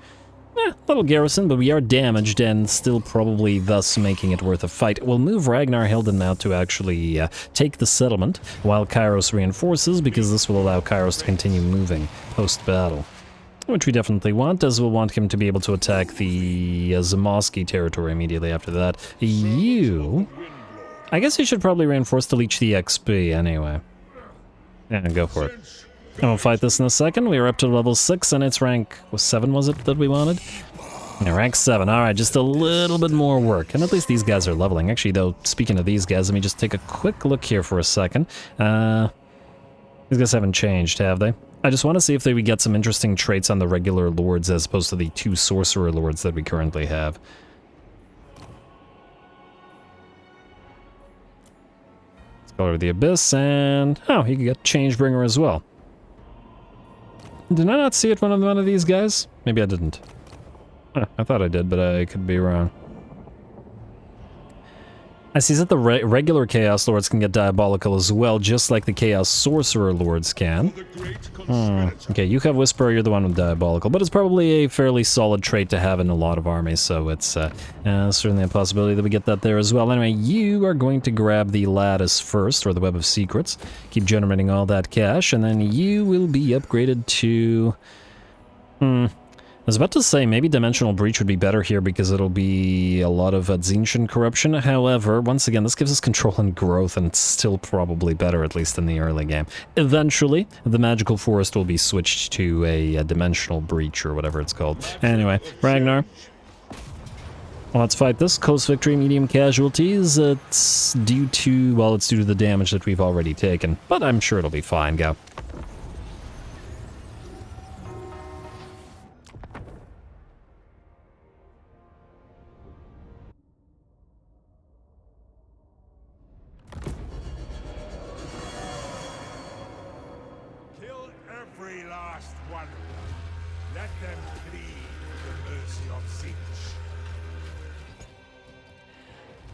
Little garrison, but we are damaged and still probably thus making it worth a fight. We'll move Ragnar Hilden now to actually take the settlement while Kairos reinforces, because this will allow Kairos to continue moving post-battle. Which we definitely want, as we'll want him to be able to attack the Zamoski territory immediately after that. I guess you should probably reinforce to leech the XP anyway. Yeah, go for it. And we'll fight this in a second. We are up to level 6, and it's rank 7, was it, that we wanted? Yeah, rank 7. Alright, just a little bit more work. And at least these guys are leveling. Actually, though, speaking of these guys, let me just take a quick look here for a second. These guys haven't changed, have they? I just want to see if we get some interesting traits on the regular lords as opposed to the 2 sorcerer lords that we currently have. Let's go over the Abyss, and... oh, you can get Changebringer as well. Did I not see it one of these guys? Maybe I didn't. I thought I did, but I could be wrong. I see that the regular Chaos Lords can get Diabolical as well, just like the Chaos Sorcerer Lords can. Okay, you have Whisperer, you're the one with Diabolical, but it's probably a fairly solid trait to have in a lot of armies, so it's certainly a possibility that we get that there as well. Anyway, you are going to grab the Lattice first, or the Web of Secrets, keep generating all that cash, and then you will be upgraded to... I was about to say maybe Dimensional Breach would be better here because it'll be a lot of Tzeentch corruption. However, once again, this gives us control and growth, and it's still probably better, at least in the early game. Eventually, the Magical Forest will be switched to a Dimensional Breach or whatever it's called. Anyway, Ragnar. Let's fight this. Close victory, medium casualties. It's due to, well, it's due to the damage that we've already taken, but I'm sure it'll be fine. Go.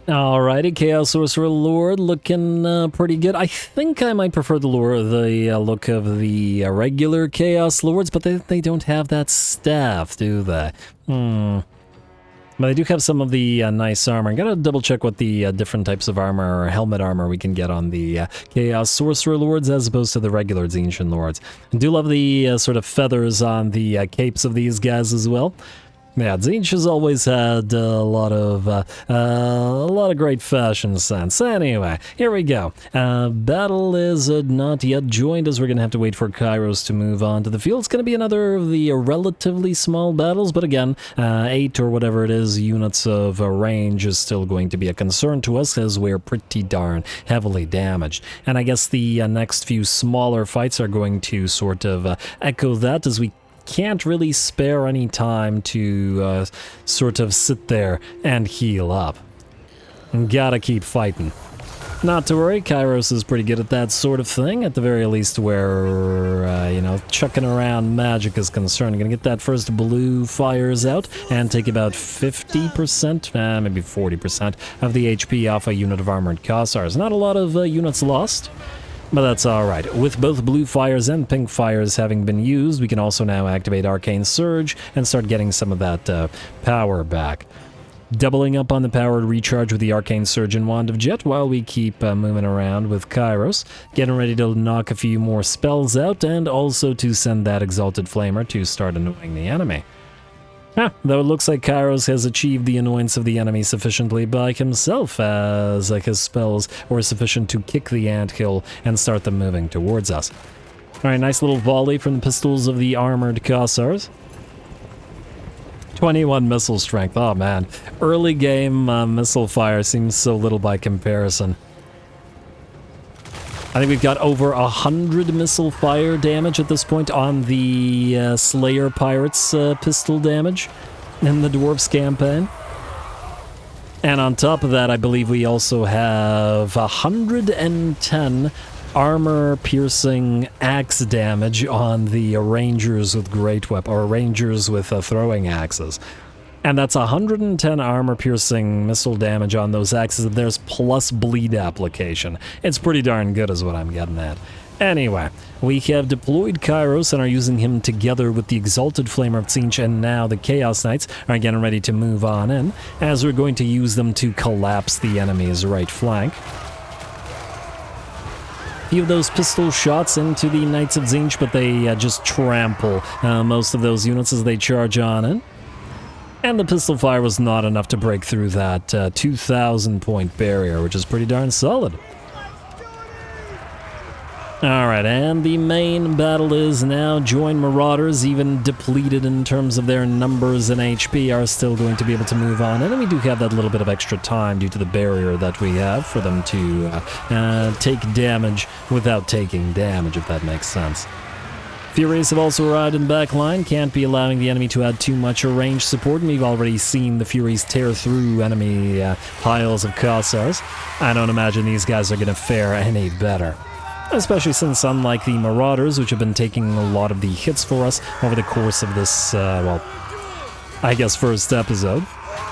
Alrighty, Chaos Sorcerer Lord looking pretty good. I think I might prefer the look of the regular Chaos Lords, but they don't have that staff, do they? But they do have some of the nice armor. I gotta double check what the different types of armor or helmet armor we can get on the Chaos Sorcerer Lords as opposed to the regular Tzeentch Lords. I do love the sort of feathers on the capes of these guys as well. Yeah, Tzeentch has always had a lot of great fashion sense. Anyway, here we go. Battle is not yet joined, as we're going to have to wait for Kairos to move on to the field. It's going to be another of the relatively small battles, but again, 8 or whatever it is units of range is still going to be a concern to us, as we're pretty darn heavily damaged. And I guess the next few smaller fights are going to sort of echo that, as we can't really spare any time to sort of sit there and heal up. Gotta keep fighting. Not to worry, Kairos is pretty good at that sort of thing, at the very least where, you know, chucking around magic is concerned. Gonna get that first blue fires out and take about 50%, maybe 40% of the HP off a unit of armored Kossars. Not a lot of units lost, but that's alright. With both blue fires and pink fires having been used, we can also now activate Arcane Surge and start getting some of that power back. Doubling up on the powered recharge with the Arcane Surge and Wand of Jet while we keep moving around with Kairos, getting ready to knock a few more spells out and also to send that Exalted Flamer to start annoying the enemy. Though it looks like Kairos has achieved the annoyance of the enemy sufficiently by himself, as his spells were sufficient to kick the anthill and start them moving towards us. Alright, nice little volley from the pistols of the armored Kossars. 21 missile strength, oh man. Early game missile fire seems so little by comparison. I think we've got over 100 missile fire damage at this point on the Slayer Pirates pistol damage in the Dwarves campaign. And on top of that, I believe we also have 110 armor-piercing axe damage on the Rangers with Great Weapon, or Rangers with throwing axes. And that's 110 armor-piercing missile damage on those axes, and there's plus bleed application. It's pretty darn good is what I'm getting at. Anyway, we have deployed Kairos and are using him together with the Exalted Flamer of Tzeentch, and now the Chaos Knights are getting ready to move on in, as we're going to use them to collapse the enemy's right flank. Few of those pistol shots into the Knights of Tzeentch, but they just trample most of those units as they charge on in. And the pistol fire was not enough to break through that 2,000 point barrier, which is pretty darn solid. Alright, and the main battle is now joined. Marauders, even depleted in terms of their numbers and HP, are still going to be able to move on. And we do have that little bit of extra time due to the barrier that we have for them to take damage without taking damage, if that makes sense. Furies have also arrived in the back line, can't be allowing the enemy to add too much range support, and we've already seen the Furies tear through enemy piles of Kossars. I don't imagine these guys are going to fare any better. Especially since, unlike the Marauders, which have been taking a lot of the hits for us over the course of this, well, I guess first episode,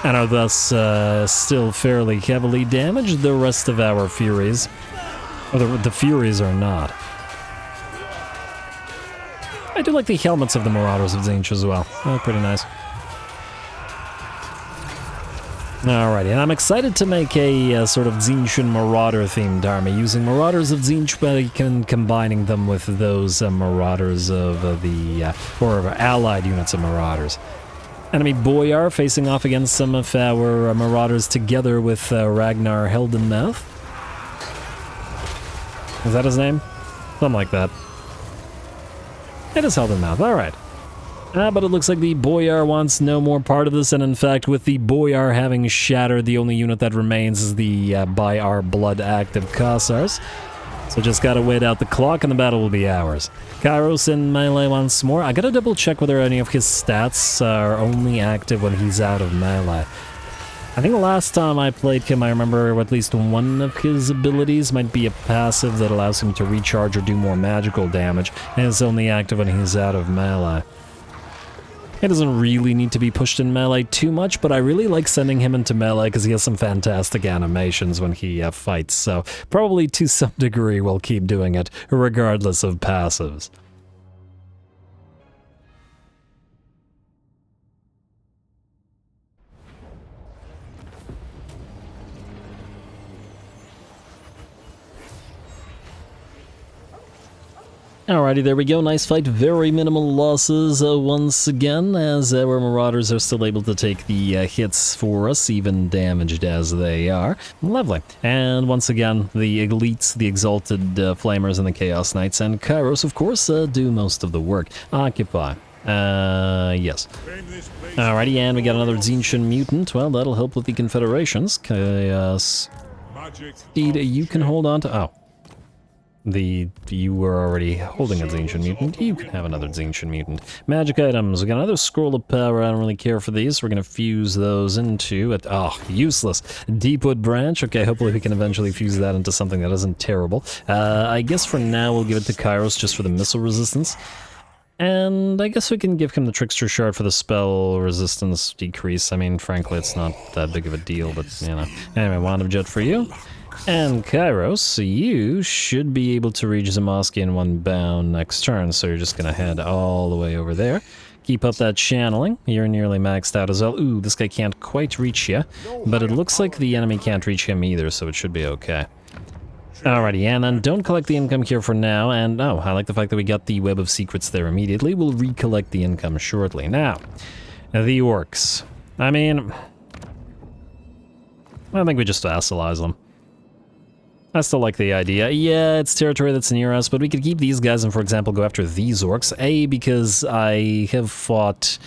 and are thus still fairly heavily damaged, the rest of our Furies, or the Furies are not. I do like the helmets of the Marauders of Tzeentch as well. They're pretty nice. Alrighty, and I'm excited to make a sort of Tzeentchian Marauder themed army, using Marauders of Tzeentch, but combining them with those Marauders of or allied units of Marauders. Enemy Boyar facing off against some of our Marauders together with Ragnar Heldenmouth. Is that his name? Something like that. It is Heldenmouth, alright. But it looks like the Boyar wants no more part of this, and in fact, with the Boyar having shattered, the only unit that remains is the by our blood active Cossars. So just gotta wait out the clock and the battle will be ours. Kairos in melee once more. I gotta double check whether any of his stats are only active when he's out of melee. I think the last time I played him, I remember at least one of his abilities might be a passive that allows him to recharge or do more magical damage, and it's only active when he's out of melee. He doesn't really need to be pushed in melee too much, but I really like sending him into melee because he has some fantastic animations when he fights, so probably to some degree we'll keep doing it, regardless of passives. Alrighty, there we go. Nice fight. Very minimal losses once again, as our Marauders are still able to take the hits for us, even damaged as they are. Lovely. And once again, the Elites, the Exalted Flamers, and the Chaos Knights, and Kairos, of course, do most of the work. Occupy. Yes. Alrighty, and we got another Tzeentchian Mutant. Well, that'll help with the Confederations. Chaos. Indeed, you can hold on to... Oh. You were already holding a Tzeentchian Mutant. You can have another Tzeentchian Mutant. Magic items. We got another Scroll of Power. I don't really care for these. We're going to fuse those into... useless. Deepwood Branch. Okay, hopefully we can eventually fuse that into something that isn't terrible. I guess for now we'll give it to Kairos just for the missile resistance. And I guess we can give him the Trickster Shard for the spell resistance decrease. I mean, frankly, it's not that big of a deal, but, you know. Anyway, Wand of Jet for you. And Kairos, you should be able to reach Zamoski in one bound next turn, so you're just going to head all the way over there. Keep up that channeling. You're nearly maxed out as well. Ooh, this guy can't quite reach you, but it looks like the enemy can't reach him either, so it should be okay. Alrighty, and then don't collect the income here for now, and oh, I like the fact that we got the Web of Secrets there immediately. We'll recollect the income shortly. Now, the Orcs. I mean, I think we just vassalize them. I still like the idea. Yeah, it's territory that's near us, but we could keep these guys and, for example, go after these orcs. A, because I have fought...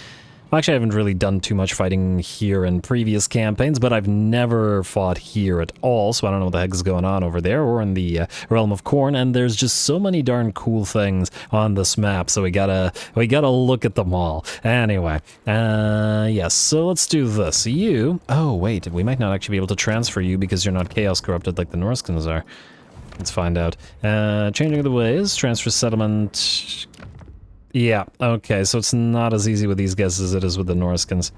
Well, actually, I haven't really done too much fighting here in previous campaigns, but I've never fought here at all, so I don't know what the heck is going on over there, or in the Realm of Khorne, and there's just so many darn cool things on this map, so we gotta look at them all. Anyway, yes, so let's do this. You... Oh, wait, we might not actually be able to transfer you because you're not Chaos Corrupted like the Norskins are. Let's find out. Changing of the ways, transfer settlement... Yeah, okay, so it's not as easy with these guys as it is with the Norskins.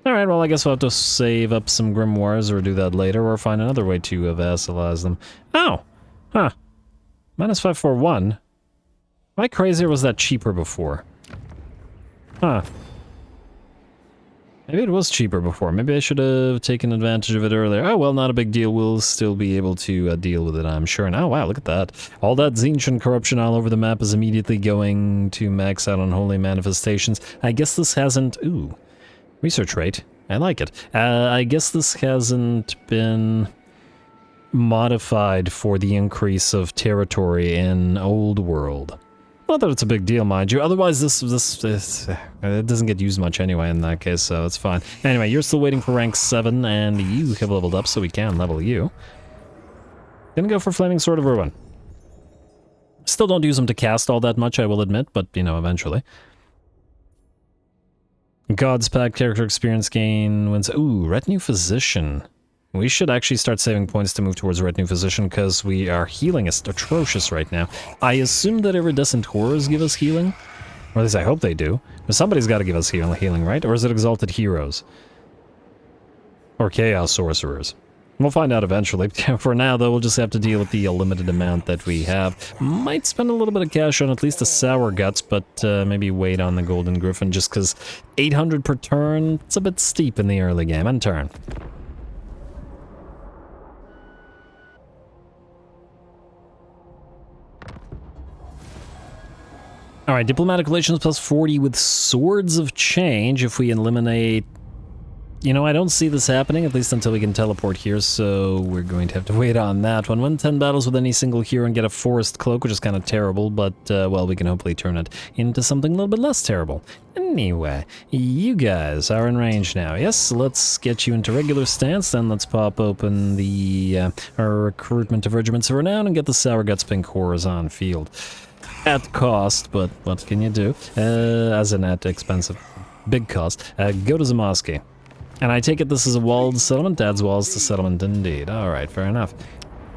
Alright, well, I guess we'll have to save up some Grimoires or do that later, or find another way to vassalize them. Oh! Huh. -541? Am I crazy or was that cheaper before? Huh. Maybe it was cheaper before. Maybe I should have taken advantage of it earlier. Oh, well, not a big deal. We'll still be able to deal with it, I'm sure. And oh, wow, look at that. All that Tzeentchian corruption all over the map is immediately going to max out on Holy Manifestations. I guess this hasn't... Ooh. Research rate. I like it. I guess this hasn't been modified for the increase of territory in Old World. Not that it's a big deal, mind you. Otherwise, this it doesn't get used much anyway in that case, so it's fine. Anyway, you're still waiting for rank 7, and you have leveled up, so we can level you. Gonna go for Flaming Sword of Ruin. Still don't use them to cast all that much, I will admit, but, you know, eventually. God's Pact character experience gain wins... Ooh, Retinue Physician. We should actually start saving points to move towards retinue position, because we are healing is atrocious right now. I assume that iridescent horrors give us healing. Or at least I hope they do. But somebody's got to give us healing, right? Or is it exalted heroes? Or chaos sorcerers? We'll find out eventually. For now, though, we'll just have to deal with the limited amount that we have. Might spend a little bit of cash on at least the Sour Guts, but maybe wait on the Golden Griffin, just because 800 per turn, it's a bit steep in the early game. End turn. Alright, Diplomatic Relations plus 40 with Swords of Change if we eliminate... You know, I don't see this happening, at least until we can teleport here, so we're going to have to wait on that one. Win 10 battles with any single hero and get a Forest Cloak, which is kind of terrible, but, well, we can hopefully turn it into something a little bit less terrible. Anyway, you guys are in range now. Yes, let's get you into regular stance, then let's pop open the our recruitment of Regiments of Renown and get the Sour Guts Pink Horrors on field. At cost, but what can you do? As an at expensive. Big cost. Go to Zamoski. And I take it this is a walled settlement? Adds walls to settlement indeed. Alright, fair enough.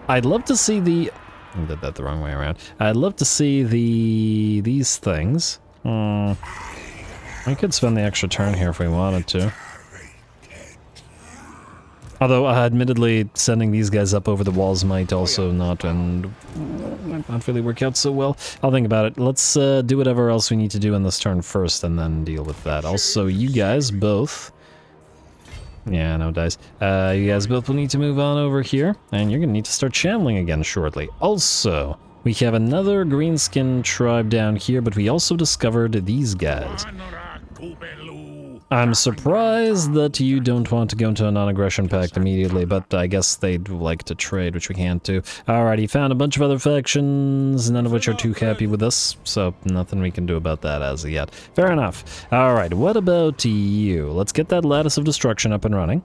I'd love to see the... I did that the wrong way around. I'd love to see these things. We could spend the extra turn here if we wanted to. Although, admittedly, sending these guys up over the walls might also not really work out so well. I'll think about it. Let's do whatever else we need to do in this turn first and then deal with that. Also, you guys both... Yeah, no dice. You guys both will need to move on over here, and you're gonna need to start channeling again shortly. Also, we have another greenskin tribe down here, but we also discovered these guys. I'm surprised that you don't want to go into a non-aggression pact immediately, but I guess they'd like to trade, which we can't do. Alrighty, found a bunch of other factions, none of which are too happy with us, so nothing we can do about that as of yet. Fair enough. Alright, what about you? Let's get that Lattice of Destruction up and running.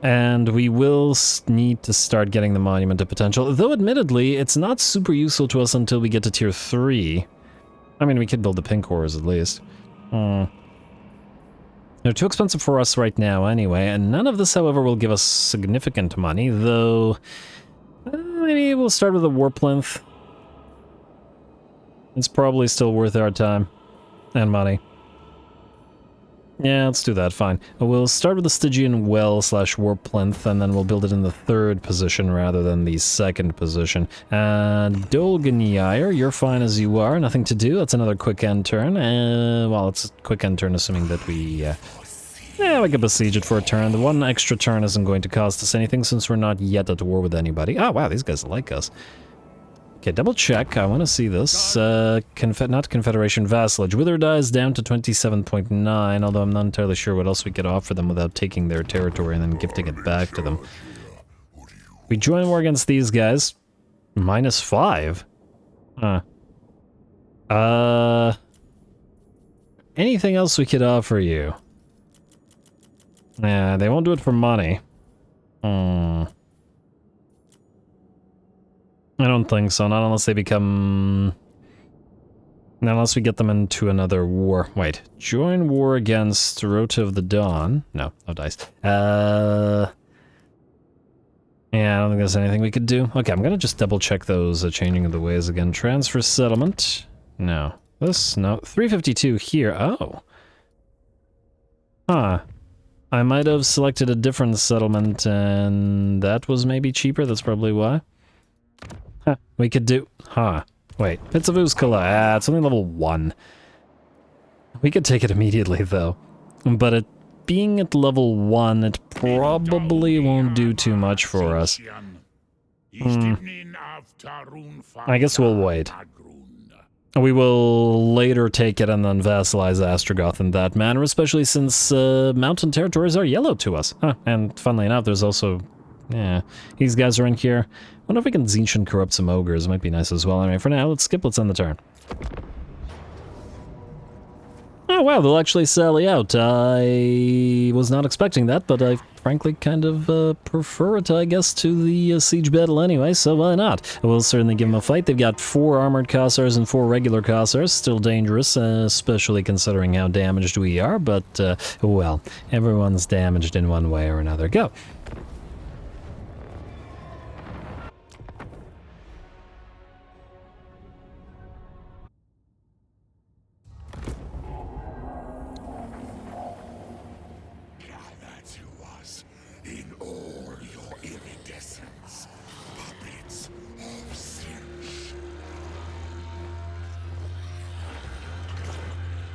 And we will need to start getting the Monument of Potential, though admittedly, it's not super useful to us until we get to tier 3. I mean, we could build the Pink Horrors at least. They're too expensive for us right now anyway, and none of this, however, will give us significant money, though maybe we'll start with a Warplinth. It's probably still worth our time and money. Yeah, let's do that, fine. We'll start with the Stygian Well / Warplinth, and then we'll build it in the 3rd position rather than the 2nd position. And Dolgenyair, you're fine as you are, nothing to do. That's another quick end turn. Well, it's a quick end turn assuming that we... yeah, we can besiege it for a turn. The one extra turn isn't going to cost us anything since we're not yet at war with anybody. Oh, wow, these guys like us. Okay, double check. I want to see this. Not Confederation, Vassalage. Wither dies down to 27.9, although I'm not entirely sure what else we could offer them without taking their territory and then gifting it back to them. We join war against these guys. -5? Huh. Anything else we could offer you? Nah, they won't do it for money. I don't think so, not unless they become... Not unless we get them into another war. Wait, join war against Rota of the Dawn? No, no dice. Yeah, I don't think there's anything we could do. Okay, I'm gonna just double check those changing of the ways again. Transfer settlement? No. This? No. 352 here. Oh. Huh. I might have selected a different settlement and that was maybe cheaper, that's probably why. Huh, we could do... Huh. Wait, Pits of Uzkala. It's only level 1. We could take it immediately, though. But it being at level 1, it probably won't do too much for us. I guess we'll wait. We will later take it and then vassalize Astrogoth in that manner, especially since mountain territories are yellow to us. Huh, and funnily enough, there's also... Yeah, these guys are in here. Wonder if we can Tzeentch and corrupt some ogres. Might be nice as well. Anyway, for now, let's skip. Let's end the turn. Oh wow, they'll actually sally out. I was not expecting that, but I frankly kind of prefer it, I guess, to the siege battle anyway, so why not? We'll certainly give them a fight. They've got 4 armored Kossars and 4 regular Kossars, still dangerous, especially considering how damaged we are, but, well, everyone's damaged in one way or another. Go!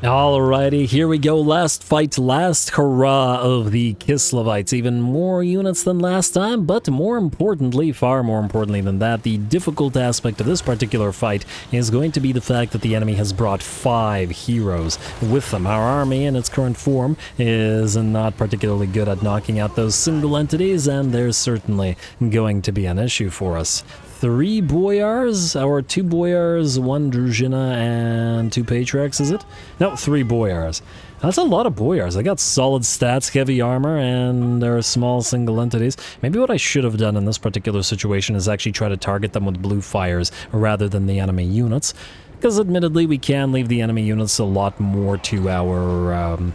Alrighty, here we go. Last fight, last hurrah of the Kislevites. Even more units than last time, but more importantly, far more importantly than that, the difficult aspect of this particular fight is going to be the fact that the enemy has brought 5 heroes with them. Our army in its current form is not particularly good at knocking out those single entities, and there's certainly going to be an issue for us. 3 boyars, or 2 boyars, 1 druzhina, and 2 patriarchs, is it? No, 3 boyars. That's a lot of boyars. They got solid stats, heavy armor, and they're small single entities. Maybe what I should have done in this particular situation is actually try to target them with blue fires rather than the enemy units. Because admittedly, we can leave the enemy units a lot more to our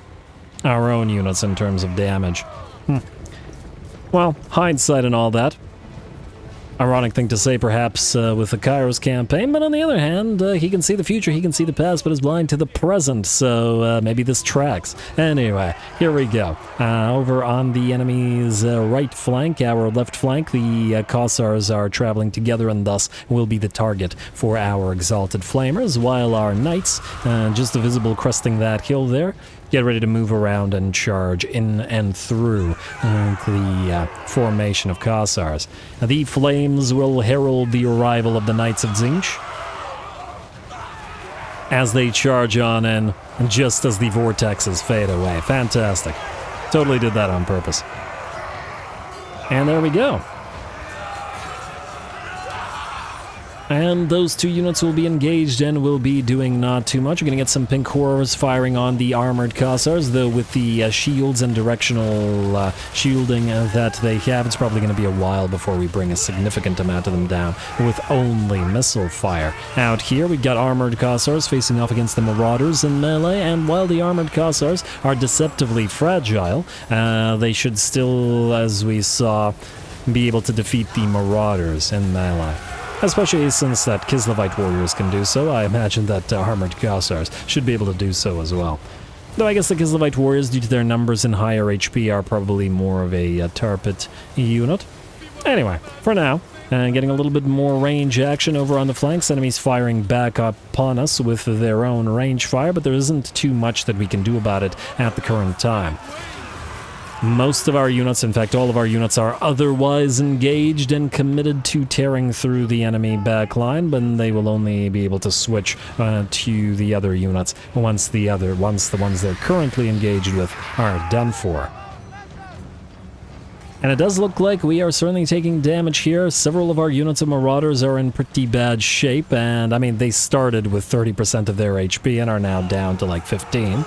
own units in terms of damage. Well, hindsight and all that. Ironic thing to say, perhaps, with the Kairos campaign, but on the other hand, he can see the future, he can see the past, but is blind to the present, so maybe this tracks. Anyway, here we go. Over on the enemy's right flank, our left flank, the Kossars are traveling together and thus will be the target for our Exalted Flamers, while our Knights, just visible cresting that hill there, get ready to move around and charge in and through the formation of Kossars. The flames will herald the arrival of the Knights of Tzeentch as they charge on in, just as the vortexes fade away. Fantastic. Totally did that on purpose. And there we go. And those 2 units will be engaged and will be doing not too much. We're going to get some pink horrors firing on the armored Kossars, though with the shields and directional shielding that they have, it's probably going to be a while before we bring a significant amount of them down with only missile fire. Out here, we've got armored Kossars facing off against the Marauders in melee, and while the armored Kossars are deceptively fragile, they should still, as we saw, be able to defeat the Marauders in melee. Especially since that Kislevite warriors can do so, I imagine that armored Kossars should be able to do so as well. Though I guess the Kislevite warriors, due to their numbers and higher HP, are probably more of a Tarpit unit. Anyway, for now, getting a little bit more range action over on the flanks. Enemies firing back upon us with their own range fire, but there isn't too much that we can do about it at the current time. Most of our units, in fact all of our units, are otherwise engaged and committed to tearing through the enemy backline, but they will only be able to switch to the other units once the ones they're currently engaged with are done for. And it does look like we are certainly taking damage here. Several of our units of Marauders are in pretty bad shape, and I mean, they started with 30% of their HP and are now down to like 15.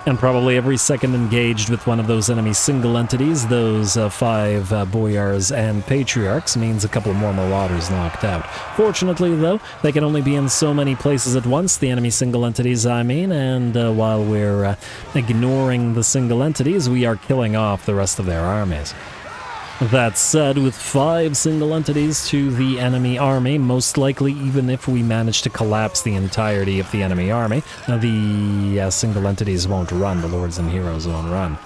And probably every second engaged with one of those enemy single entities, those 5 boyars and patriarchs, means a couple more Marauders knocked out. Fortunately, though, they can only be in so many places at once, the enemy single entities, I mean, and while we're ignoring the single entities, we are killing off the rest of their armies. That said, with 5 single entities to the enemy army, most likely even if we manage to collapse the entirety of the enemy army, the single entities won't run, the Lords and Heroes won't run.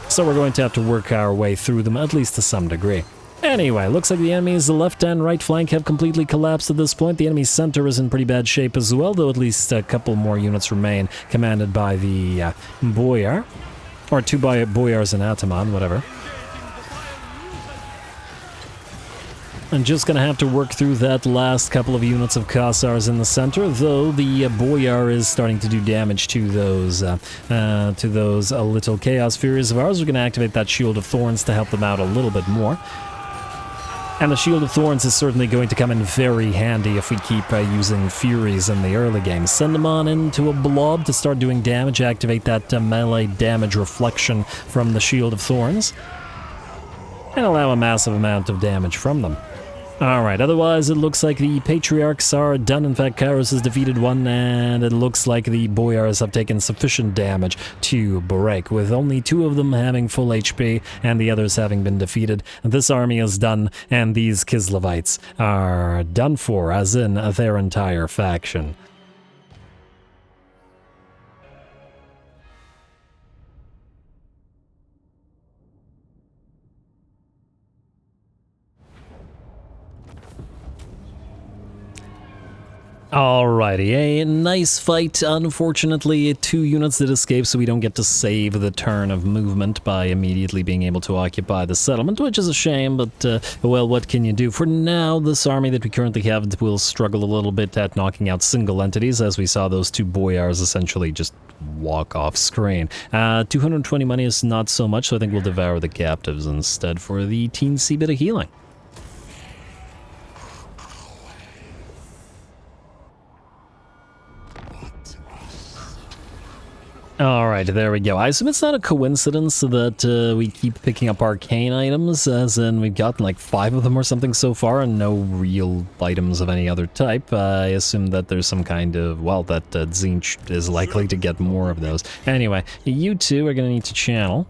So we're going to have to work our way through them, at least to some degree. Anyway, looks like the enemy's left and right flank have completely collapsed at this point. The enemy's center is in pretty bad shape as well, though at least a couple more units remain, commanded by the boyar, or 2 boyars and ataman, whatever. I'm just gonna have to work through that last couple of units of Kossars in the center, though the boyar is starting to do damage to those little Chaos Furies of ours. We're gonna activate that Shield of Thorns to help them out a little bit more. And the Shield of Thorns is certainly going to come in very handy if we keep using Furies in the early game. Send them on into a blob to start doing damage, activate that melee damage reflection from the Shield of Thorns, and allow a massive amount of damage from them. Alright, otherwise it looks like the Patriarchs are done. In fact, Kairos has defeated one, and it looks like the Boyars have taken sufficient damage to break, with only 2 of them having full HP and the others having been defeated. This army is done, and these Kislevites are done for, as in their entire faction. Alrighty, a nice fight. Unfortunately, 2 units did escape, so we don't get to save the turn of movement by immediately being able to occupy the settlement, which is a shame, but, well, what can you do? For now, this army that we currently have will struggle a little bit at knocking out single entities, as we saw those 2 Boyars essentially just walk off screen. 220 money is not so much, so I think we'll devour the captives instead for the teensy bit of healing. Alright, there we go. I assume it's not a coincidence that we keep picking up arcane items, as in we've gotten like 5 of them or something so far, and no real items of any other type. I assume that there's some kind of, well, that Tzeentch is likely to get more of those. Anyway, you 2 are going to need to channel,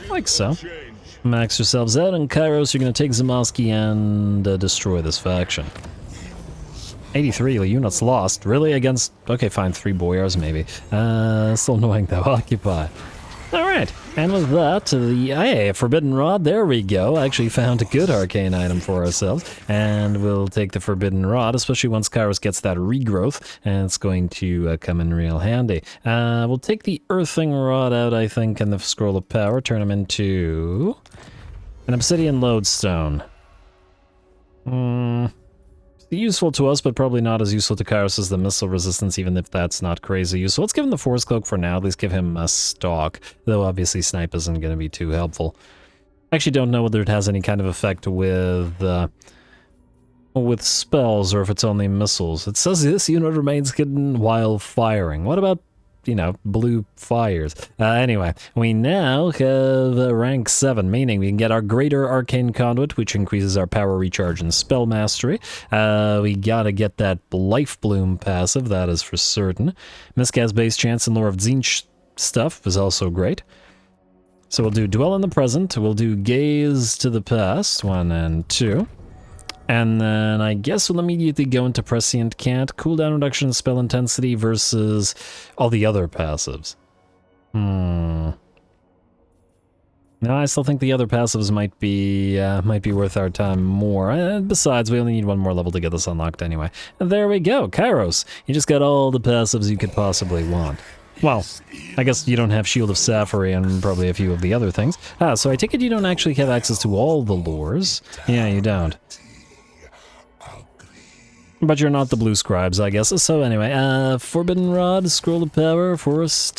like so. Max yourselves out, and Kairos, you're going to take Zamoski and destroy this faction. 83 units lost. Really? Against... Okay, fine, 3 Boyars maybe. Still annoying though. Occupy. Alright, and with that, hey, Forbidden Rod, there we go. Actually found a good arcane item for ourselves. And we'll take the Forbidden Rod, especially once Kairos gets that regrowth, and it's going to come in real handy. We'll take the Earthing Rod out, I think, and the Scroll of Power, turn them into an Obsidian Lodestone. Useful to us, but probably not as useful to Kairos as the missile resistance, even if that's not crazy useful. Let's give him the Force Cloak for now, at least give him a stock, though obviously Snipe isn't going to be too helpful. I actually don't know whether it has any kind of effect with spells, or if it's only missiles. It says this unit remains hidden while firing. What about, you know, blue fires? Anyway, we now have rank 7, meaning we can get our Greater Arcane Conduit, which increases our power recharge and spell mastery. We gotta get that Life Bloom passive, that is for certain. Miscast base chance and Lore of Tzeentch stuff is also great. So we'll do Dwell in the Present, we'll do Gaze to the Past, 1 and 2. And then I guess we'll immediately go into Prescient Cant, cooldown reduction, spell intensity versus all the other passives. No, I still think the other passives might be worth our time more. Besides, we only need 1 more level to get this unlocked anyway. And there we go, Kairos. You just got all the passives you could possibly want. Well, I guess you don't have Shield of Sapphire and probably a few of the other things. So I take it you don't actually have access to all the lores. Yeah, you don't. But you're not the blue scribes, I guess. So anyway, Forbidden Rod, Scroll of Power, Forest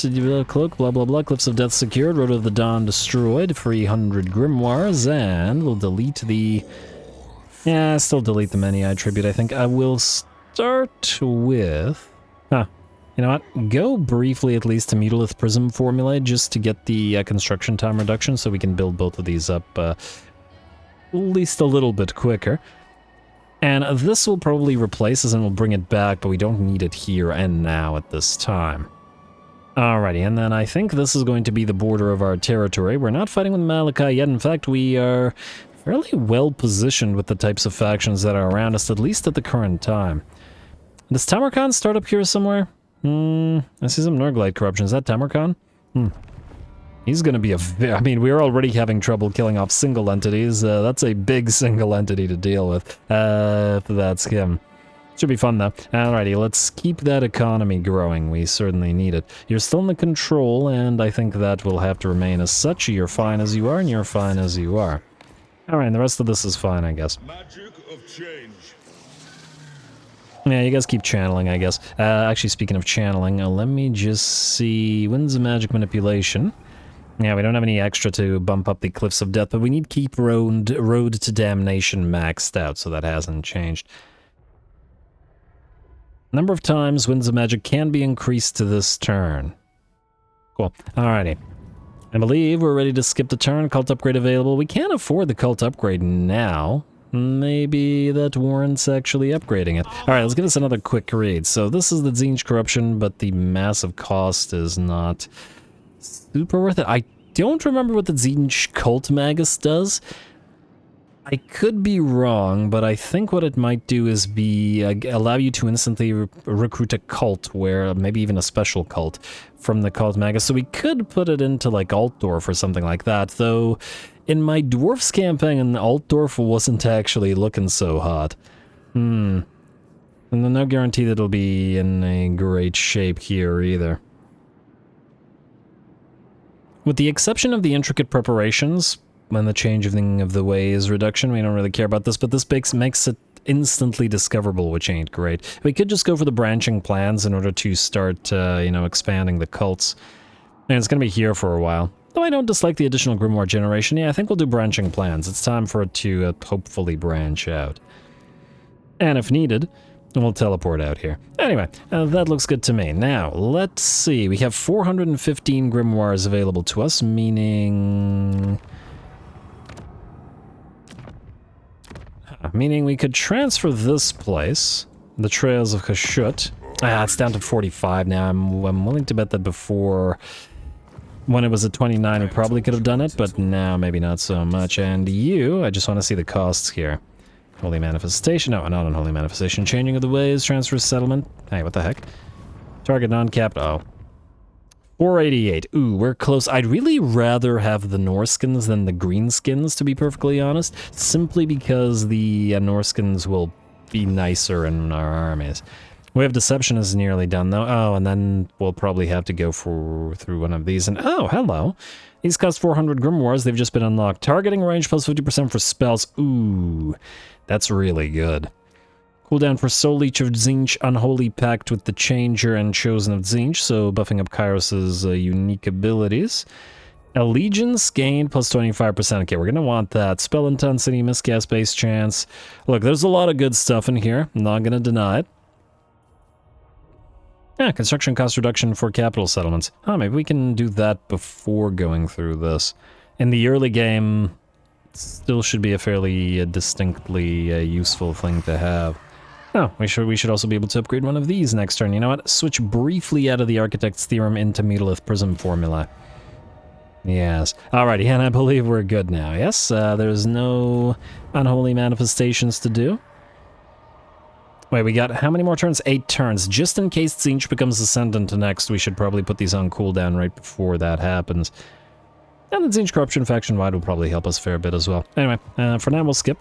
Cloak, blah blah blah, Cliffs of Death secured, Road of the Dawn destroyed, 300 Grimoires, and we'll delete the... Yeah, still delete the many attribute, I think. I will start with... You know what? Go briefly at least to Mutalith Prism Formulae, just to get the construction time reduction, so we can build both of these up at least a little bit quicker. And this will probably replace us and we'll bring it back, but we don't need it here and now at this time. Alrighty, and then I think this is going to be the border of our territory. We're not fighting with Malachi yet. In fact, we are fairly well positioned with the types of factions that are around us, at least at the current time. Does Tamarkan start up here somewhere? I see some Norglite corruption. Is that Tamarkan? He's gonna be I mean, we're already having trouble killing off single entities. That's a big single entity to deal with. If that's him. Should be fun though. Alrighty, let's keep that economy growing. We certainly need it. You're still in the control, and I think that will have to remain as such. You're fine as you are, and you're fine as you are. Alright, the rest of this is fine, I guess. Magic of change. Yeah, you guys keep channeling, I guess. Actually, speaking of channeling, let me just see... Winds of Magic Manipulation. Yeah, we don't have any extra to bump up the Cliffs of Death, but we need keep Road to Damnation maxed out, so that hasn't changed. Number of times Winds of Magic can be increased to this turn. Cool. Alrighty. I believe we're ready to skip the turn. Cult upgrade available. We can't afford the cult upgrade now. Maybe that warrants actually upgrading it. Alright, let's give us another quick read. So this is the Tzeentch corruption, but the massive cost is not super worth it. I don't remember what the Tzeentch cult magus does. I could be wrong, but I think what it might do is allow you to instantly recruit a cult, where maybe even a special cult from the cult magus. So we could put it into like Altdorf or something like that, though in my dwarfs campaign, Altdorf wasn't actually looking so hot. And no guarantee that it'll be in a great shape here either. With the exception of the intricate preparations, when the changing of the ways reduction, we don't really care about this, but this makes it instantly discoverable, which ain't great. We could just go for the branching plans in order to start, you know, expanding the cults. And it's going to be here for a while. Though I don't dislike the additional grimoire generation, yeah, I think we'll do branching plans. It's time for it to hopefully branch out. And if needed, we'll teleport out here. Anyway, that looks good to me. Now, let's see. We have 415 grimoires available to us, meaning we could transfer this place, the Trails of Kashut. It's down to 45 now. I'm willing to bet that before, when it was at 29, we probably could have done it, but now maybe not so much. And I just want to see the costs here. Holy Manifestation. No, not Unholy Manifestation. Changing of the Ways, Transfer Settlement. Hey, what the heck? Target non-capped. Oh. 488. Ooh, we're close. I'd really rather have the Norskins than the Greenskins, to be perfectly honest. Simply because the Norskins will be nicer in our armies. We have Deception is nearly done, though. Oh, and then we'll probably have to go through one of these. And oh, hello. These cost 400 grimoires. They've just been unlocked. Targeting range plus 50% for spells. Ooh, that's really good. Cooldown for Soul Leech of Tzeentch, Unholy Pact with the Changer and Chosen of Tzeentch, so buffing up Kairos' unique abilities. Allegiance gained plus 25%. Okay, we're going to want that. Spell Intensity, Miscast Base Chance. Look, there's a lot of good stuff in here. I'm not going to deny it. Yeah, construction cost reduction for capital settlements. Oh, maybe we can do that before going through this. In the early game, still should be a fairly distinctly useful thing to have. Oh, we should also be able to upgrade one of these next turn. You know what? Switch briefly out of the Architect's Theorem into Megalith Prism formula. Yes. Alrighty, and I believe we're good now. Yes, there's no Unholy Manifestations to do. Wait, we got how many more turns? 8 turns. Just in case Tzeentch becomes Ascendant next, we should probably put these on cooldown right before that happens. And the Tzeentch Corruption faction-wide will probably help us a fair bit as well. Anyway, for now we'll skip.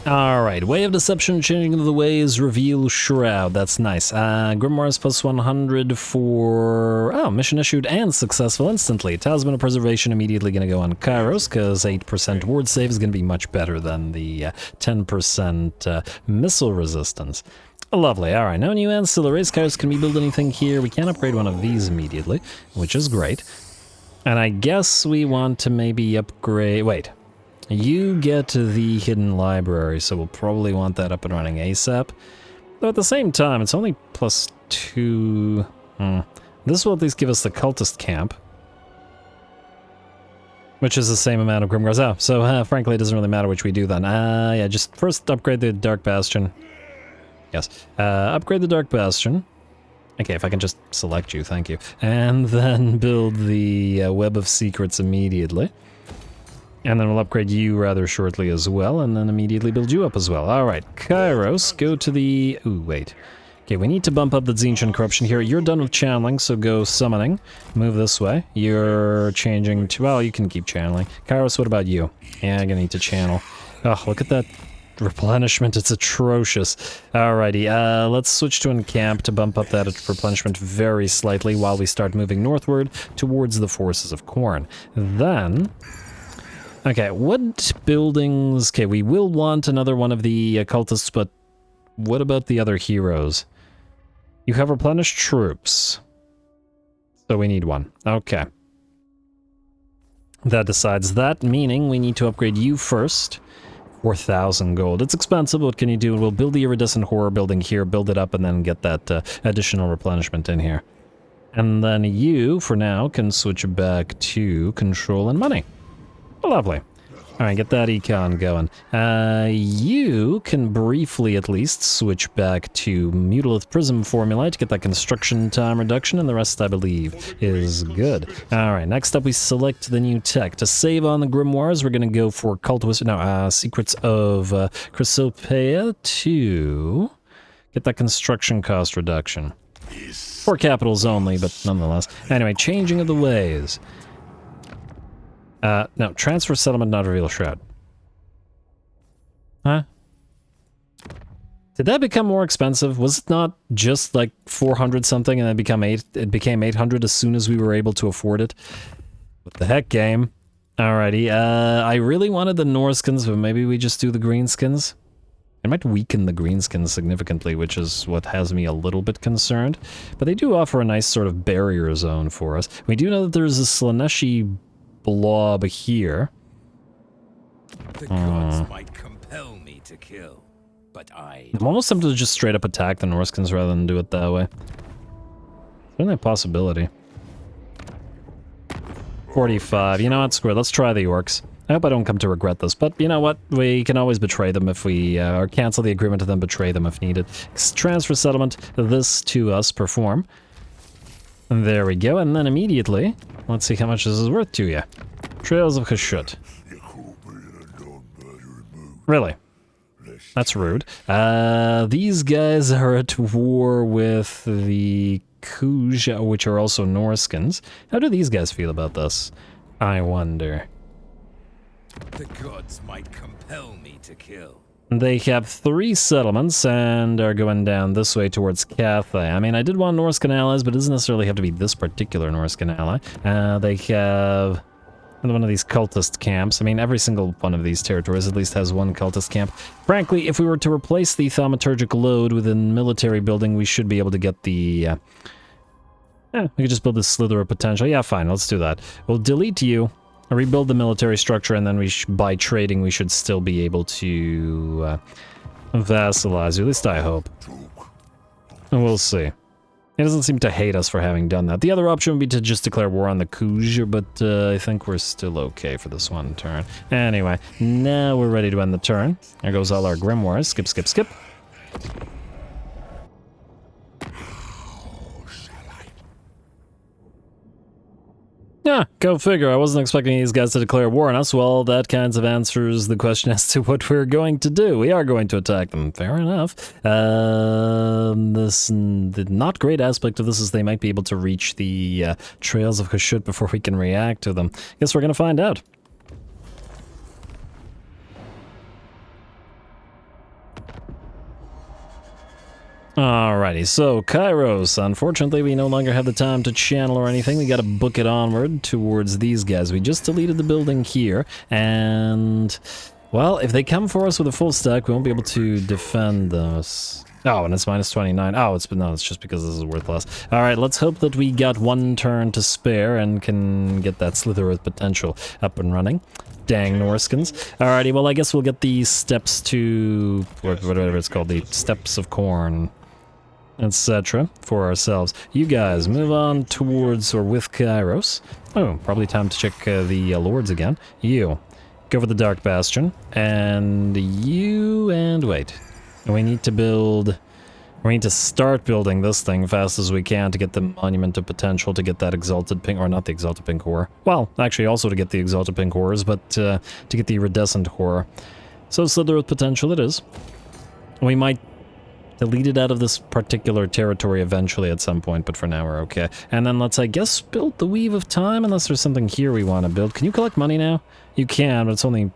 Alright, Way of Deception, Changing of the Ways, Reveal Shroud. That's nice. Grimoires plus 100 for... Oh, mission issued and successful instantly. Talisman of Preservation immediately going to go on Kairos, because 8% ward save is going to be much better than the 10% missile resistance. Lovely. Alright, no new ancillaries. Kairos, can we build anything here? We can upgrade one of these immediately, which is great. And I guess we want to maybe upgrade... Wait. You get the hidden library, so we'll probably want that up and running ASAP. Though at the same time, it's only plus 2... This will at least give us the cultist camp, which is the same amount of Grimgars. Oh, so frankly, it doesn't really matter which we do then. Yeah, just first upgrade the Dark Bastion. Yes, upgrade the Dark Bastion. Okay, if I can just select you, thank you. And then build the Web of Secrets immediately. And then we'll upgrade you rather shortly as well, and then immediately build you up as well. Alright, Kairos, go to the... Ooh, wait. Okay, we need to bump up the Tzeentch and Corruption here. You're done with channeling, so go summoning. Move this way. You're changing to... Well, you can keep channeling. Kairos, what about you? Yeah, I'm gonna need to channel. Oh, look at that replenishment. It's atrocious. Alrighty, let's switch to Encamp to bump up that replenishment very slightly while we start moving northward towards the Forces of Khorne. Then... Okay, what buildings... Okay, we will want another one of the cultists, but what about the other heroes? You have replenished troops. So we need one. Okay. That decides that, meaning we need to upgrade you first. 4,000 gold. It's expensive, what can you do? We'll build the iridescent horror building here, build it up, and then get that additional replenishment in here. And then you, for now, can switch back to control and money. Lovely. Alright, get that econ going. You can briefly, at least, switch back to Mutilith Prism formula to get that construction time reduction, and the rest, I believe, is good. Alright, next up we select the new tech. To save on the Grimoires, we're going to go for Secrets of Chrysopeia to get that construction cost reduction. For capitals only, but nonetheless. Anyway, changing of the ways. No, transfer settlement, not reveal shroud. Huh? Did that become more expensive? Was it not just like 400 something and then it became 800 as soon as we were able to afford it? What the heck, game? Alrighty, I really wanted the Norskins, but maybe we just do the Greenskins? It might weaken the Greenskins significantly, which is what has me a little bit concerned. But they do offer a nice sort of barrier zone for us. We do know that there's a Slaneshi blob here. The gods might compel me to kill, but I'm almost tempted to just straight up attack the Norskins rather than do it that way. Certainly a possibility. 45. You know what? Screw it. Let's try the orcs. I hope I don't come to regret this, but you know what? We can always betray them if we, or cancel the agreement and then betray them if needed. Transfer settlement, this to us, perform. And there we go, and then immediately, let's see how much this is worth to you. Trails of Kashut. Really? That's rude. These guys are at war with the Kuj, which are also Norskins. How do these guys feel about this? I wonder. The gods might compel me to kill. They have 3 settlements and are going down this way towards Cathay. I mean, I did want Norscan allies, but it doesn't necessarily have to be this particular Norscan ally. They have one of these cultist camps. I mean, every single one of these territories at least has one cultist camp. Frankly, if we were to replace the thaumaturgic load within military building, we should be able to get the... we could just build this slither of potential. Yeah, fine, let's do that. We'll delete you. Rebuild the military structure, and then by trading we should still be able to vassalize you, at least I hope. And we'll see. He doesn't seem to hate us for having done that. The other option would be to just declare war on the Kuj, but I think we're still okay for this one turn. Anyway, now we're ready to end the turn. There goes all our grimoires. Skip, skip, skip. Yeah, go figure. I wasn't expecting these guys to declare war on us. Well, that kind of answers the question as to what we're going to do. We are going to attack them. Fair enough. The not great aspect of this is they might be able to reach the trails of Kashut before we can react to them. Guess we're going to find out. Alrighty, so Kairos, unfortunately we no longer have the time to channel or anything. We gotta book it onward towards these guys. We just deleted the building here, and well, if they come for us with a full stack, we won't be able to defend those. Oh, and it's minus 29. Oh, it's just because this is worth less. Alright, let's hope that we got one turn to spare and can get that slither with potential up and running. Dang Norskins. Alrighty, well I guess we'll get the steps to, whatever it's called, the steps of corn, etc. for ourselves. You guys move on towards or with Kairos. Oh, probably time to check the lords again. You go for the Dark Bastion, and you, and wait. We need to start building this thing fast as we can to get the Monument of Potential, to get that Exalted Pink, or not the Exalted Pink Horror. Well, actually also to get the Exalted Pink Horrors, but to get the Iridescent Horror. So Slither with Potential it is. We might delete it out of this particular territory eventually at some point, but for now we're okay. And then let's, I guess, build the Weave of Time, unless there's something here we want to build. Can you collect money now? You can, but it's only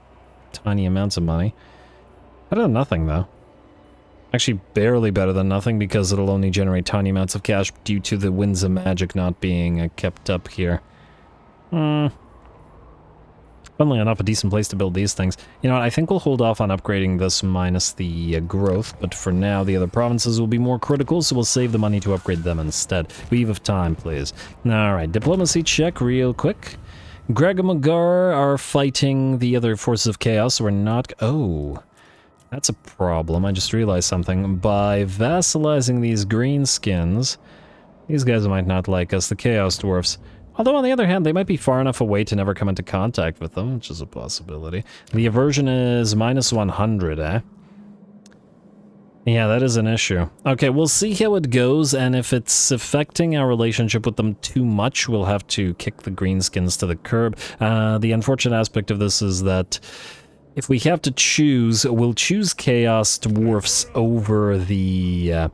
tiny amounts of money. Better than nothing, though. Actually, barely better than nothing, because it'll only generate tiny amounts of cash due to the Winds of Magic not being kept up here. Funnily enough, a decent place to build these things. You know what, I think we'll hold off on upgrading this minus the growth, but for now the other provinces will be more critical, so we'll save the money to upgrade them instead. Weave of time, please. Alright, diplomacy check real quick. Greg and Magar are fighting the other forces of chaos, so we're not... Oh, that's a problem. I just realized something. By vassalizing these greenskins, these guys might not like us, the Chaos Dwarfs. Although, on the other hand, they might be far enough away to never come into contact with them, which is a possibility. The aversion is minus 100, eh? Yeah, that is an issue. Okay, we'll see how it goes, and if it's affecting our relationship with them too much, we'll have to kick the greenskins to the curb. The unfortunate aspect of this is that if we have to choose, we'll choose Chaos Dwarfs over the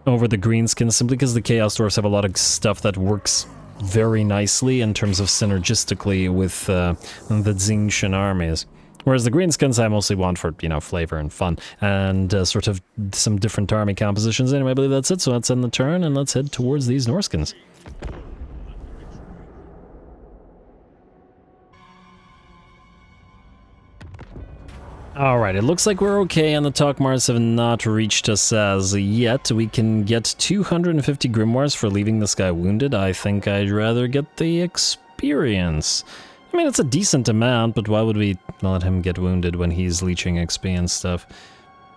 greenskins, simply because the Chaos Dwarfs have a lot of stuff that works very nicely in terms of synergistically with the Tzeentch armies. Whereas the greenskins I mostly want for, you know, flavor and fun, and sort of some different army compositions. Anyway, I believe that's it, so let's end the turn, and let's head towards these Norskins. Alright, it looks like we're okay, and the Tokmars have not reached us as yet. We can get 250 grimoires for leaving this guy wounded. I think I'd rather get the experience. I mean, it's a decent amount, but why would we let him get wounded when he's leeching XP and stuff?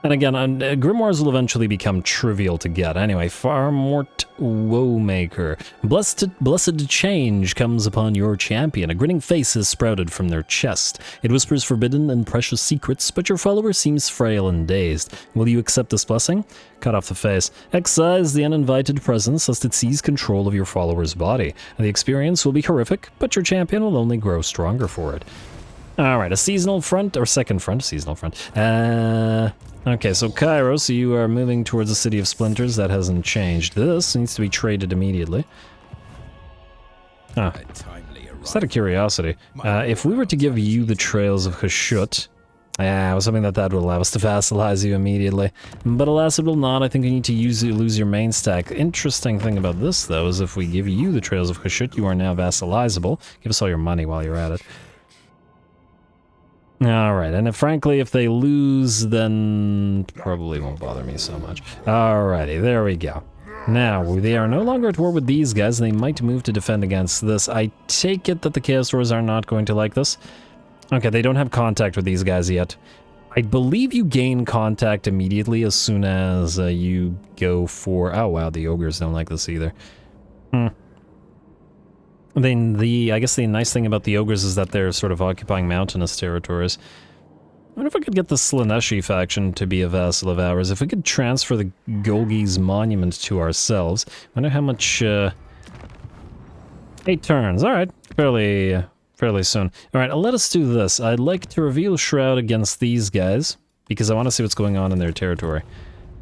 And again, grimoires will eventually become trivial to get. Anyway, Farmort Woemaker. Blessed change comes upon your champion. A grinning face has sprouted from their chest. It whispers forbidden and precious secrets, but your follower seems frail and dazed. Will you accept this blessing? Cut off the face. Excise the uninvited presence, lest it seize control of your follower's body. The experience will be horrific, but your champion will only grow stronger for it. Alright, a seasonal front, or second front, seasonal front. Okay, so Kairos, you are moving towards the City of Splinters. That hasn't changed. This needs to be traded immediately. Huh. Just out of curiosity, if we were to give you the Trails of Hashut, I was hoping that would allow us to vassalize you immediately. But alas, it will not. I think you need to lose your main stack. Interesting thing about this, though, is if we give you the Trails of Hashut, you are now vassalizable. Give us all your money while you're at it. Alright, and frankly, if they lose, then probably won't bother me so much. Alrighty, there we go. Now, they are no longer at war with these guys, and they might move to defend against this. I take it that the Chaos Dwarves are not going to like this. Okay, they don't have contact with these guys yet. I believe you gain contact immediately as soon as you go for... Oh wow, the ogres don't like this either. Then I guess the nice thing about the ogres is that they're sort of occupying mountainous territories. I wonder if I could get the Slaneshi faction to be a vassal of ours. If we could transfer the Golgi's monument to ourselves. I wonder how much... 8 turns, alright. Fairly soon. Alright, let us do this. I'd like to reveal Shroud against these guys, because I want to see what's going on in their territory.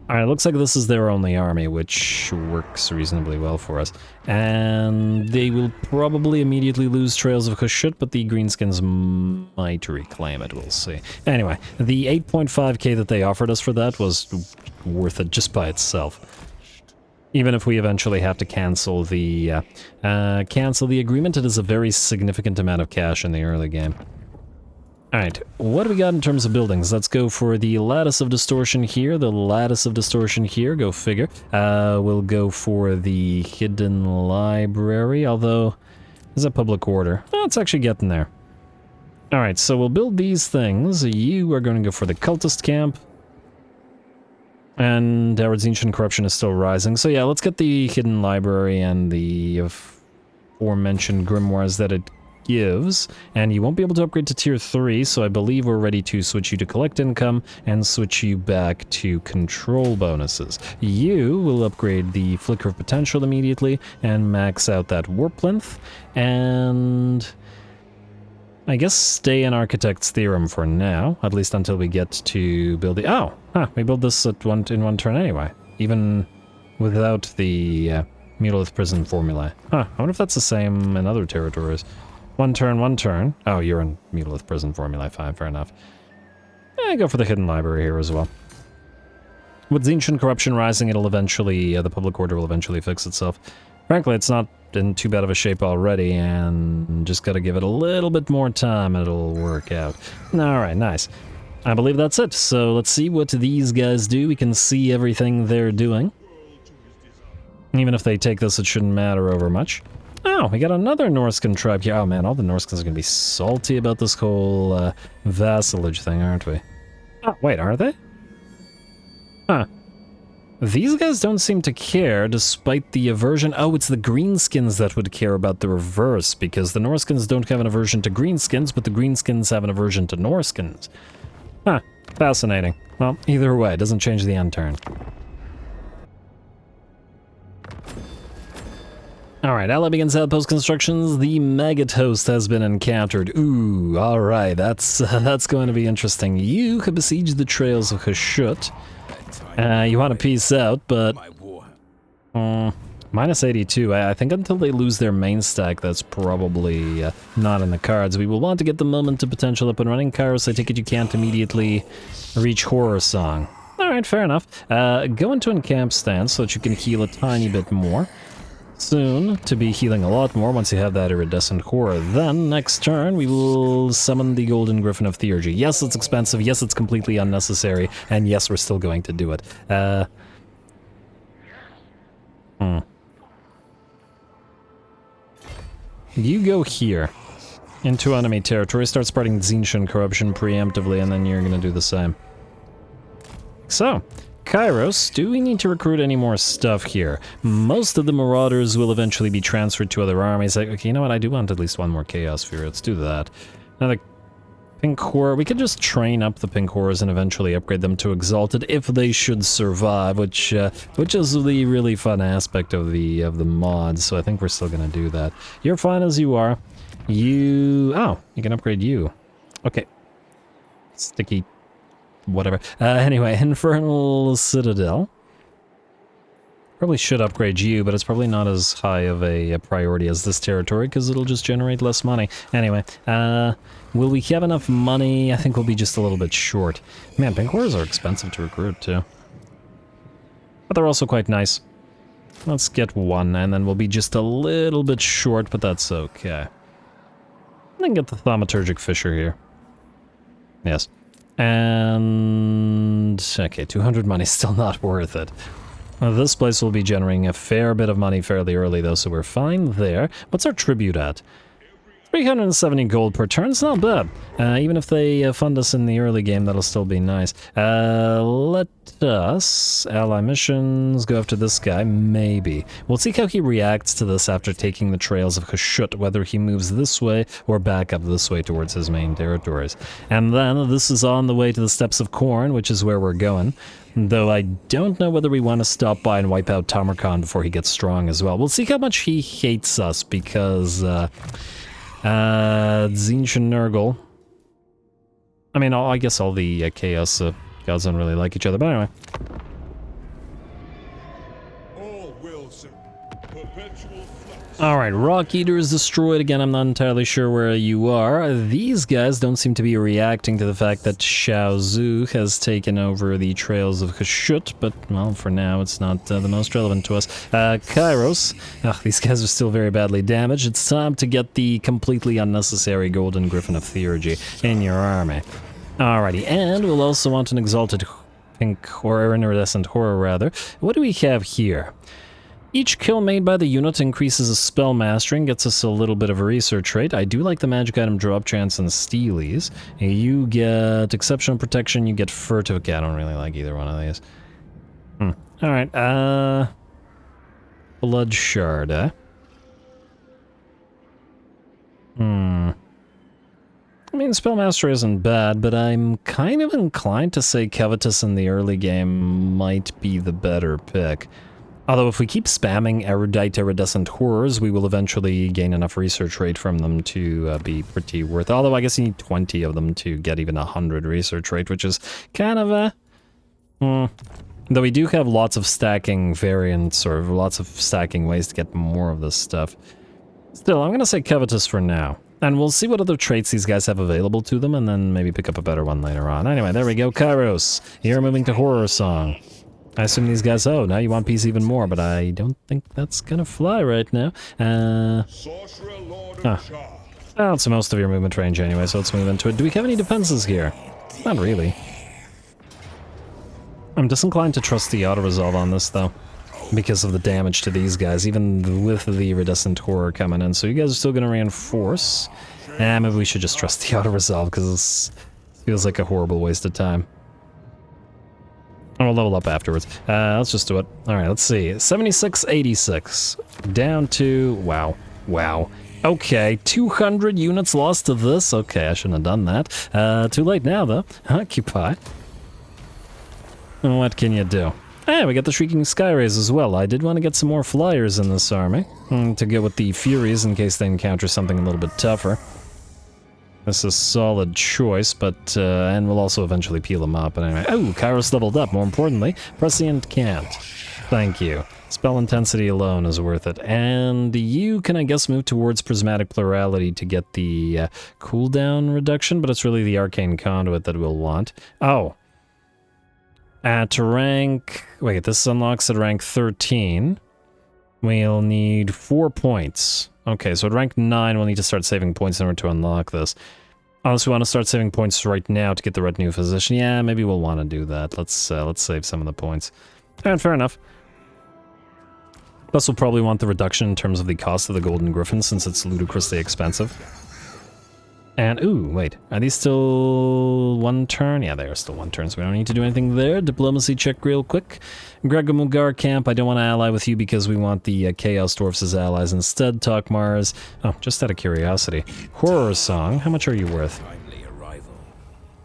Alright, looks like this is their only army, which works reasonably well for us. And they will probably immediately lose Trails of Hashut, but the greenskins might reclaim it, we'll see. Anyway, the 8.5k that they offered us for that was worth it just by itself. Even if we eventually have to cancel the agreement, it is a very significant amount of cash in the early game. Alright, what do we got in terms of buildings? Let's go for the Lattice of Distortion here, the Lattice of Distortion here, go figure. We'll go for the Hidden Library, although, is that public order? Oh, it's actually getting there. Alright, so we'll build these things. You are going to go for the Cultist Camp. And our Tzeentch corruption is still rising. So yeah, let's get the Hidden Library and the aforementioned grimoires that it gives, and you won't be able to upgrade to tier 3, so I believe we're ready to switch you to collect income and switch you back to control bonuses. You will upgrade the Flicker of Potential immediately and max out that warp length, and I guess stay in Architect's Theorem for now, at least until we get to build the... we build this in one turn anyway, even without the Mulith Prison formulae. I wonder if that's the same in other territories. One turn. Oh, you're in Mulith Prison formulae, fine, fair enough. Go for the Hidden Library here as well. With Tzeentch corruption rising, it'll eventually, the public order will eventually fix itself. Frankly, it's not in too bad of a shape already, and just gotta give it a little bit more time and it'll work out. Alright, nice. I believe that's it, so let's see what these guys do. We can see everything they're doing. Even if they take this, it shouldn't matter over much. Oh, we got another Norscan tribe here. Oh man, all the Norscans are gonna be salty about this whole vassalage thing, aren't we? Oh, wait, are they? Huh. These guys don't seem to care, despite the aversion. Oh, it's the greenskins that would care about the reverse, because the Norscans don't have an aversion to greenskins, but the greenskins have an aversion to Norscans. Huh, fascinating. Well, either way, it doesn't change the end turn. Alright, ally begins outpost constructions. The Maggot host has been encountered. Ooh, alright, that's going to be interesting. You could besiege the trails of Hashut. You want to peace out, but minus 82. I think until they lose their main stack, that's probably not in the cards. We will want to get the moment to potential up and running. Kairos, I take it you can't immediately reach Horror Song. Alright, fair enough. Go into encamp stance so that you can heal a tiny bit more. Soon to be healing a lot more once you have that iridescent horror. Then, next turn, we will summon the Golden Griffin of Theurgy. Yes, it's expensive, yes, it's completely unnecessary, and yes, we're still going to do it. You go here, into enemy territory, start spreading Tzeentch and corruption preemptively, and then you're gonna do the same. So, Kairos, do we need to recruit any more stuff here? Most of the Marauders will eventually be transferred to other armies. Okay, you know what? I do want at least one more Chaos Fury. Let's do that. Another Pink Horror. We could just train up the Pink Horrors and eventually upgrade them to Exalted if they should survive, which is the really fun aspect of the mod. So I think we're still gonna do that. You're fine as you are. You can upgrade you. Okay. Sticky. Whatever. Anyway, Infernal Citadel. Probably should upgrade you, but it's probably not as high of a priority as this territory, because it'll just generate less money. Anyway, will we have enough money? I think we'll be just a little bit short. Man, Pink Horrors are expensive to recruit, too. But they're also quite nice. Let's get one, and then we'll be just a little bit short, but that's okay. And then get the Thaumaturgic Fisher here. Yes. And okay, 200 money is still not worth it. This place will be generating a fair bit of money fairly early though, so we're fine there. What's our tribute at? 370 gold per turn, it's not bad. Even if they fund us in the early game, that'll still be nice. Let us, ally missions, go after this guy, maybe. We'll see how he reacts to this after taking the trails of Hashut, whether he moves this way or back up this way towards his main territories. And then this is on the way to the Steppes of Khorne, which is where we're going. Though I don't know whether we want to stop by and wipe out Tamarkand before he gets strong as well. We'll see how much he hates us, because Tzeentch and Nurgle. I mean, I guess all the Chaos gods don't really like each other, but anyway. All Wilson. Perpetual flux. Alright, Rock Eater is destroyed again. I'm not entirely sure where you are. These guys don't seem to be reacting to the fact that Shao Zhu has taken over the trails of Hashut, but, well, for now, it's not the most relevant to us. Kairos. Ugh, these guys are still very badly damaged. It's time to get the completely unnecessary Golden Griffin of Theurgy in your army. Alrighty, and we'll also want an Exalted Pink or Iridescent Horror, rather. What do we have here? Each kill made by the unit increases a spell mastering, gets us a little bit of a research rate. I do like the magic item drop chance and Steelies. You get exceptional protection, you get furtive. Okay, I don't really like either one of these. Alright, Blood Shard, eh? I mean, Spellmaster isn't bad, but I'm kind of inclined to say Covetous in the early game might be the better pick. Although if we keep spamming Erudite Iridescent Horrors, we will eventually gain enough research rate from them to be pretty worth it. Although I guess you need 20 of them to get even 100 research rate, which is kind of a... Though we do have lots of stacking variants, or lots of stacking ways to get more of this stuff. Still, I'm going to say Covetous for now. And we'll see what other traits these guys have available to them, and then maybe pick up a better one later on. Anyway, there we go, Kairos. You're moving to Horror Song. I assume these guys, oh, now you want peace even more, but I don't think that's gonna fly right now. Sorcerer Lord Huh. of Char. Well, it's most of your movement range anyway, so let's move into it. Do we have any defenses here? Not really. I'm disinclined to trust the auto-resolve on this, though, because of the damage to these guys, even with the Iridescent Horror coming in. So you guys are still gonna reinforce. Maybe we should just trust the auto-resolve, because this feels like a horrible waste of time. And we'll level up afterwards. Let's just do it. Alright, let's see. 7686. Down to... Wow. Wow. Okay, 200 units lost to this. Okay, I shouldn't have done that. Too late now, though. Occupy. What can you do? Hey, we got the Shrieking Skyrays as well. I did want to get some more flyers in this army. To go with the Furies in case they encounter something a little bit tougher. This is a solid choice, but, and we'll also eventually peel them up. But anyway, oh, Kairos leveled up, more importantly. Prescient can't. Thank you. Spell intensity alone is worth it. And you can, I guess, move towards Prismatic Plurality to get the cooldown reduction, but it's really the Arcane Conduit that we'll want. Oh. To rank... Wait, this unlocks at rank 13. We'll need 4 points. Okay, so at rank 9, we'll need to start saving points in order to unlock this. Unless we want to start saving points right now to get the Retinue Physician. Yeah, maybe we'll want to do that. Let's save some of the points. And fair enough. Plus, we'll probably want the reduction in terms of the cost of the Golden Griffin, since it's ludicrously expensive. And, ooh, wait. Are these still 1 turn? Yeah, they are still 1 turn, so we don't need to do anything there. Diplomacy check real quick. Gregamugar camp, I don't want to ally with you because we want the Chaos Dwarfs as allies instead. Tokmars. Oh, just out of curiosity. Horror Song, how much are you worth? Timely arrival.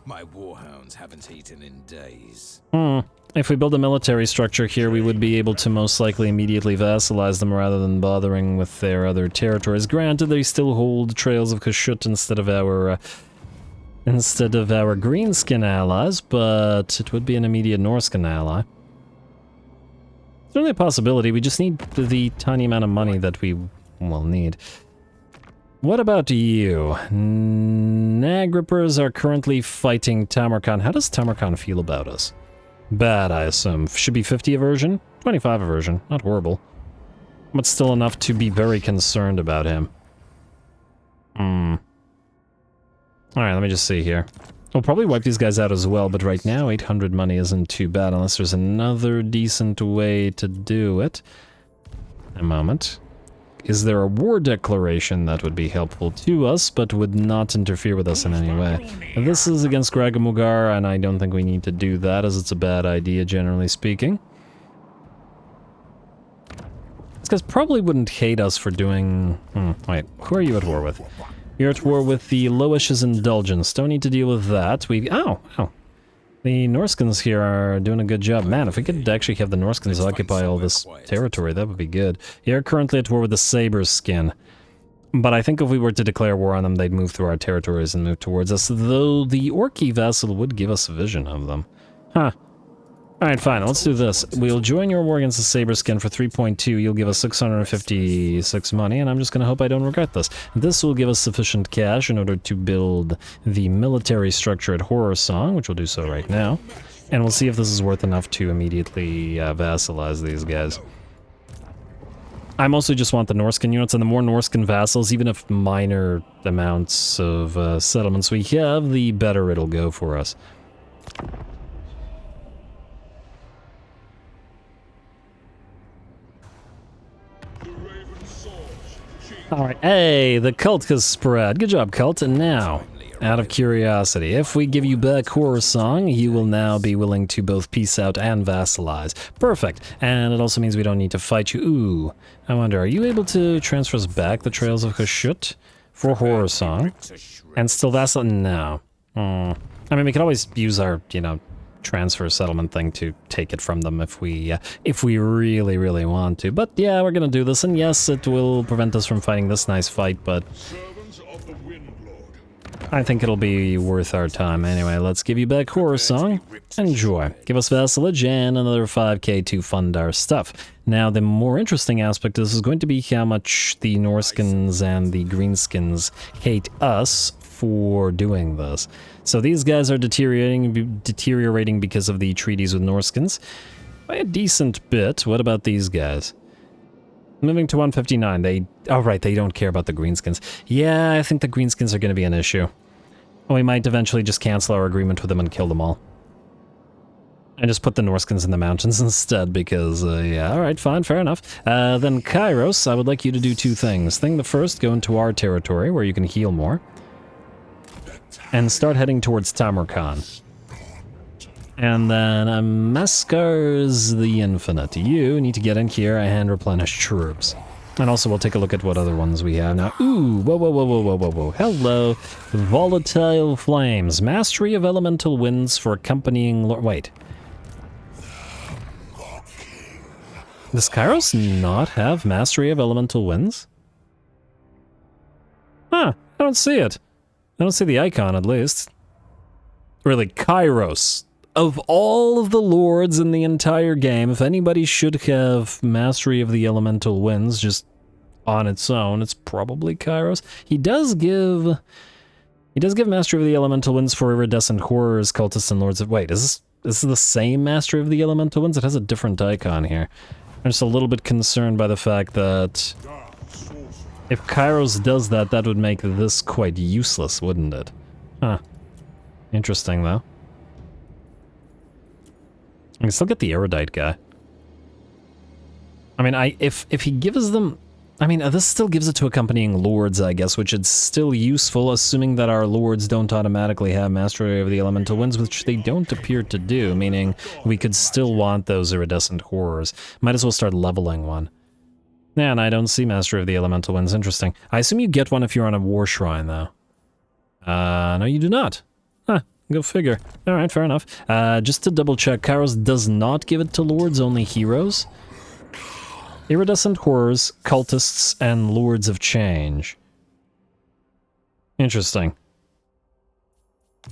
My warhounds haven't eaten in days. If we build a military structure here, we would be able to most likely immediately vassalize them rather than bothering with their other territories. Granted, they still hold Trails of Kashut instead of our greenskin allies, but it would be an immediate Norskin ally. It's only a possibility. We just need the tiny amount of money that we will need. What about you? Nagrippers are currently fighting Tamarkan. How does Tamarkan feel about us? Bad, I assume. Should be 50 aversion? 25 aversion. Not horrible. But still enough to be very concerned about him. Alright, let me just see here. We'll probably wipe these guys out as well, but right now 800 money isn't too bad unless there's another decent way to do it. A moment. Is there a war declaration that would be helpful to us, but would not interfere with us in any way? This is against Gregamugar, and I don't think we need to do that, as it's a bad idea, generally speaking. These guys probably wouldn't hate us for doing... wait, who are you at war with? You're at war with the Loish's Indulgence. Don't need to deal with that. Ow! The Norskins here are doing a good job. Man, if we could actually have the Norskins occupy all this territory, that would be good. You're currently at war with the Saber's Skin. But I think if we were to declare war on them, they'd move through our territories and move towards us, though the Orky vassal would give us a vision of them. Huh. Alright, fine, let's do this. We'll join your war against the Saberskin for 3.2. You'll give us 656 money, and I'm just gonna hope I don't regret this. This will give us sufficient cash in order to build the military structure at Horror Song, which we'll do so right now. And we'll see if this is worth enough to immediately vassalize these guys. I mostly just want the Norskin units, and the more Norskin vassals, even if minor amounts of settlements we have, the better it'll go for us. Alright, hey, the cult has spread. Good job, cult. And now, out of curiosity, if we give you back Horror Song, you will now be willing to both peace out and vassalize. Perfect. And it also means we don't need to fight you. Ooh, I wonder, are you able to transfer us back the Trails of Kashut for Horror Song? And still vassal? No. I mean, we could always use our, transfer settlement thing to take it from them if we really, really want to. But yeah, we're gonna do this, and yes, it will prevent us from fighting this nice fight, but I think it'll be worth our time. Anyway, let's give you back Horror Song. Enjoy. Give us vassalage and another 5k to fund our stuff. Now, the more interesting aspect of this is going to be how much the Norskins and the Greenskins hate us for doing this. So these guys are deteriorating because of the treaties with Norskins. By a decent bit. What about these guys? Moving to 159. They... Oh, right, they don't care about the greenskins. Yeah, I think the greenskins are going to be an issue. We might eventually just cancel our agreement with them and kill them all. And just put the Norskins in the mountains instead, because, yeah, alright, fine, fair enough. Then Kairos, I would like you to do two things. Thing the first, go into our territory, where you can heal more. And start heading towards Tamarkan. And then, Maskar's the Infinite. You need to get in here and replenish troops. And also, we'll take a look at what other ones we have now. Ooh, whoa, whoa, whoa, whoa, whoa, whoa, whoa. Hello. Volatile Flames. Mastery of Elemental Winds for accompanying... Wait. Does Kairos not have Mastery of Elemental Winds? Huh, I don't see it. I don't see the icon, at least. Really, Kairos. Of all of the lords in the entire game, if anybody should have Mastery of the Elemental Winds just on its own, it's probably Kairos. He does give Mastery of the Elemental Winds for Iridescent Horrors, Cultists, and Lords of... Wait, is this the same Mastery of the Elemental Winds? It has a different icon here. I'm just a little bit concerned by the fact that if Kairos does that, that would make this quite useless, wouldn't it? Huh. Interesting, though. I can still get the Erudite guy. I mean, if he gives them... I mean, this still gives it to accompanying lords, I guess, which is still useful, assuming that our lords don't automatically have Mastery of the Elemental Winds, which they don't appear to do, meaning we could still want those Iridescent Horrors. Might as well start leveling one. Yeah, and I don't see Mastery of the Elemental Winds. Interesting. I assume you get one if you're on a War Shrine, though. No, you do not. Huh, go figure. Alright, fair enough. Just to double check, Kairos does not give it to lords, only heroes. Iridescent Horrors, Cultists, and Lords of Change. Interesting.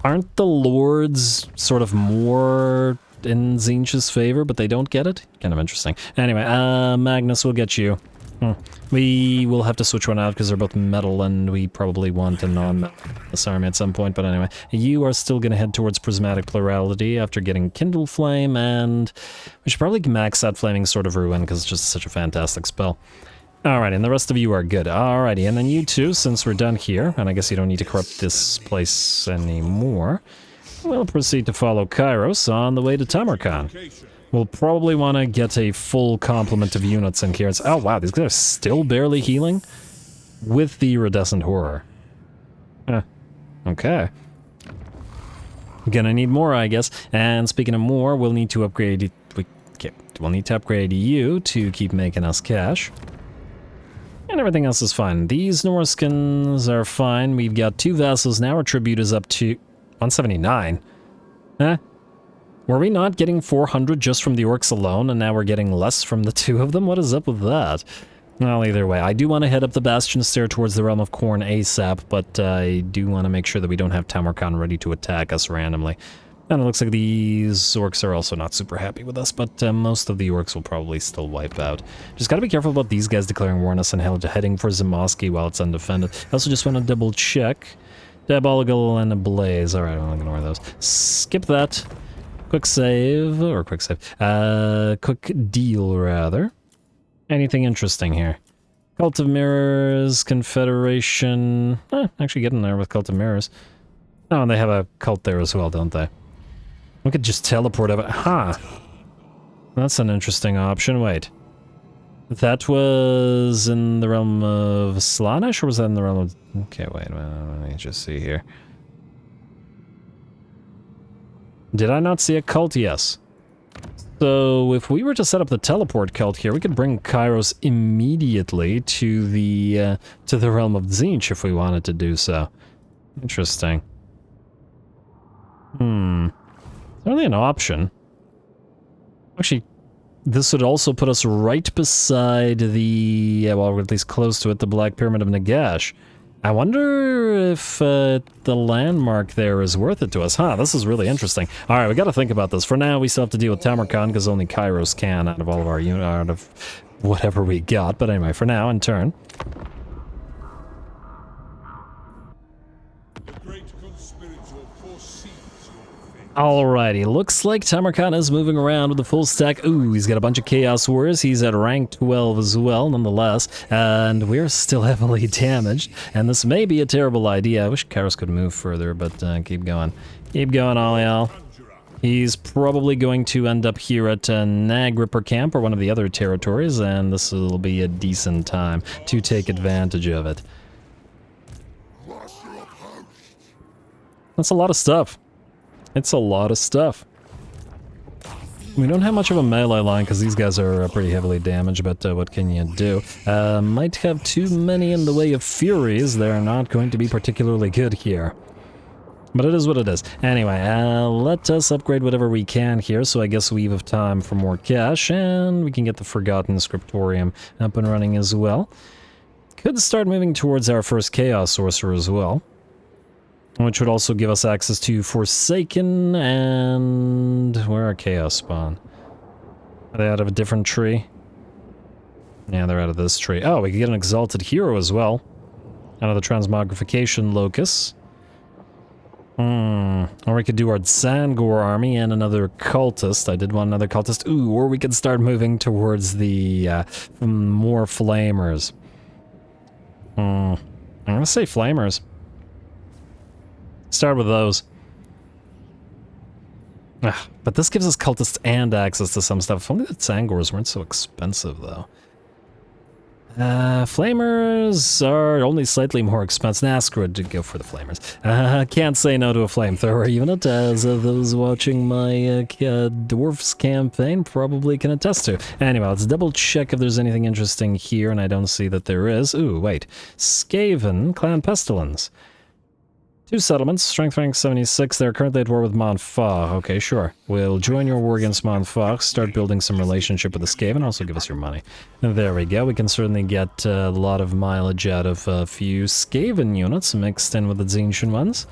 Aren't the Lords sort of more in Tzeentch's favor, but they don't get it? Kind of interesting. Anyway, Magnus will get you. We will have to switch one out because they're both metal, and we probably want a non-metal army at some point, but anyway. You are still going to head towards Prismatic Plurality after getting Kindle Flame, and we should probably max out Flaming Sword of Ruin because it's just such a fantastic spell. Alrighty, and the rest of you are good. Alrighty, and then you two, since we're done here, and I guess you don't need to corrupt this place anymore, we'll proceed to follow Kairos on the way to Tamarkan. We'll probably want to get a full complement of units in here. It's, oh wow, these guys are still barely healing with the Iridescent Horror. Okay. Gonna need more, I guess. And speaking of more, we'll need to upgrade... We'll need to upgrade you to keep making us cash. And everything else is fine. These Norskins are fine. We've got 2 vassals now. Our tribute is up to 179. Huh? Were we not getting 400 just from the orcs alone, and now we're getting less from the 2 of them? What is up with that? Well, either way, I do want to head up the Bastion Stair towards the Realm of Khorne ASAP, but I do want to make sure that we don't have Tamarkan ready to attack us randomly. And it looks like these orcs are also not super happy with us, but most of the orcs will probably still wipe out. Just gotta be careful about these guys declaring war on us and heading for Zamoski while it's undefended. I also just want to double check. Diabolical and a Blaze. Alright, I'll ignore those. Skip that. Quick save, or quick save, quick deal, rather. Anything interesting here? Cult of Mirrors, Confederation... actually getting there with Cult of Mirrors. Oh, and they have a cult there as well, don't they? We could just teleport over... Huh. That's an interesting option, wait. That was in the realm of Slaanesh, or was that in the realm of... Okay, wait, let me just see here. Did I not see a cult? Yes. So, if we were to set up the teleport cult here, we could bring Kairos immediately to the realm of Tzeentch if we wanted to do so. Interesting. Certainly an option. Actually, this would also put us right beside the... well, at least close to it, the Black Pyramid of Nagash. I wonder if the landmark there is worth it to us. Huh, this is really interesting. Alright, we gotta think about this. For now, we still have to deal with Tamarkan, because only Kairos can out of all of our units, out of whatever we got. But anyway, for now, in turn. The great conspirator foresees your fate. Alrighty, looks like Tamarkan is moving around with a full stack. Ooh, he's got a bunch of Chaos Warriors. He's at rank 12 as well, nonetheless. And we're still heavily damaged. And this may be a terrible idea. I wish Kairos could move further, but keep going. Keep going, all y'all. He's probably going to end up here at Nag Ripper Camp or one of the other territories, and this will be a decent time to take advantage of it. That's a lot of stuff. It's a lot of stuff. We don't have much of a melee line because these guys are pretty heavily damaged, but what can you do? Might have too many in the way of Furies. They're not going to be particularly good here. But it is what it is. Anyway, let us upgrade whatever we can here, so I guess we have time for more cash, and we can get the Forgotten Scriptorium up and running as well. Could start moving towards our first Chaos Sorcerer as well, which would also give us access to Forsaken, and where are Chaos Spawn? Are they out of a different tree? Yeah, they're out of this tree. Oh, we could get an Exalted Hero as well, out of the Transmogrification Locus. Or we could do our Zangor army and another cultist. I did want another cultist. Ooh, or we could start moving towards the more flamers. I'm gonna say flamers. Start with those. But this gives us cultists and access to some stuff. If only the Zangors weren't so expensive, though. Flamers are only slightly more expensive. Nah, screw it, go for the flamers. Can't say no to a flamethrower unit, as those watching my Dwarfs campaign probably can attest to. Anyway, let's double check if there's anything interesting here, and I don't see that there is. Ooh, wait. Skaven Clan Pestilence. 2 settlements, strength rank 76. They're currently at war with Montfort. Okay, sure. We'll join your war against Montfort, start building some relationship with the Skaven, also give us your money. There we go. We can certainly get a lot of mileage out of a few Skaven units mixed in with the Tzeentch ones.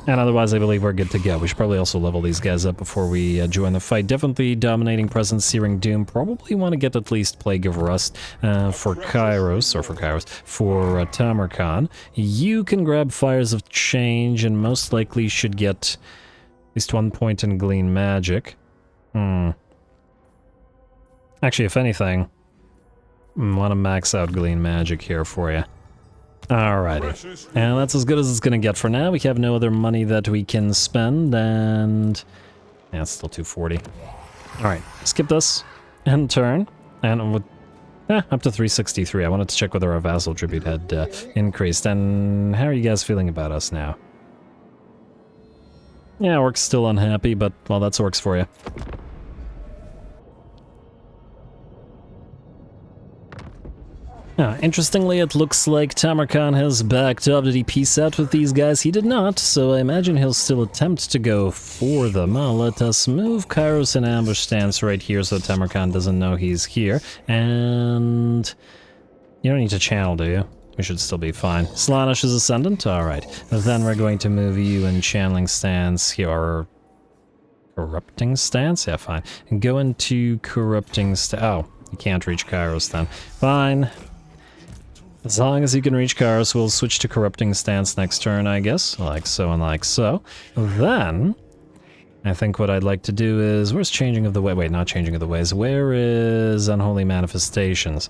And otherwise, I believe we're good to go. We should probably also level these guys up before we join the fight. Definitely Dominating Presence, Searing Doom. Probably want to get at least Plague of Rust for Kairos, for Tamarkan. You can grab Fires of Change and most likely should get at least 1 point in Glean Magic. Actually, if anything, want to max out Glean Magic here for you. Alrighty, and that's as good as it's gonna get for now. We have no other money that we can spend, and yeah, it's still 240. Alright, skip this, and turn, and with up to 363. I wanted to check whether our vassal tribute had increased, and how are you guys feeling about us now? Yeah, Orc's still unhappy, but, well, that's Orcs for you. Interestingly, it looks like Tamarkan has backed up. Did he peace out with these guys? He did not, so I imagine he'll still attempt to go for them. Let us move Kairos in ambush stance right here so Tamarkan doesn't know he's here. And you don't need to channel, do you? We should still be fine. Slaanesh is Ascendant? Alright. Then we're going to move you in channeling stance here, or corrupting stance? Yeah, fine. And go into corrupting stance. Oh, you can't reach Kairos then. Fine. As long as you can reach Kairos, we'll switch to corrupting stance next turn, I guess. Like so and like so. Then, I think what I'd like to do is... Where's Changing of the Way? Wait, not Changing of the Ways. Where is Unholy Manifestations?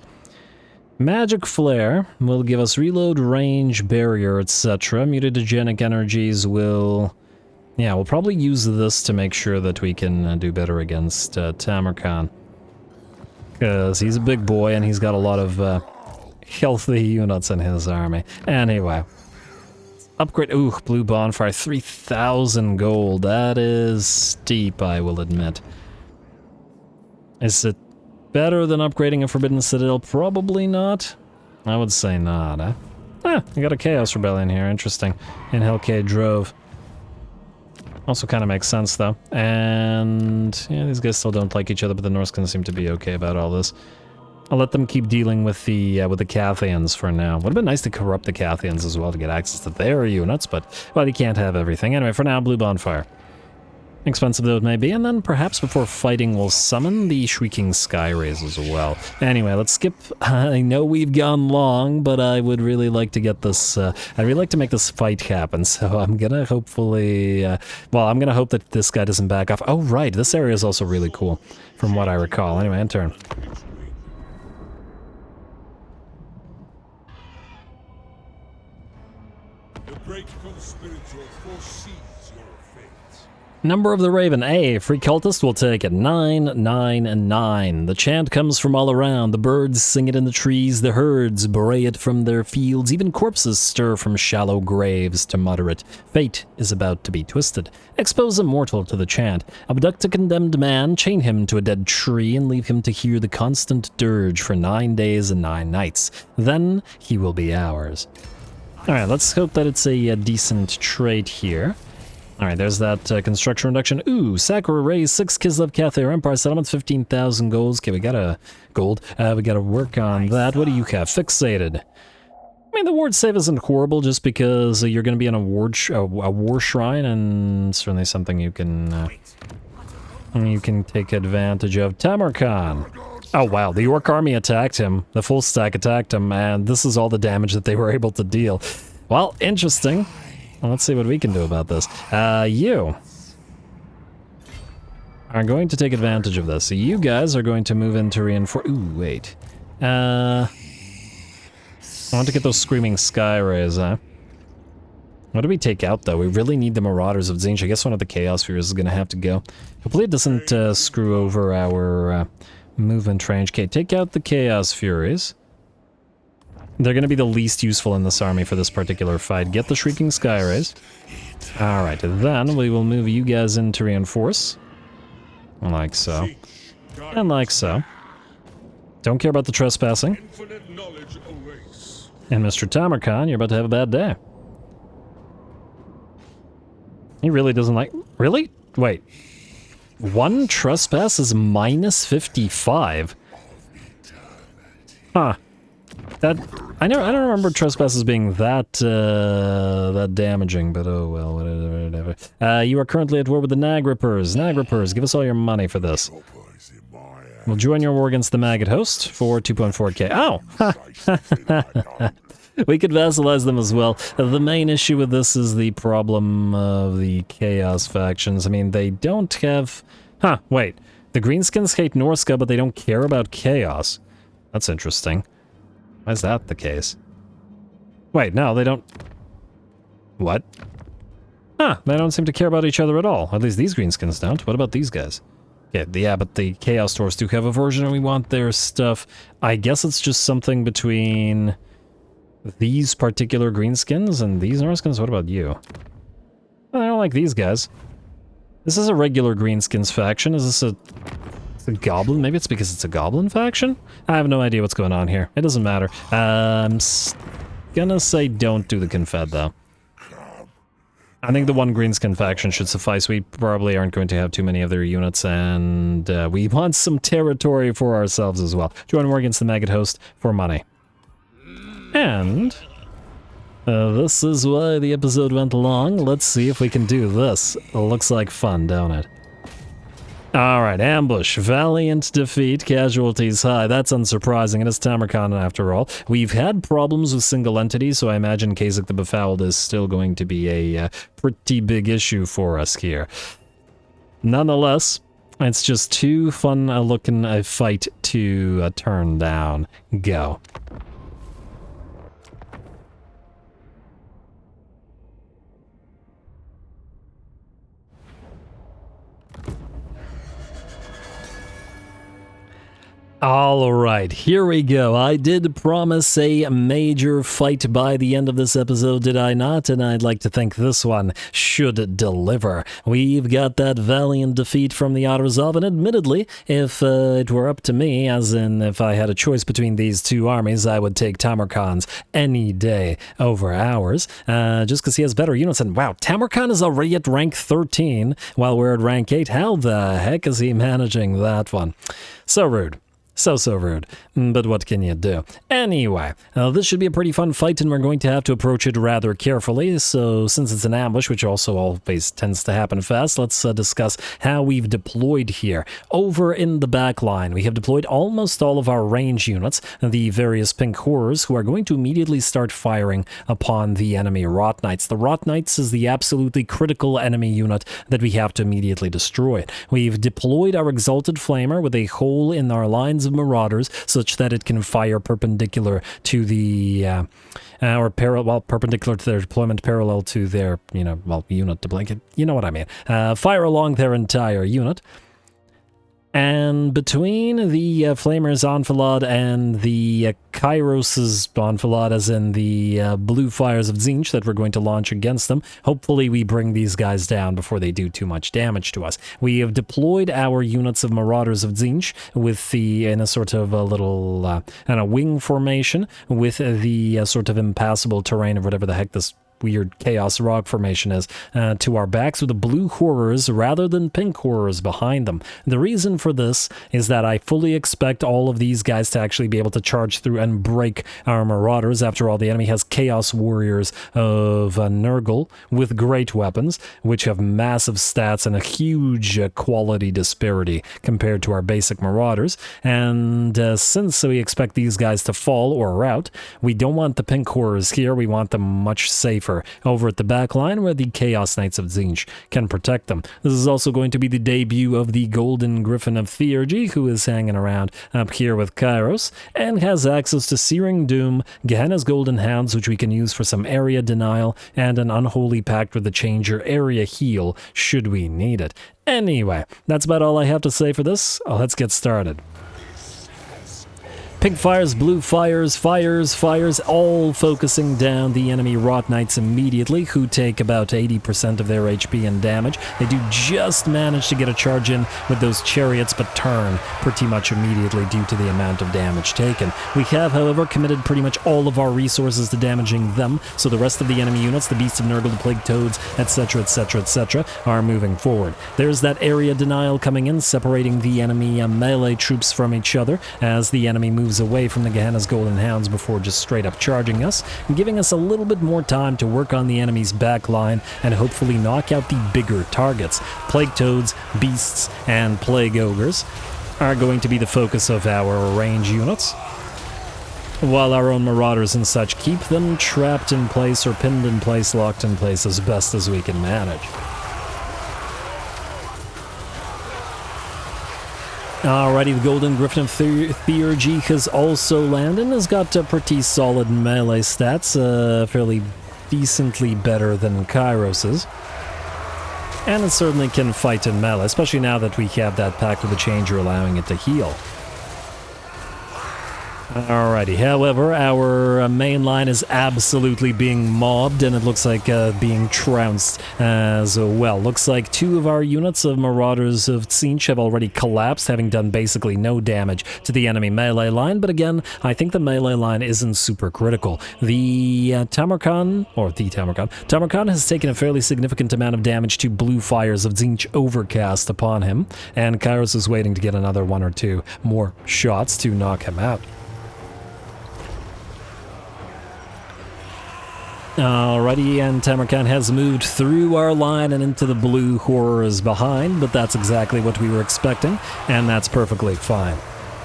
Magic Flare will give us reload, range, barrier, etc. Mutagenic energies will... Yeah, we'll probably use this to make sure that we can do better against Tamarkan. Because he's a big boy and he's got a lot of healthy units in his army. Anyway. Upgrade. Ooh, Blue Bonfire. 3,000 gold. That is steep, I will admit. Is it better than upgrading a Forbidden Citadel? Probably not. I would say not, eh? Ah, you got a Chaos Rebellion here. Interesting. In Hellcade Drove. Also kind of makes sense, though. And yeah, these guys still don't like each other, but the Norse can seem to be okay about all this. I'll let them keep dealing with the Cathians for now. Would have been nice to corrupt the Cathians as well to get access to their units, but well, you can't have everything. Anyway, for now, Blue Bonfire. Expensive though it may be, and then perhaps before fighting we'll summon the Shrieking Sky Rays as well. Anyway, let's skip. I know we've gone long, but I would really like to get this, I'd really like to make this fight happen, so I'm gonna hopefully, well, I'm gonna hope that this guy doesn't back off. Oh right, this area is also really cool, from what I recall. Anyway, end turn. The great conspirator foresees your fate. Number of the Raven. A free cultist will take it. 9, 9, and 9. The chant comes from all around. The birds sing it in the trees. The herds bray it from their fields. Even corpses stir from shallow graves to mutter it. Fate is about to be twisted. Expose a mortal to the chant. Abduct a condemned man, chain him to a dead tree, and leave him to hear the constant dirge for 9 days and 9 nights. Then he will be ours. Alright, let's hope that it's a decent trade here. Alright, there's that construction reduction. Ooh, Sakura Rays, 6 Kislev Cathay Empire settlements, 15,000 golds. Okay, we got a gold. We gotta work on that. What do you have? Fixated. I mean, the ward save isn't horrible just because you're gonna be in a war shrine, and certainly something you can take advantage of. Tamarkan. Oh wow, the Orc army attacked him. The full stack attacked him, and this is all the damage that they were able to deal. Well, interesting. Well, let's see what we can do about this. You are going to take advantage of this. So you guys are going to move into reinforce. Ooh, wait. I want to get those Screaming Sky Rays, huh? What do we take out, though? We really need the Marauders of Tzeentch. I guess one of the Chaos Furies is going to have to go. Hopefully it doesn't screw over our movement range. Okay, take out the Chaos Furies. They're going to be the least useful in this army for this particular fight. Get the Shrieking Sky Rays. Alright, then we will move you guys into reinforce. Like so. And like so. Don't care about the trespassing. And Mr. Tamarkan, you're about to have a bad day. He really doesn't like... Really? Wait. One trespass is minus 55. Huh. That... I don't remember trespasses being that, that damaging, but oh well, whatever. You are currently at war with the Nag Rippers. Nag Rippers, give us all your money for this. We'll join your war against the Maggot Host for 2.4k. Oh! We could vassalize them as well. The main issue with this is the problem of the Chaos factions. I mean, they don't have... Huh, wait. The Greenskins hate Norska, but they don't care about Chaos. That's interesting. Why is that the case? Wait, no, they don't... What? Huh, they don't seem to care about each other at all. At least these Greenskins don't. What about these guys? Yeah, but the Chaos Dwarves do have a version and we want their stuff. I guess it's just something between these particular Greenskins and these Norskins. What about you? Well, I don't like these guys. This is a regular Greenskins faction. Is this a Goblin? Maybe it's because it's a Goblin faction? I have no idea what's going on here. It doesn't matter. I'm gonna say don't do the Confed, though. I think the one Greenskin faction should suffice. We probably aren't going to have too many of their units, and we want some territory for ourselves as well. Join war against the Maggot Host for money. And this is why the episode went long. Let's see if we can do this. It looks like fun, don't it? Alright, ambush, valiant defeat, casualties high. That's unsurprising, it is Tamarkan after all. We've had problems with single entities, so I imagine Khazak the Befouled is still going to be a pretty big issue for us here. Nonetheless, it's just too fun a looking a fight to turn down. Go. Alright, here we go. I did promise a major fight by the end of this episode, did I not? And I'd like to think this one should deliver. We've got that valiant defeat from the Otrezov, and admittedly, if it were up to me, as in if I had a choice between these two armies, I would take Tamarkan's any day over ours, just because he has better units. And wow, Tamarkan is already at rank 13, while we're at rank 8. How the heck is he managing that one? So rude. So rude, but what can you do? Anyway, this should be a pretty fun fight, and we're going to have to approach it rather carefully, so since it's an ambush, which also always tends to happen fast, let's discuss how we've deployed here. Over in the back line, we have deployed almost all of our range units, the various pink horrors, who are going to immediately start firing upon the enemy Rot Knights. The Rot Knights is the absolutely critical enemy unit that we have to immediately destroy. We've deployed our Exalted Flamer with a hole in our lines of Marauders such that it can fire perpendicular to the perpendicular to their deployment, parallel to their unit to blanket, you know what I mean, fire along their entire unit. And between the Flamer's Enfilade and the Kairos' Enfilade, as in the blue fires of Tzeentch that we're going to launch against them, hopefully we bring these guys down before they do too much damage to us. We have deployed our units of Marauders of Tzeentch in a sort of a little wing formation with the sort of impassable terrain of whatever the heck this weird chaos rock formation is to our backs, with the blue horrors rather than pink horrors behind them. The reason for this is that I fully expect all of these guys to actually be able to charge through and break our Marauders. After all, the enemy has Chaos Warriors of Nurgle with great weapons, which have massive stats and a huge quality disparity compared to our basic Marauders. And since we expect these guys to fall or out, we don't want the pink horrors here. We want them much safer over at the back line, where the Chaos Knights of Tzeentch can protect them. This is also going to be the debut of the Golden Griffin of Tzeentch, who is hanging around up here with Kairos and has access to Searing Doom, Gehenna's Golden Hounds, which we can use for some area denial, and an Unholy Pact with the Changer area heal should we need it. Anyway, that's about all I have to say for this. Let's get started. Pink fires, blue fires, fires, all focusing down the enemy Rot Knights immediately, who take about 80% of their HP and damage. They do just manage to get a charge in with those chariots, but turn pretty much immediately due to the amount of damage taken. We have, however, committed pretty much all of our resources to damaging them, so the rest of the enemy units, the Beasts of Nurgle, the Plague Toads, etc., etc., etc., are moving forward. There's that area denial coming in, separating the enemy melee troops from each other, as the enemy moves away from the Gehenna's Golden Hounds before just straight up charging us, and giving us a little bit more time to work on the enemy's back line and hopefully knock out the bigger targets. Plague Toads, Beasts, and Plague Ogres are going to be the focus of our range units, while our own Marauders and such keep them trapped in place or pinned in place, locked in place as best as we can manage. Alrighty, the Golden Griffin of Tzeentch has also landed and has got pretty solid melee stats, fairly decently better than Kairos's. And it certainly can fight in melee, especially now that we have that pact with the Changer allowing it to heal. Alrighty, however, our main line is absolutely being mobbed, and it looks like being trounced as well. Looks like 2 of our units of Marauders of Tzeentch have already collapsed, having done basically no damage to the enemy melee line, but again, I think the melee line isn't super critical. The Tamarkan has taken a fairly significant amount of damage to blue fires of Tzeentch overcast upon him, and Kairos is waiting to get another 1 or 2 more shots to knock him out. Alrighty, and Tamarkan has moved through our line and into the blue horrors behind, but that's exactly what we were expecting, and that's perfectly fine.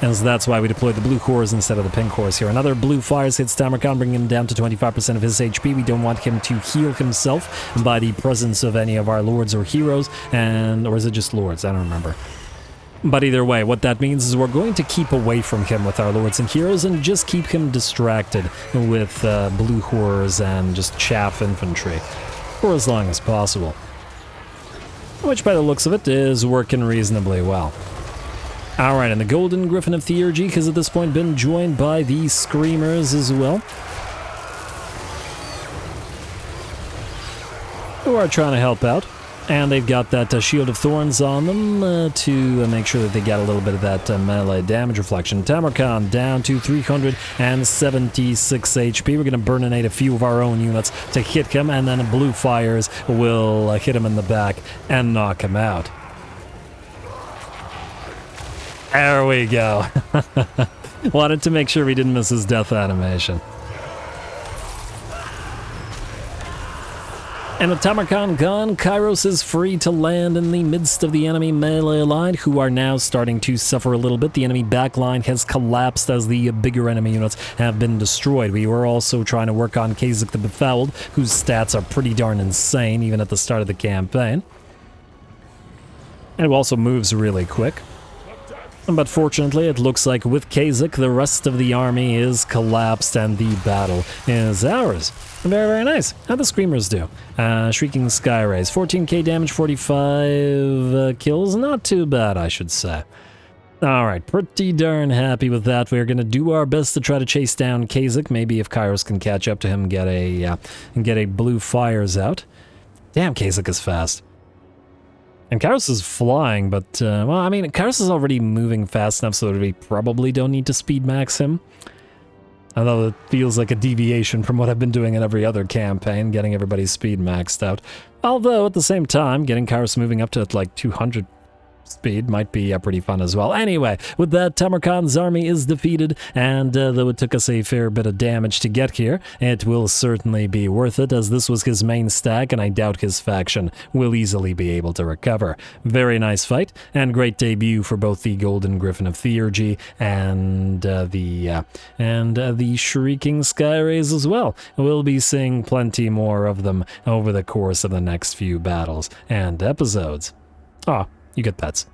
And so that's why we deployed the blue horrors instead of the pink horrors here. Another blue fires hits Tamarkan, bringing him down to 25% of his HP. We don't want him to heal himself by the presence of any of our lords or heroes, or is it just lords? I don't remember. But either way, what that means is we're going to keep away from him with our lords and heroes and just keep him distracted with blue horrors and just chaff infantry for as long as possible. Which, by the looks of it, is working reasonably well. Alright, and the Golden Griffin of Tzeentch has at this point been joined by the Screamers as well, who are trying to help out. And they've got that Shield of Thorns on them to make sure that they get a little bit of that melee damage reflection. Tamarkan down to 376 HP. We're going to burninate a few of our own units to hit him, and then blue fires will hit him in the back and knock him out. There we go. Wanted to make sure we didn't miss his death animation. And with Tamarkan gone, Kairos is free to land in the midst of the enemy melee line, who are now starting to suffer a little bit. The enemy backline has collapsed as the bigger enemy units have been destroyed. We were also trying to work on Kazak the Befouled, whose stats are pretty darn insane, even at the start of the campaign. And who also moves really quick. But fortunately, it looks like with Kazak, the rest of the army is collapsed and the battle is ours. Very, very nice. How'd the Screamers do? Shrieking Sky Rays, 14k damage, 45 kills. Not too bad, I should say. Alright, pretty darn happy with that. We're going to do our best to try to chase down Kazak. Maybe if Kairos can catch up to him, get a blue fires out. Damn, Kazak is fast. And Kairos is flying, but, well, I mean, Kairos is already moving fast enough so that we probably don't need to speed max him. Although it feels like a deviation from what I've been doing in every other campaign, getting everybody's speed maxed out. Although, at the same time, getting Kairos moving up to, like, 200 speed might be pretty fun as well. Anyway, with that, Tamarkan's army is defeated, and though it took us a fair bit of damage to get here, it will certainly be worth it, as this was his main stack, and I doubt his faction will easily be able to recover. Very nice fight, and great debut for both the Golden Griffin of Theurgy and the Shrieking Skyrays as well. We'll be seeing plenty more of them over the course of the next few battles and episodes. Ah. You get pets.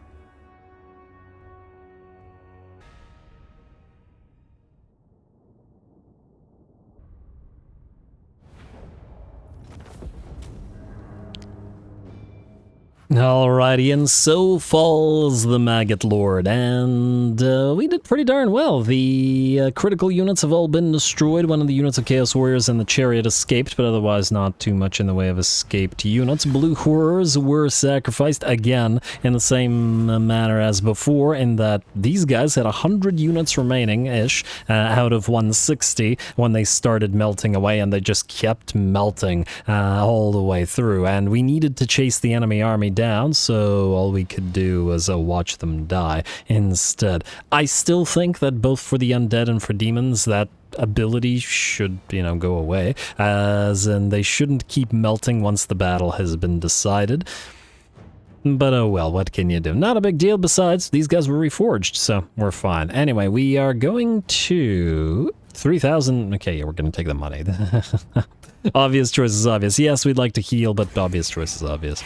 Alrighty, and so falls the Maggot Lord, and we did pretty darn well. The critical units have all been destroyed. One of the units of Chaos Warriors and the Chariot escaped, but otherwise not too much in the way of escaped units. Blue Horrors were sacrificed again in the same manner as before, in that these guys had 100 units remaining-ish out of 160 when they started melting away, and they just kept melting all the way through, and we needed to chase the enemy army down, so all we could do was watch them die instead. I still think that both for the undead and for demons, that ability should, go away, as in they shouldn't keep melting once the battle has been decided. But oh well, what can you do? Not a big deal. Besides, these guys were reforged, so we're fine. Anyway, we are going to 3,000. Okay, yeah, we're going to take the money. Obvious choice is obvious. Yes, we'd like to heal, but obvious choice is obvious.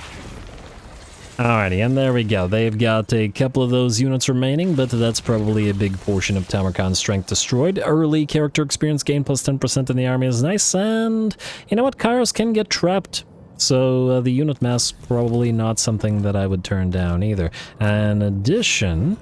Alrighty, and there we go. They've got a couple of those units remaining, but that's probably a big portion of Tamarkan's strength destroyed. Early character experience gain plus 10% in the army is nice, and you know what? Kairos can get trapped, so the unit mass probably not something that I would turn down either. In addition,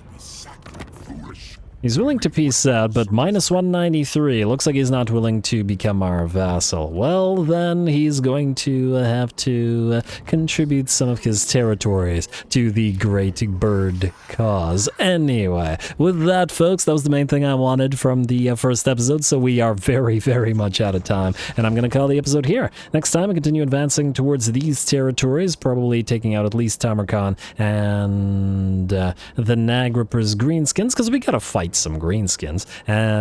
he's willing to peace out, but minus 193. Looks like he's not willing to become our vassal. Well, then he's going to have to contribute some of his territories to the great bird cause. Anyway, with that, folks, that was the main thing I wanted from the first episode, so we are very, very much out of time, and I'm going to call the episode here. Next time, I continue advancing towards these territories, probably taking out at least Tamarkan and the Nagripper's greenskins, because we gotta fight some greenskins,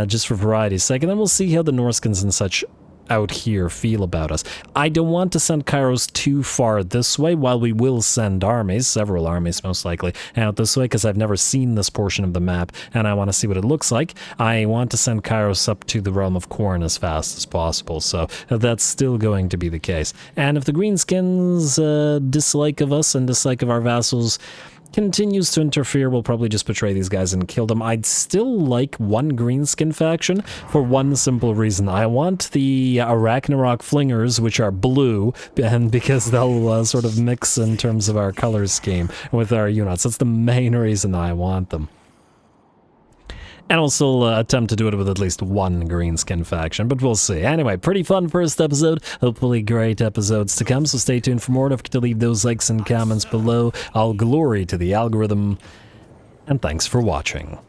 just for variety's sake, and then we'll see how the Norskins and such out here feel about us. I don't want to send Kairos too far this way, while we will send armies, several armies most likely, out this way, because I've never seen this portion of the map, and I want to see what it looks like. I want to send Kairos up to the Realm of Corn as fast as possible, so that's still going to be the case. And if the greenskins' dislike of us and dislike of our vassals continues to interfere, we'll probably just betray these guys and kill them. I'd still like one greenskin faction for one simple reason. I want the Arachnarok Flingers, which are blue, and because they'll sort of mix in terms of our color scheme with our units. That's the main reason I want them. And we'll still attempt to do it with at least one greenskin faction, but we'll see. Anyway, pretty fun first episode. Hopefully great episodes to come, so stay tuned for more. Don't forget to leave those likes and comments below. All glory to the algorithm, and thanks for watching.